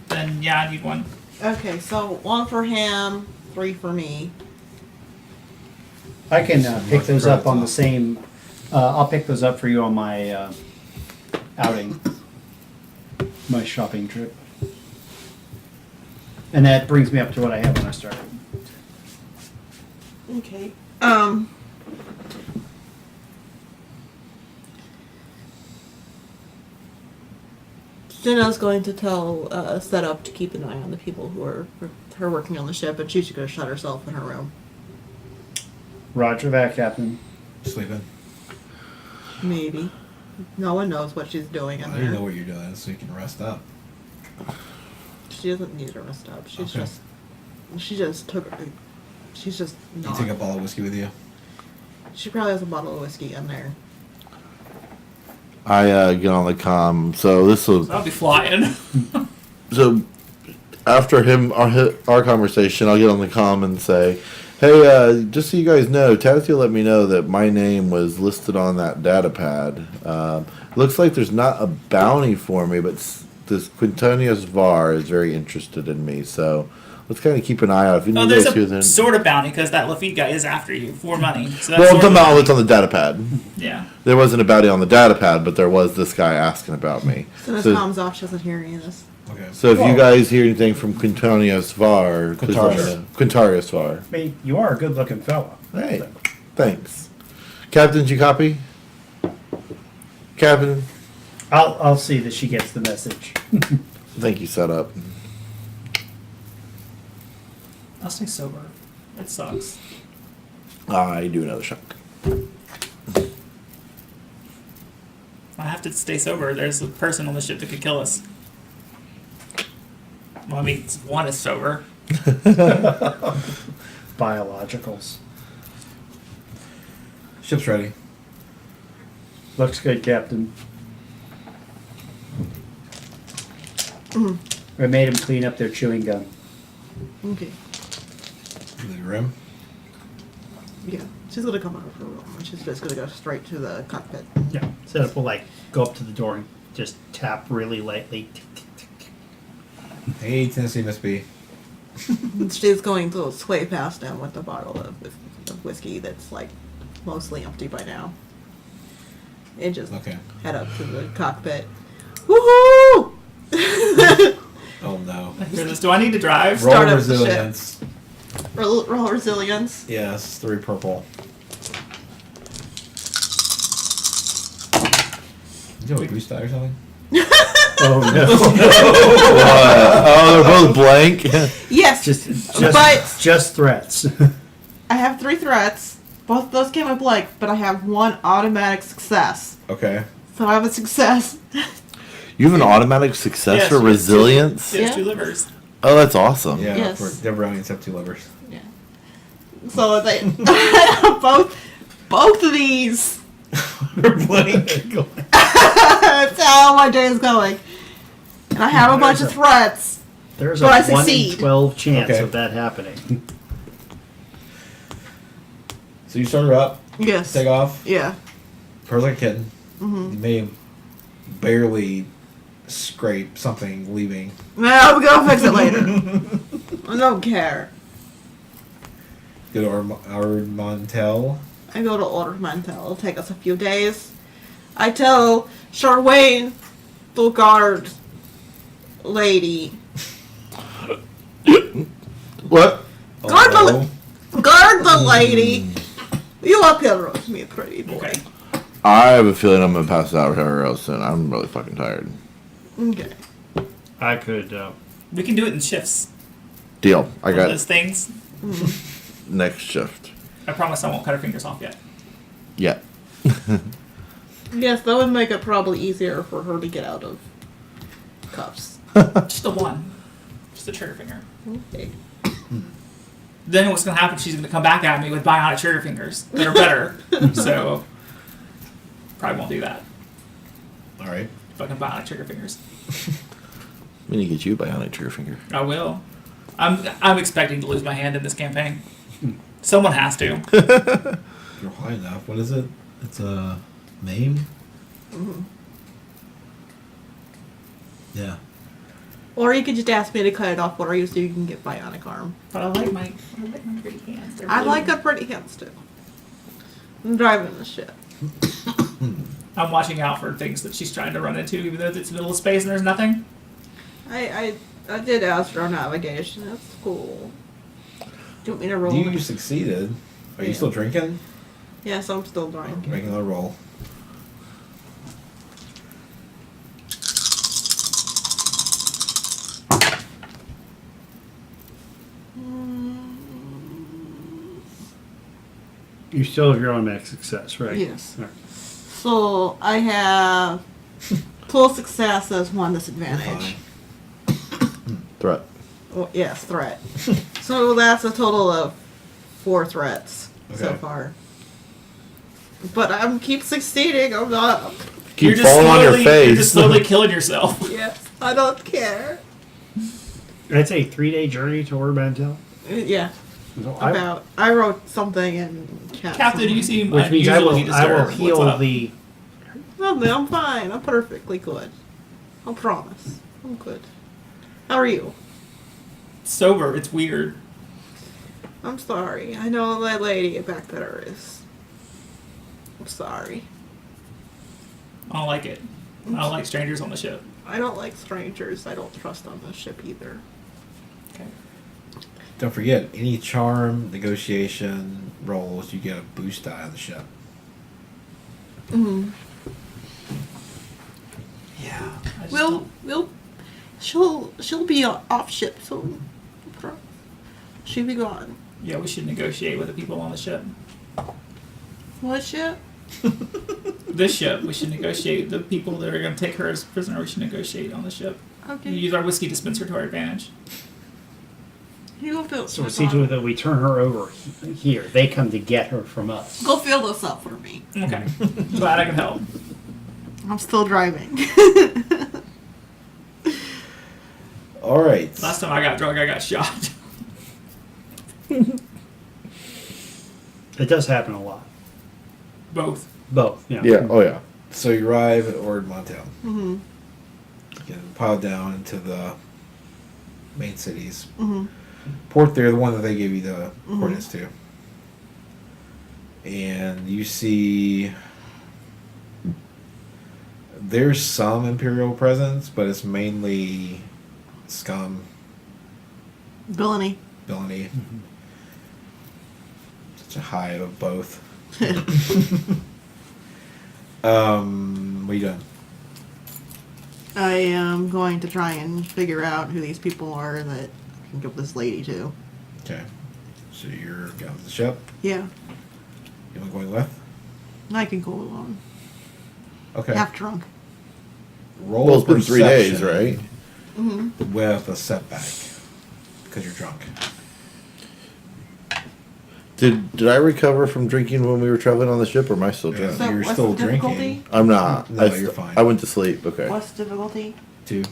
Then yeah, I need one. Okay, so 1 for him, 3 for me. I can pick Mark those the up on the credits same. I'll pick those up for you on my outing, my shopping trip, and that brings me up to what I had when I started. Okay. Jenna's going to tell set up to keep an eye on the people who are her working on the ship, and she's going to shut herself in her room. Roger that, Captain. Sleeping. Maybe. No one knows what she's doing in I didn't know there. what you're doing, so you can rest up. She doesn't need to rest up. She's Okay. she just took. She's just You not. take a bottle of whiskey with you. She probably has a bottle of whiskey in there. I get on the comm. So this will. So I'll be flying. So after our conversation, I'll get on the comm and say, "Hey, just so you guys know, Tazio let me know that my name was listed on that data pad. Looks like there's not a bounty for me, but this Quintonius Var is very interested in me. So let's kind of keep an eye out. If you Oh, need there's guys a here, then sort of bounty because that Lafitte guy is after you for money. So that's well, I'm sort of talking about bounty. what's on the data pad. Yeah. There wasn't a bounty on the data pad, but there was this guy asking about me. So this So- mom's off. She doesn't hear any of this. Okay. So if you Well- guys hear anything from Quintonius Var, please let me know. Quintarius Var. I mean, you are a good-looking fella. Hey, thanks. Captain, did you copy? Captain, I'll see that she gets the message. thank you, setup. I'll stay sober. It sucks. I do another shot. I have to stay sober. There's a person on the ship that could kill us. Well, I mean, one is sober. Biologicals. Ship's ready. Looks good, Captain. I made him clean up their chewing gum. Okay. The room. Yeah. She's gonna come out of her room and she's just gonna go straight to the cockpit. Yeah. Instead of like go up to the door and just tap really lightly. Hey, Tennessee Miss B. She's going to sway past them with a bottle of whiskey that's like mostly empty by now. And just Okay. head up to the cockpit. Woohoo! Oh no. Goodness, do I need to drive? Roll Start up the resilience. Roll resilience. Yes, 3 purple. You do a boost die or something? Oh no. Oh, they're both blank. Yes, but just threats. I have 3 threats. Both of those came up blank, but I have 1 automatic success. Okay. So I have a success. You have an automatic success Yes, for you have resilience? She has Yeah. 2 livers. Oh, that's awesome. Yeah, Yes. for Debrownians have 2 livers. Yeah. So they both of these. They're blank. That's how my day is going. And I have a bunch of threats. There's But I a 1 in succeed. 12 chance Okay. of that happening. So you start her up, Yes. take off, Yeah. purrs like a kitten. Mm-hmm. You may barely scrape something leaving. No, we're gonna fix it later. I don't care. Go to Armontel. I go to Order Mantel. It'll take us a few days. I tell Charwayne, the guard lady, What? Guard Oh, guard the lady. You up here with me, pretty boy. Okay. I have a feeling I'm going to pass out real soon. I'm really fucking tired. Okay. I could. We can do it in shifts. Deal. I got Those things. next shift. I promise I won't cut her fingers off yet. Yeah. Yes, that would make it probably easier for her to get out of cuffs. Just the one. Just the trigger finger. Okay. Then what's going to happen, she's going to come back at me with bionic trigger fingers that are better. So, probably won't do that. alright. Fucking bionic trigger fingers. We need to get you a bionic trigger finger. I will. I'm expecting to lose my hand in this campaign. Someone has to. You're high enough. What is it? It's a maim? Mm-hmm. Yeah. Or you could just ask me to cut it off for you so you can get bionic arm. But I like my pretty hands. They're I really- like her pretty hands too. I'm driving the ship. I'm watching out for things that she's trying to run into, even though it's middle of space and there's nothing. I did astro navigation. That's cool. Do you want me to roll? You succeeded. Are you Yeah. still drinking? Yes, I'm still drinking. Make another roll. You still have your automatic success, right? Yes. All right. So I have 2 successes, 1 disadvantage. Threat. Oh, yes, threat. So that's a total of 4 threats so Okay. far. But I'm keep succeeding. I'm not. Keep falling on your face. You're just slowly killing yourself. Yes, I don't care. That's a 3-day journey to Orbantel. Yeah, So I wrote something in chat. Captain, you somewhere. seem which means unusually I disturbed. will What's heal up? the. No, man, I'm fine. I'm perfectly good. I promise. I'm good. How are you? Sober. It's weird. I'm sorry. I know that lady back there is. I'm sorry. I don't like it. I don't like strangers on the ship. I don't like strangers. I don't trust on this ship either. Okay. Don't forget, any charm negotiation rolls, you get a boost die on the ship. Mm-hmm. Yeah. I just We'll. She'll be off ship soon. She'll be gone. Yeah, we should negotiate with the people on the ship. What ship? this ship, we should negotiate. The people that are going to take her as prisoner, we should negotiate on the ship. Okay. Use our whiskey dispenser to our advantage. You go fill. So we see to it that we turn her over here. They come to get her from us. Go fill this up for me. Okay. Glad I could help. I'm still driving. All right. Last time I got drunk, I got shot. It does happen a lot. Both. Both. Yeah. Yeah. Oh yeah. So you arrive at Ord Montel. Mm-hmm. You get piled down into the main cities. Mm-hmm. Port there, the one that they gave you the coordinates to. And you see there's some Imperial presence, but it's mainly scum, Villainy. villainy. Such a high of both. What are you doing? I am going to try and figure out who these people are that I can give this lady to. Okay. So you're going with the ship. Yeah, You want going with? I can go alone. Okay. Half drunk. Roll Well, it's been 3 days, perception right? Mm-hmm. with a setback because you're drunk. Did I recover from drinking when we were traveling on the ship, or am I still Yeah. drunk? So You're what's still the difficulty? drinking. I'm not. No, you're fine. I went to sleep. Okay. What's difficulty? 2.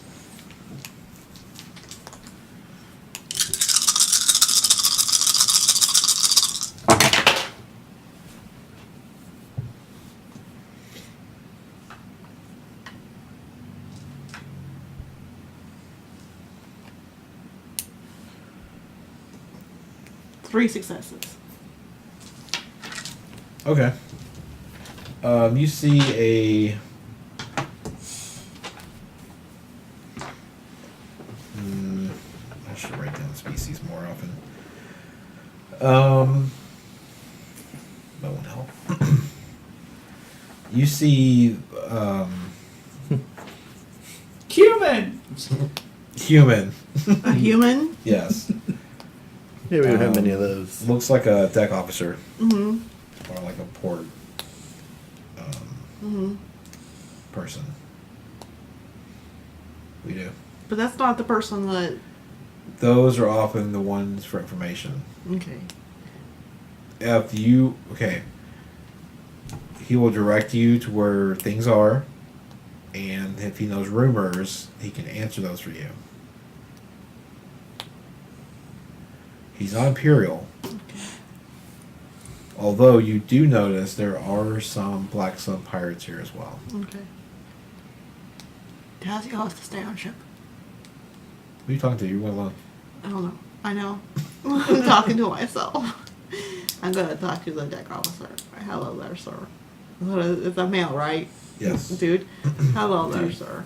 Three successes. Okay. You see a. I should write down species more often. That won't help. You see Cumin! human. A human? Yes. Yeah, we don't have many of those. Looks like a deck officer Mm-hmm. or like a port Mm-hmm. person. We do. But that's not the person that. Those are often the ones for information. Okay. If you he will direct you to where things are, and if he knows rumors, he can answer those for you. He's not Imperial. Although you do notice there are some Black Sun pirates here as well. Okay. Tazio has to stay on ship. Who are you talking to? You went alone. I don't know. I know. I'm talking to myself. I'm gonna talk to the deck officer. Hello there, sir. It's a male, right? Yes. Dude. Hello there, sir.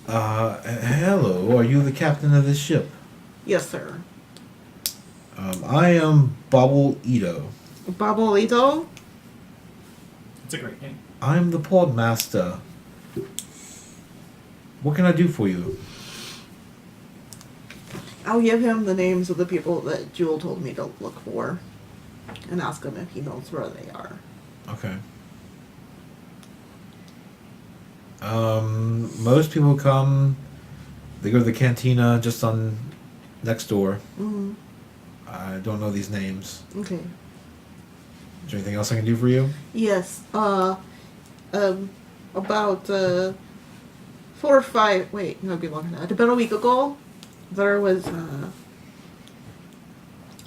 Hello. Are you the captain of this ship? Yes, sir. I am Bubble Ito. Babolito? It's a great name. I'm the port master. What can I do for you? I'll give him the names of the people that Jewel told me to look for and ask him if he knows where they are. Okay. Most people come, they go to the cantina just on next door. Mm-hmm. I don't know these names. Okay. Is there anything else I can do for you? Yes. About 4 or 5. Wait, no, it'd be longer than that. About a week ago, there was a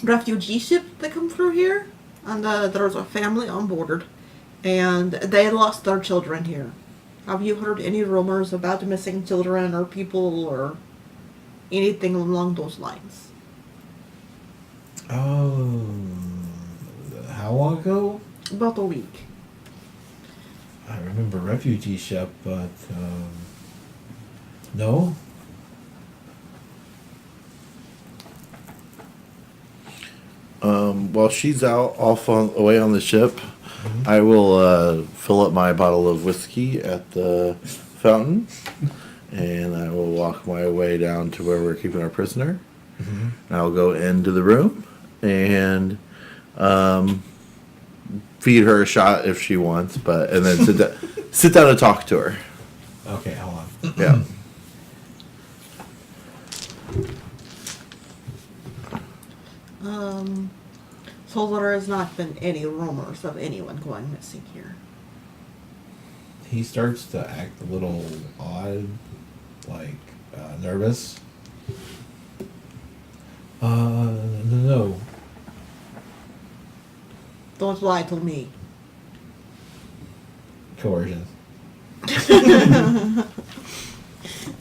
refugee ship that come through here, and there was a family on board, and they lost their children here. Have you heard any rumors about missing children or people or anything along those lines? Oh, how long ago? About a week. I remember refugee ship, but no. While she's out away on the ship, I will fill up my bottle of whiskey at the fountain, and I will walk my way down to where we're keeping our prisoner. And I'll go into the room and feed her a shot if she wants, and then sit down and talk to her. Okay, hold on. Yeah. So there has not been any rumors of anyone going missing here. He starts to act a little odd, like nervous. No. Don't lie to me. Coercion.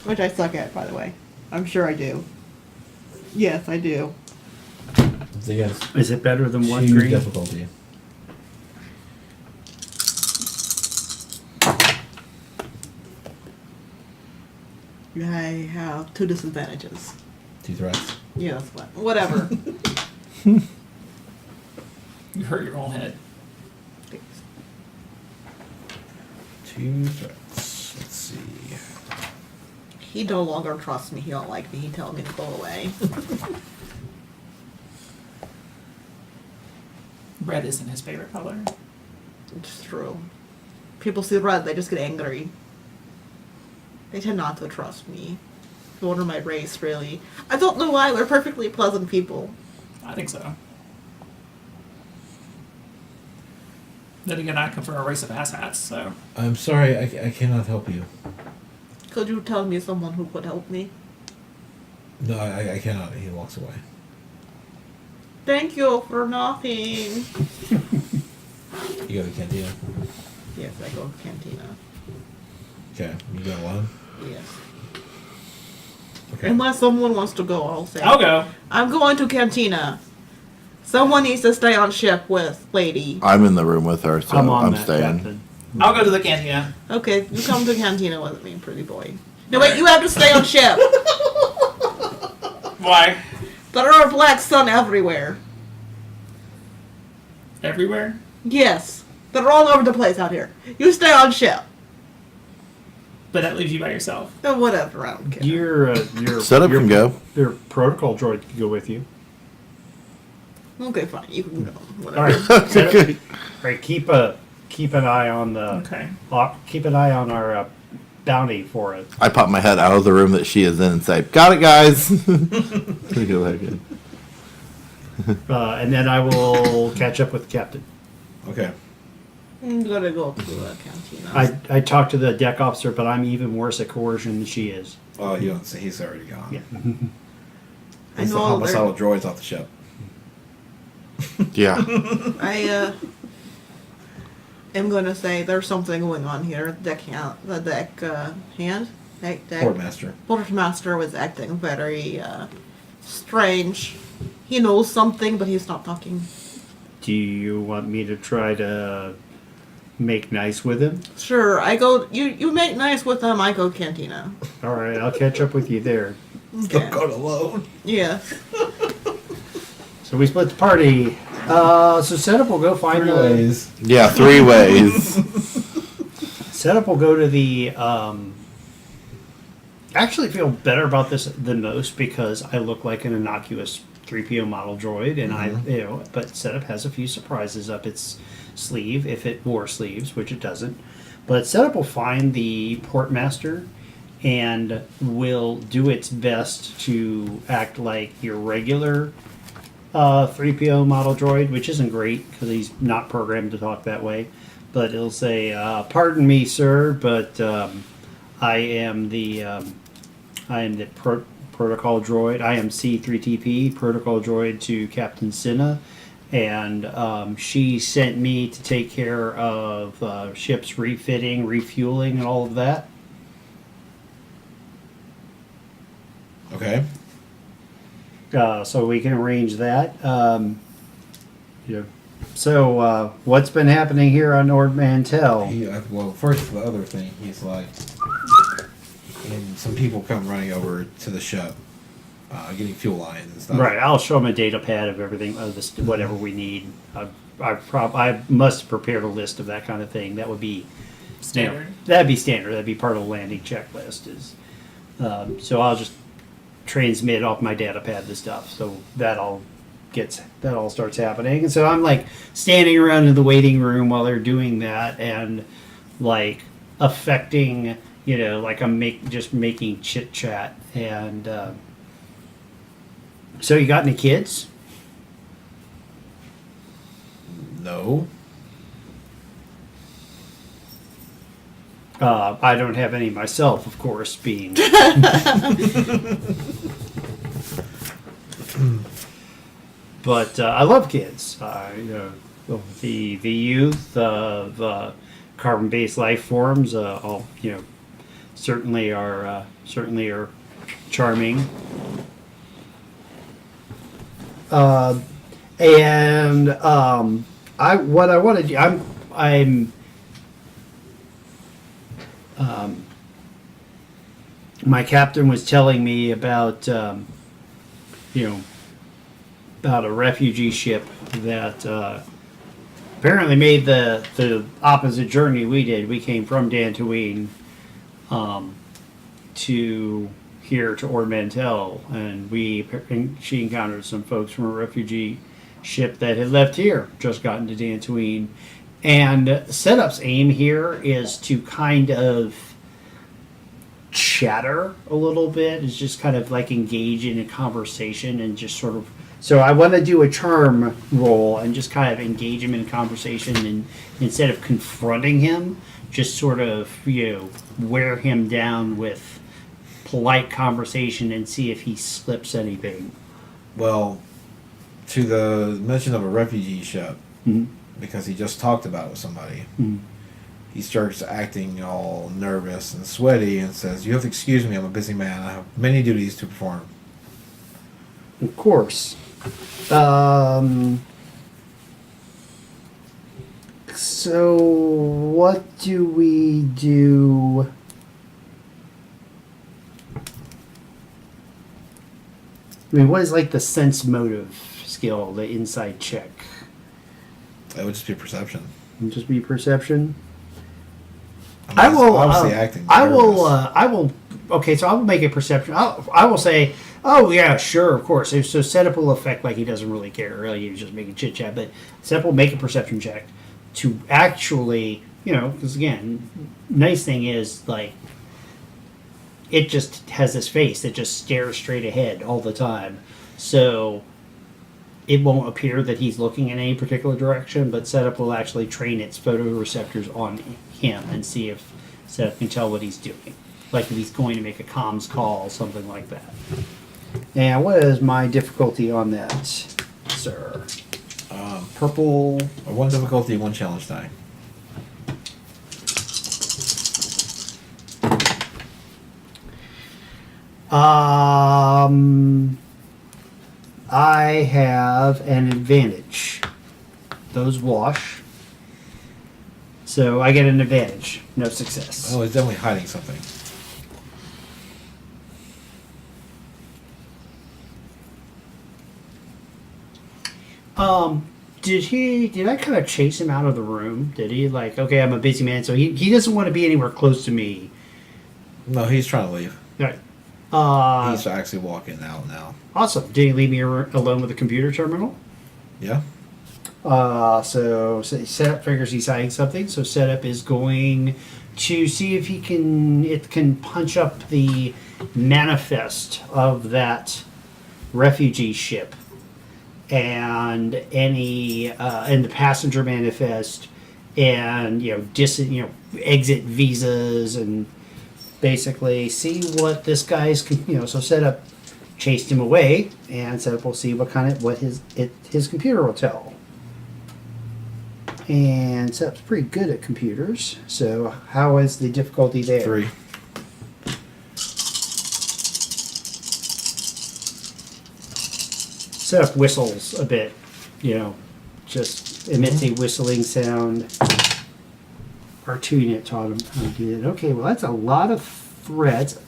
Which I suck at, by the way. I'm sure I do. Yes, I do. It's against Is it better than one huge green? difficulty. I have 2 disadvantages. 2 threats. Yes, but whatever. You hurt your own head. 2 threats. Let's see. He no longer trusts me. He don't like me. He tells me to go away. Red isn't his favorite color. It's true. People see red, they just get angry. They tend not to trust me. One of my race, really. I don't know why. We're perfectly pleasant people. I think so. Then again, I come from a race of asshats, so. I'm sorry, I cannot help you. Could you tell me someone who could help me? No, I cannot. He walks away. Thank you for nothing. You go to the cantina. Yes, I go to Cantina. Okay, you go alone? Yes. Okay. Unless someone wants to go, I'll say. I'll go. I'm going to Cantina. Someone needs to stay on ship with Lady. I'm in the room with her, so I'm on I'm that, staying. Captain. I'll go to the cantina. Okay, you come to Cantina with me, pretty boy. No, wait, you have to stay on ship. Why? There are black sun everywhere. Everywhere? Yes. They're all over the place out here. You stay on ship. But that leaves you by yourself. Oh, whatever, I don't care. Your Setup can go. Your protocol droid can go with you. Okay, fine. You can go. All Whatever. right. All right. Keep an eye on the. Okay. Keep an eye on our bounty for it. I pop my head out of the room that she is in and say, "Got it, guys." Pretty good. And then I will catch up with the captain. Okay. I'm gonna go to Cantina. I talked to the deck officer, but I'm even worse at coercion than she is. Oh, you don't say he's already gone. Yeah. He's the I know homicidal droids off the ship. Yeah. I am gonna say there's something going on here. The deck hand. Quartermaster. Quartermaster was acting very strange. He knows something, but he's not talking. Do you want me to try to make nice with him? Sure, I go. You make nice with them. I go Cantina. All right, I'll catch up with you there. Okay. Don't go alone. Yes. So we split the party. So Setup will go find 3 the ways. Yeah, 3 ways. Setup will go to the. Actually, feel better about this than most because I look like an innocuous 3PO model droid, and but Setup has a few surprises up its sleeve if it wore sleeves, which it doesn't. But Setup will find the portmaster and will do its best to act like your regular 3PO model droid, which isn't great because he's not programmed to talk that way. But it'll say, "Pardon me, sir, but I am the protocol droid. I am C3TP, protocol droid to Captain Cinna, and she sent me to take care of ships refitting, refueling, and all of that." Okay. So we can arrange that. So what's been happening here on Ord Mantell? Well, first the other thing, he's like, and some people come running over to the ship, getting fuel lines and stuff. Right, I'll show them a data pad of everything, whatever we need. I must have prepared a list of that kind of thing. That would be Standard. That'd be standard. That'd be part of the landing checklist. So I'll just transmit off my data pad the stuff. So that I'll all starts happening. And so I'm like standing around in the waiting room while they're doing that, and like affecting, like I'm just making chit chat. And so you got any kids? No. I don't have any myself, of course, being. But I love kids. The youth of carbon-based life forms, all certainly are charming. And what I want to do, my captain was telling me about about a refugee ship that apparently made the opposite journey we did. We came from Dantooine to here to Ormantel, and she encountered some folks from a refugee ship that had left here, just gotten to Dantooine. And Setup's aim here is to kind of chatter a little bit, is just kind of like engage in a conversation and just sort of. So I want to do a charm roll and just kind of engage him in a conversation, and instead of confronting him, just sort of wear him down with polite conversation and see if he slips anything. Well, to the mention of a refugee ship, because he just talked about it with somebody, he starts acting all nervous and sweaty and says, "You have to excuse me, I'm a busy man. I have many duties to perform." Of course. So what do we do? I mean, what is like the sense motive skill, the insight check? That would just be perception. It'd just be perception. I will obviously acting. I will. Okay, so I will make a perception. I will say, oh yeah, sure, of course. So Setup will affect like he doesn't really care. Really, he's just making chit chat. But Setup will make a perception check to actually, because again, nice thing is like it just has this face that just stares straight ahead all the time. So it won't appear that he's looking in any particular direction, but Setup will actually train its photoreceptors on him and see if Setup can tell what he's doing. Like if he's going to make a comms call, something like that. And what is my difficulty on that, sir? Purple, or one difficulty, one challenge die. I have an advantage. Those wash. So I get an advantage. No success. Oh, he's definitely hiding something. Did I kind of chase him out of the room? Did he like, okay, I'm a busy man, so he doesn't want to be anywhere close to me. No, he's trying to leave. Right. He's actually walking out now. Awesome. Did he leave me alone with the computer terminal? Yeah. So Setup figures he's hiding something. So Setup is going to see if it can punch up the manifest of that refugee ship and and the passenger manifest and exit visas and basically see what this guy's so Setup chased him away, and Setup will see what his computer will tell. And Setup's pretty good at computers, so how is the difficulty there? 3. Setup whistles a bit, just emits a whistling sound. R2 taught him how to do that. Okay, well that's a lot of threats.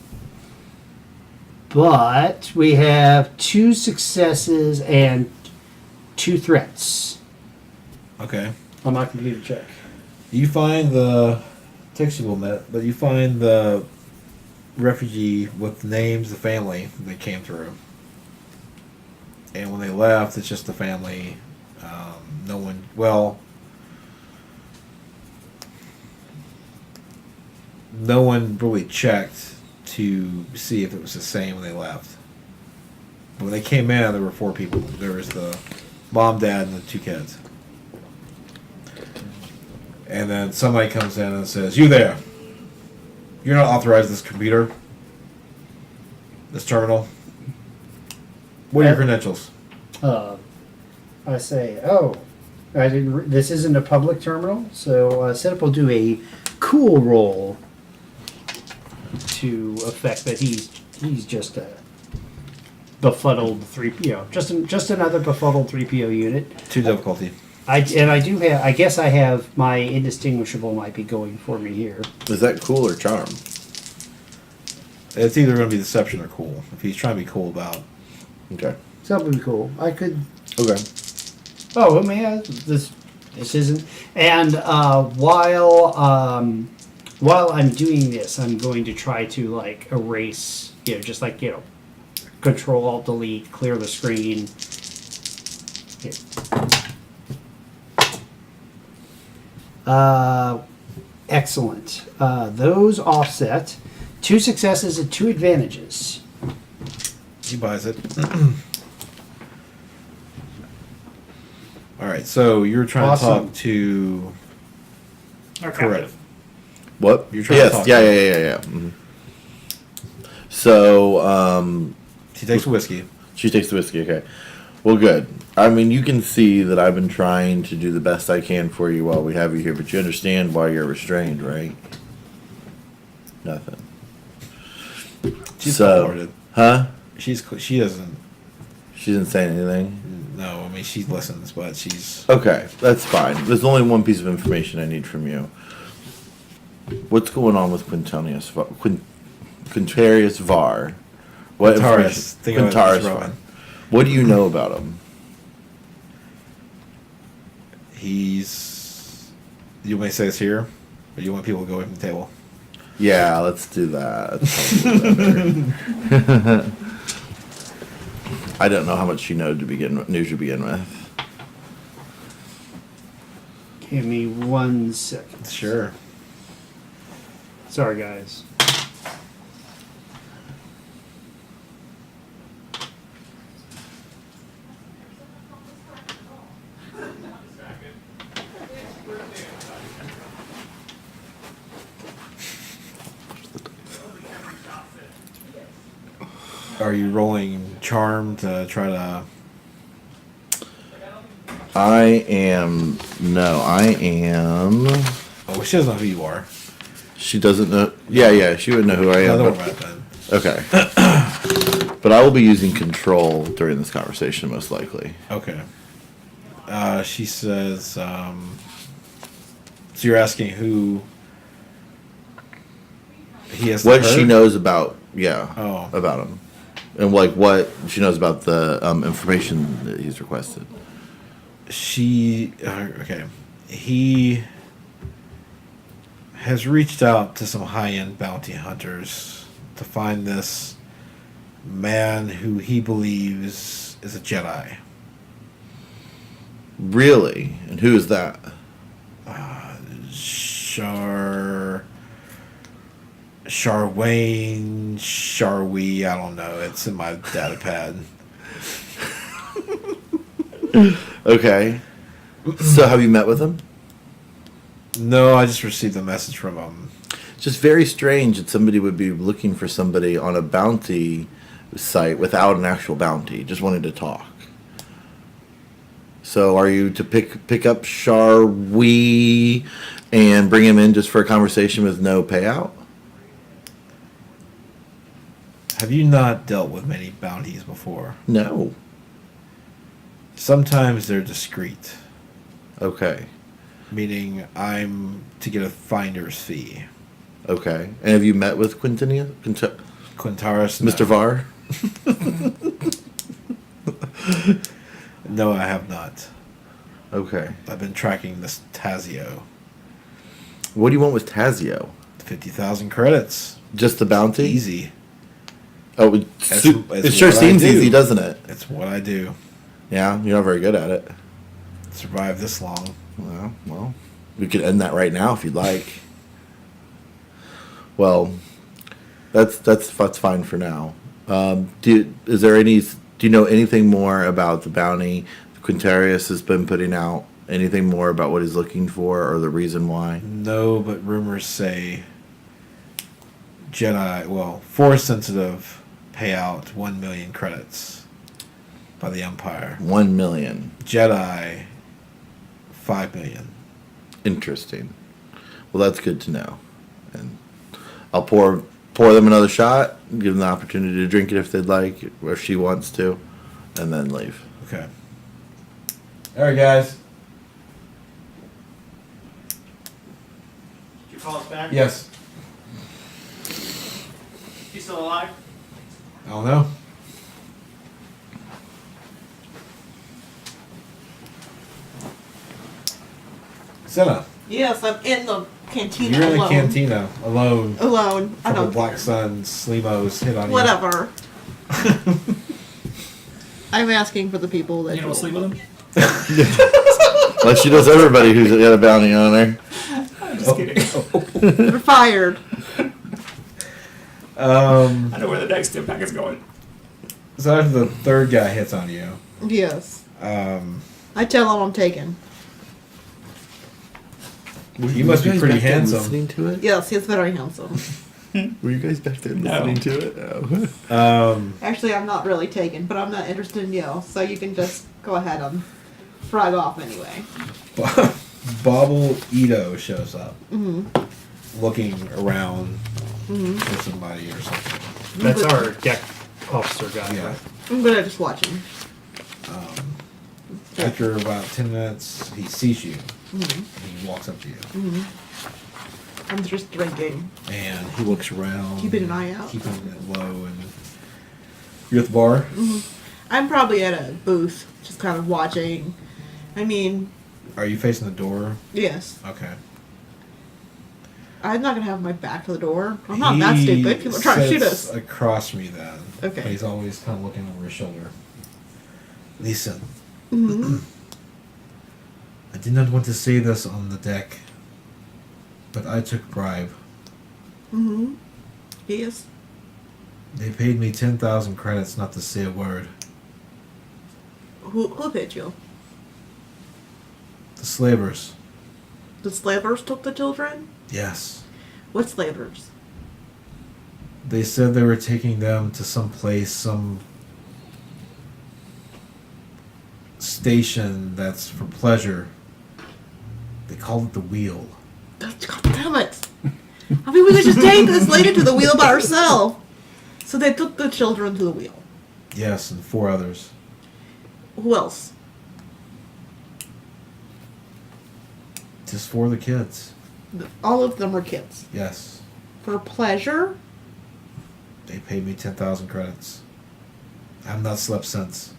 But we have 2 successes and 2 threats. Okay. On my computer check. You find the textual met, but you find the refugee with the names, the family they came through. And when they left, it's just the family. No one. Well, no one really checked to see if it was the same when they left. When they came in, there were 4 people. There was the mom, dad, and the 2 kids. And then somebody comes in and says, "You there? You're not authorized this computer, this terminal. What are your credentials?" I say, "Oh, I didn't. This isn't a public terminal, so Setup will do a cool roll to affect that he's just a befuddled just another befuddled 3PO unit." 2 difficulty. I do have. I guess I have my indistinguishable might be going for me here. Is that cool or charm? It's either going to be deception or cool. If he's trying to be cool about. Okay. Something cool. I could. Okay. Oh, man, this isn't. And while I'm doing this, I'm going to try to like erase, just like Control Alt Delete, clear the screen. Here. Excellent. Those offset 2 successes and 2 advantages. He buys it. All right, so you're trying Awesome. to talk to. Or Correct. captive. What? You're trying to Yes. talk Yeah. to Yeah. Mhm. So, He takes whiskey. she takes the whiskey. Okay. Well, good. I mean, you can see that I've been trying to do the best I can for you while we have you here, but you understand why you're restrained, right? Nothing. She's So- cold-hearted. Huh? She doesn't. She didn't say anything. No, I mean she listens, but she's. Okay, that's fine. There's only one piece of information I need from you. What's going on with Quintarius Var? What Quintarius. information- Think of it as Quintarius Roman. Var. What do you know about him? He's. You want me to say this here, or you want people to go away from the table? Yeah, let's do that. That's probably better. I don't know how much she knew to begin with. Give me 1 second. Sure. Sorry, guys. Are you rolling charm to try to? I am. Oh, she doesn't know who you are. She doesn't know. Yeah, she would know who I No, am. don't but- worry about that. Okay. But I will be using control during this conversation, most likely. Okay. She says. So you're asking who he has. What she knows about, Oh. about him. And like what she knows about the information that he's requested. She. Okay. He has reached out to some high-end bounty hunters to find this man who he believes is a Jedi. Really? And who is that? Charway, I don't know. It's in my data pad. Okay. So have you met with him? No, I just received a message from him. It's just very strange that somebody would be looking for somebody on a bounty site without an actual bounty, just wanting to talk. So are you to pick up Charway and bring him in just for a conversation with no payout? Have you not dealt with many bounties before? No. Sometimes they're discreet, Okay. meaning I'm to get a finder's fee. Okay. And have you met with Quintaris? Quintaris, Mr. Var? No, I have not. Okay. I've been tracking this Tazio. What do you want with Tazio? 50,000 credits. Just the bounty? Easy. Oh, it sure seems easy, doesn't it? It's what I do. Yeah, you're not very good at it. Survive this long. Well, we could end that right now if you'd like. Well, that's fine for now. Do you know anything more about the bounty Quintarius has been putting out? Anything more about what he's looking for or the reason why? No, but rumors say Jedi, Force sensitive, pay out 1 million credits by the Empire. 1 million. Jedi, 5 million. Interesting. Well, that's good to know. And I'll pour them another shot, give them the opportunity to drink it if they'd like, or if she wants to, and then leave. Okay. All right, guys. Did you call us back? Yes. You still alive? I don't know. Senna, Yes, I'm in the cantina you're in the alone. cantina alone. Alone. I Couple don't Black care. Sun Slimos hit on Whatever. I'm asking for the people that You don't sleep with him? Like she does everybody who's got a bounty on her. I'm just kidding. They're fired. you. Um, I know where the next tip pack is going. so after the third guy hits on you, Yes. um, I tell them I'm taken. you must be pretty handsome. Listening to it? Yes, he's very handsome. Were you guys back there No. listening to it? Oh. Actually, I'm not really taken, but I'm not interested in you, so you can just go ahead and frog off anyway. Bobble Ito shows up, Mm-hmm. looking around Mm-hmm. for somebody or something. That's our deck officer guy. Yeah. Right? I'm gonna just watch him. After about 10 minutes, he sees you. Mm-hmm. And he walks up to you. Mm-hmm. I'm just drinking. And he looks around. Keeping an eye out. Keeping it low. And you're at the bar? Mm-hmm. I'm probably at a booth, just kind of watching. I mean, Are you facing the door? yes. Okay. I'm not gonna have my back to the door. I'm not that stupid. People are trying to shoot sits us. across me then. Okay. But he's always kind of looking over his shoulder. Listen, Mm-hmm. I did not want to say this on the deck, but I took bribe. Mm-hmm. Yes. They paid me 10,000 credits not to say a word. Who paid you? The slavers. The slavers took the children? Yes. What slavers? They said they were taking them to some place, some station that's for pleasure. They called it the wheel. God damn it! I mean, we could just take this lady to the wheel by ourselves. So they took the children to the wheel. Yes, and 4 others. Who else? Just 4 of the kids. All of them were kids. Yes. For pleasure? They paid me 10,000 credits. I have not slept since.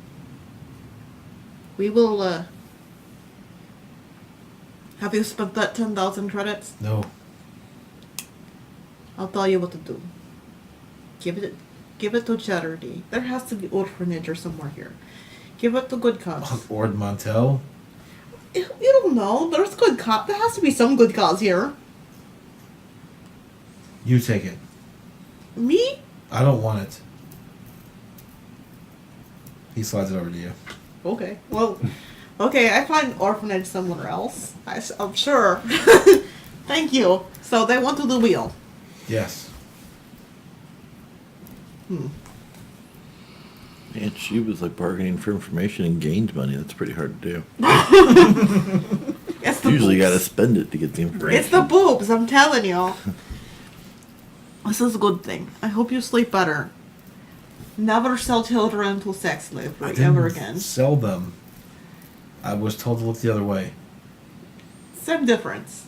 We will, have you spent that 10,000 credits? No. I'll tell you what to do. Give it to charity. There has to be orphanage or somewhere here. Give it to good cause. Ord Montel? You don't know. There's good cause. There has to be some good cause here. You take it. Me? I don't want it. He slides it over to you. Okay. Well, okay, I find orphanage somewhere else. I'm sure. Thank you. So they went to the wheel. Yes. And she was like bargaining for information and gained money. That's pretty hard to do. It's the Usually you boobs. gotta spend it to get the information. It's the boobs, I'm telling you. This is a good thing. I hope you sleep better. Never sell children to sex slavery ever again. Sell them. I was told to look the other way. Same difference.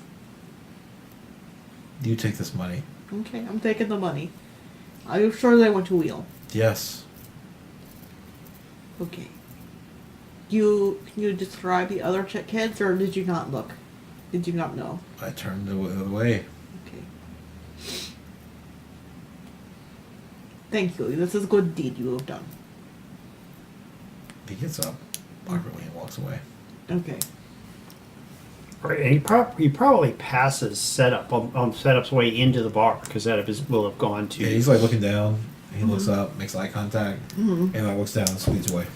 You take this money. Okay, I'm taking the money. Are you sure they went to wheel? Yes. Okay. Can you describe the other kids, or did you not look? Did you not know? I turned the other way. Okay. Thank you. This is a good deed you have done. He gets up awkwardly and walks away. Okay. Right, and he probably passes setup on setup's way into the bar because setup will have gone to. Yeah, he's like looking down. He looks up, makes eye contact, and like looks down and speeds away.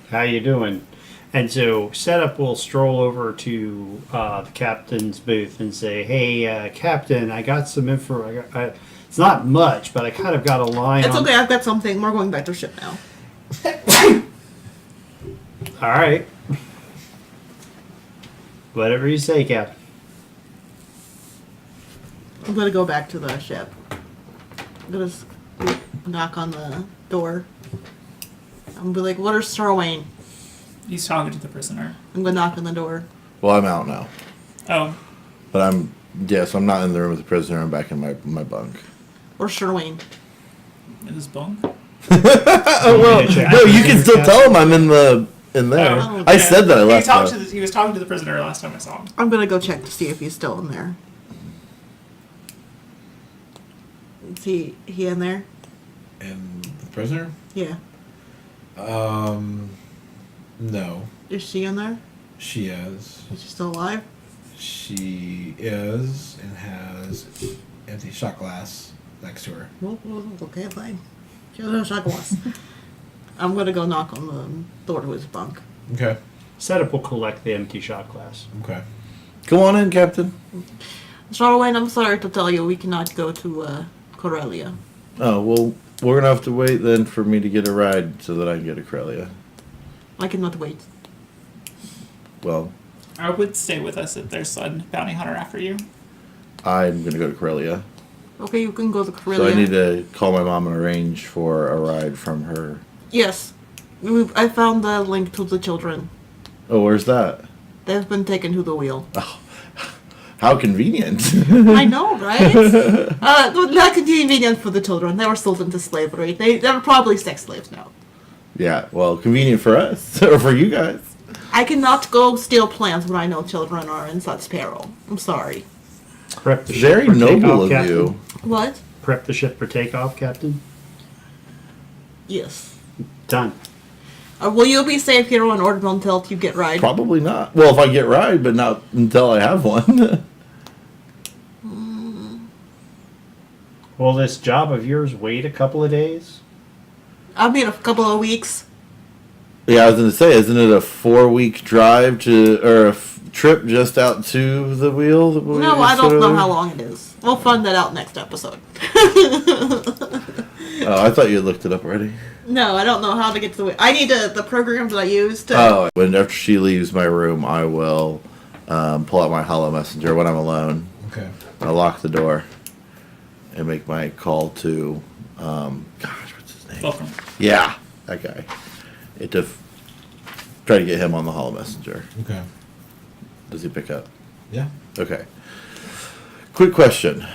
How you doing? And so setup will stroll over to the captain's booth and say, "Hey, Captain, I got some info. It's not much, but I kind of got a line. It's on okay. I've got something. We're going back to ship now. All right. Whatever you say, Captain. I'm gonna go back to the ship. I'm gonna knock on the door. I'm gonna be like, "What are Starwayne?" He's talking to the prisoner. I'm gonna knock on the door. Well, I'm out now. Oh, But so I'm not in the room with the prisoner. I'm back in my bunk. Or Sherwayne. in his bunk. Oh, well, no, you can still tell him I'm in there. Oh, I yeah. said that I left. He was talking to the prisoner last time I saw him. I'm gonna go check to see if he's still in there. Is he in there? And the prisoner? Yeah. No. Is she in there? She is. Is she still alive? She is and has empty shot glass next to her. Okay, fine. She has no shot glass. I'm gonna go knock on the door to his bunk. Okay. Setup will collect the empty shot glass. Okay. Come on in, Captain. Charlemagne, I'm sorry to tell you, we cannot go to Corellia. Oh, well, we're going to have to wait then for me to get a ride so that I can get a Corellia. I cannot wait. Well, I would stay with us if there's a bounty hunter after you. I'm going to go to Corellia. Okay, you can go to Corellia. So I need to call my mom and arrange for a ride from her. Yes. I found the link to the children. Oh, where's that? They've been taken to the wheel. How convenient. I know, right? Not convenient for the children. They were sold into slavery. They're probably sex slaves now. Yeah, well, convenient for us, or for you guys. I cannot go steal plants when I know children are in such peril. I'm sorry. Prep the Very ship for noble takeoff, of Captain. you. What? Prep the ship for takeoff, Captain. Yes. Done. Will you be safe here on Orbital until you get ride? Probably not. Well, if I get ride, but not until I have one. Will this job of yours wait a couple of days? I'll be in a couple of weeks. Yeah, I was going to say, isn't it a 4-week drive or a trip just out to the wheel? No, I don't know how long it is. We'll find that out next episode. Oh, I thought you had looked it up already. No, I don't know how to get to the wheel. I need the programs that I use to... Oh, when after she leaves my room, I will pull out my Hollow Messenger when I'm alone. Okay. I'll lock the door and make my call to, gosh, what's his name? Welcome. Yeah, that guy. Try to get him on the Hollow Messenger. Okay. Does he pick up? Yeah. Okay. Quick question.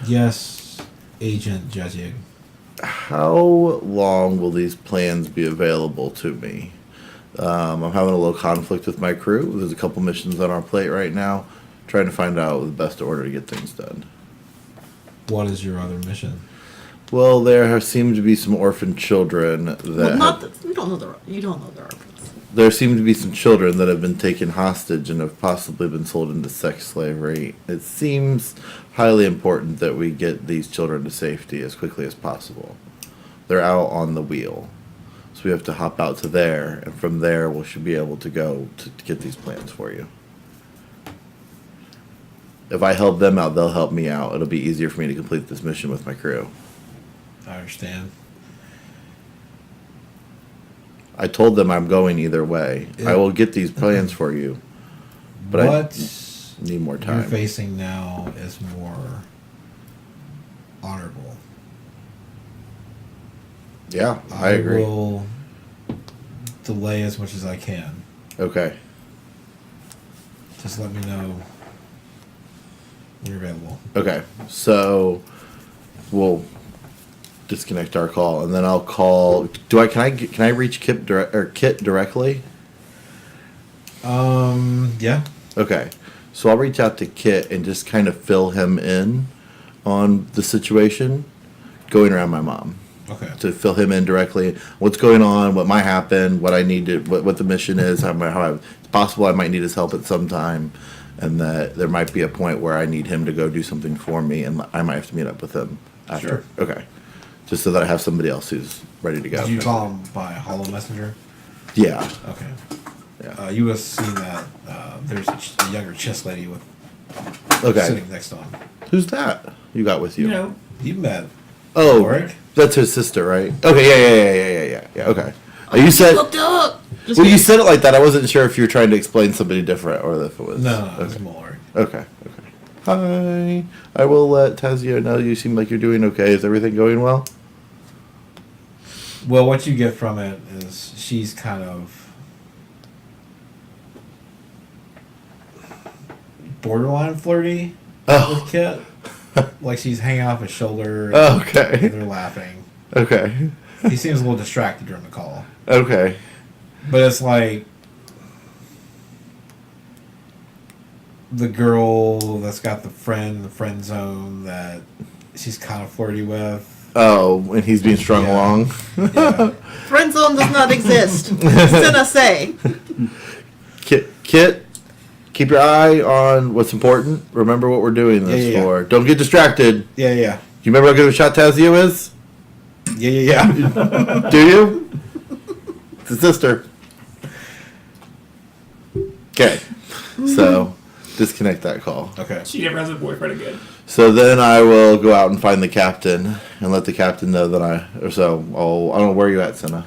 Yes, Agent Jazig. How long will these plans be available to me? I'm having a little conflict with my crew. There's a couple missions on our plate right now. Trying to find out the best order to get things done. What is your other mission? Well, there seem to be some orphan children that you don't know their orphans. there seem to be some children that have been taken hostage and have possibly been sold into sex slavery. It seems highly important that we get these children to safety as quickly as possible. They're out on the wheel. So we have to hop out to there, and from there we should be able to go to get these plans for you. If I help them out, they'll help me out. It'll be easier for me to complete this mission with my crew. I understand. I told them I'm going either way. I will get these plans for you, but What I need more you're time. facing now is more honorable. Yeah, I agree. will delay as much as I can. Okay. Just let me know when you're available. Okay. So we'll disconnect our call, and then I'll call. Can I reach Kit directly? Yeah. Okay. So I'll reach out to Kit and just kind of fill him in on the situation, going around my mom. Okay. To fill him in directly, what's going on, what might happen, what I need to, what the mission is, it's possible I might need his help at some time, and that there might be a point where I need him to go do something for me, and I might have to meet up with him after. Sure. Okay. Just so that I have somebody else who's ready to go. Did you call him by Hollow Messenger? Yeah. Okay. Yeah. You have seen that there's a younger chess lady with Okay. sitting next to him. Who's that you got with you? You know, You met. Oh, Ulrich? that's her sister, right? Okay, yeah. Okay. You said. Looked up. Just Well, you kidding. said it like that. I wasn't sure if you were trying to explain somebody different or if it was. No, Okay. it's more. Okay. Hi. I will let Tazio know you seem like you're doing okay. Is everything going well? Well, what you get from it is she's kind of borderline flirty Oh. with Kit. Like she's hanging off his shoulder. Okay. And they're laughing. Okay. He seems a little distracted during the call. Okay. But it's like the girl that's got the friend zone that she's kind of flirty with. Oh, and he's being strung Yeah. along. Yeah. Friend zone does not exist. It's in a say. Kit, keep your eye on what's important. Remember what we're doing this Yeah. for. Don't get distracted. Yeah. You remember how good of a shot Tazio is? Yeah. Do you? It's his sister. Okay. So, disconnect that call. Okay. she never has a boyfriend again. So then I will go out and find the captain and let the captain know that I don't know, where are you at, Senna?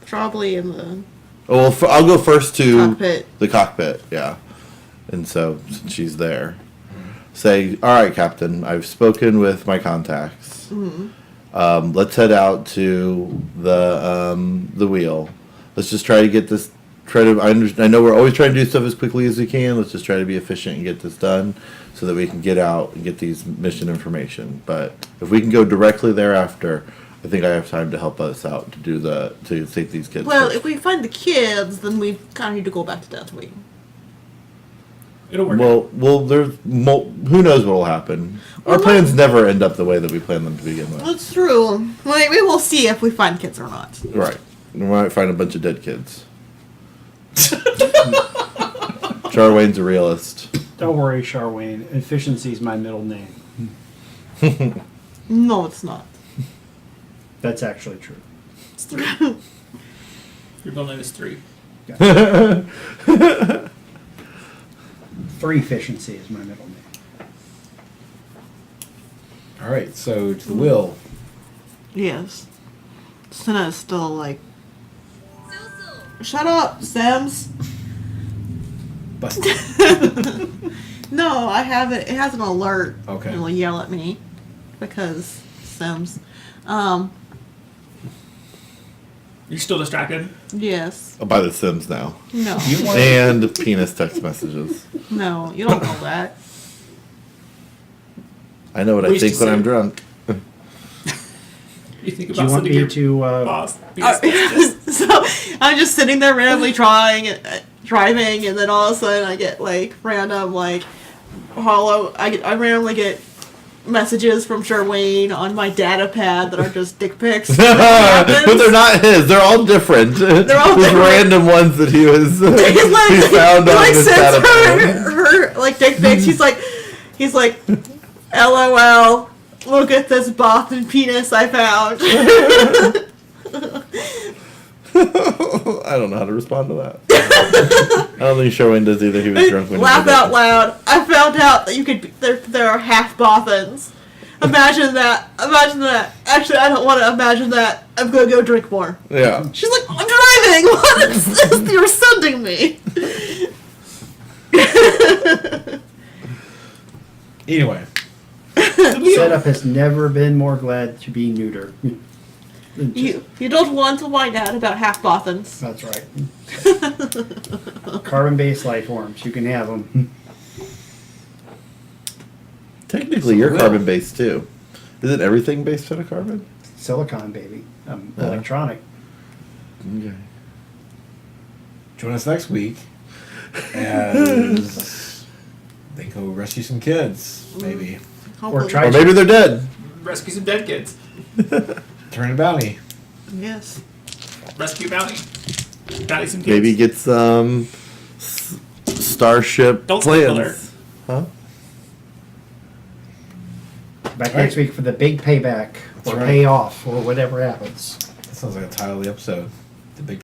Probably in the Oh, well, I'll go first to cockpit. the cockpit, yeah. And so, since she's there, say, all right, Captain, I've spoken with my contacts. Let's head out to the wheel. Let's just try to get this. I know we're always trying to do stuff as quickly as we can. Let's just try to be efficient and get this done, so that we can get out and get these mission information. But if we can go directly thereafter, I think I have time to help us out to take these kids. Well, first. if we find the kids, then we kind of need to go back to Tatooine. It'll work. out. Well, who knows what will happen. Our Well, plans never end up the way that we plan them to begin with. That's true. We will see if we find kids or not. Right. We might find a bunch of dead kids. Charwayne's a realist. Don't worry, Charwayne. Efficiency is my middle name. No, it's not. That's actually true. It's 3. Your middle name is 3. 3 efficiency is my middle name. All right. So to the wheel. Yes. Senna is still like, shut up, Sims. But No, I have it. It has an alert. Okay. It'll yell at me because Sims. You're still distracted? Yes. By the Sims now. No. And penis text messages. No, you don't know that. I know what I We used think to when say- I'm drunk. You think Do about you want sending me your to? boss. Yes. So I'm just sitting there randomly driving, and then all of a sudden I get like random like I randomly get messages from Sherwayne on my data pad that are just dick pics. But they're not his. They're all different. They're all Just different. random ones that he was he found he on like his sends data. her like dick pics. He's like, LOL. Look at this Boston penis I found. I don't know how to respond to that. I don't think Sherwayne does either. He was drunk when Laugh he did out it. loud. I found out that you could be, there are half Bothans. Imagine that. Actually, I don't want to imagine that. I'm gonna go drink more. Yeah. She's like, I'm driving. What is this you're sending me? anyway. Setup has never been more glad to be neuter. You don't want to find out about half Bothans. That's right. Carbon-based life forms. You can have them. Technically, you're carbon based too. Isn't everything based out of carbon? Silicon, baby. Yeah. Electronic. Okay. Join us next week as they go rescue some kids, maybe. Hopefully. try- Or maybe they're dead. Rescue some dead kids. Turn a bounty. Yes. Rescue bounty. Bounty some kids. Maybe get some Starship Don't spoil plans. Huh? Back next week for the big payback or right. payoff or whatever happens. That sounds like a title of the episode. The big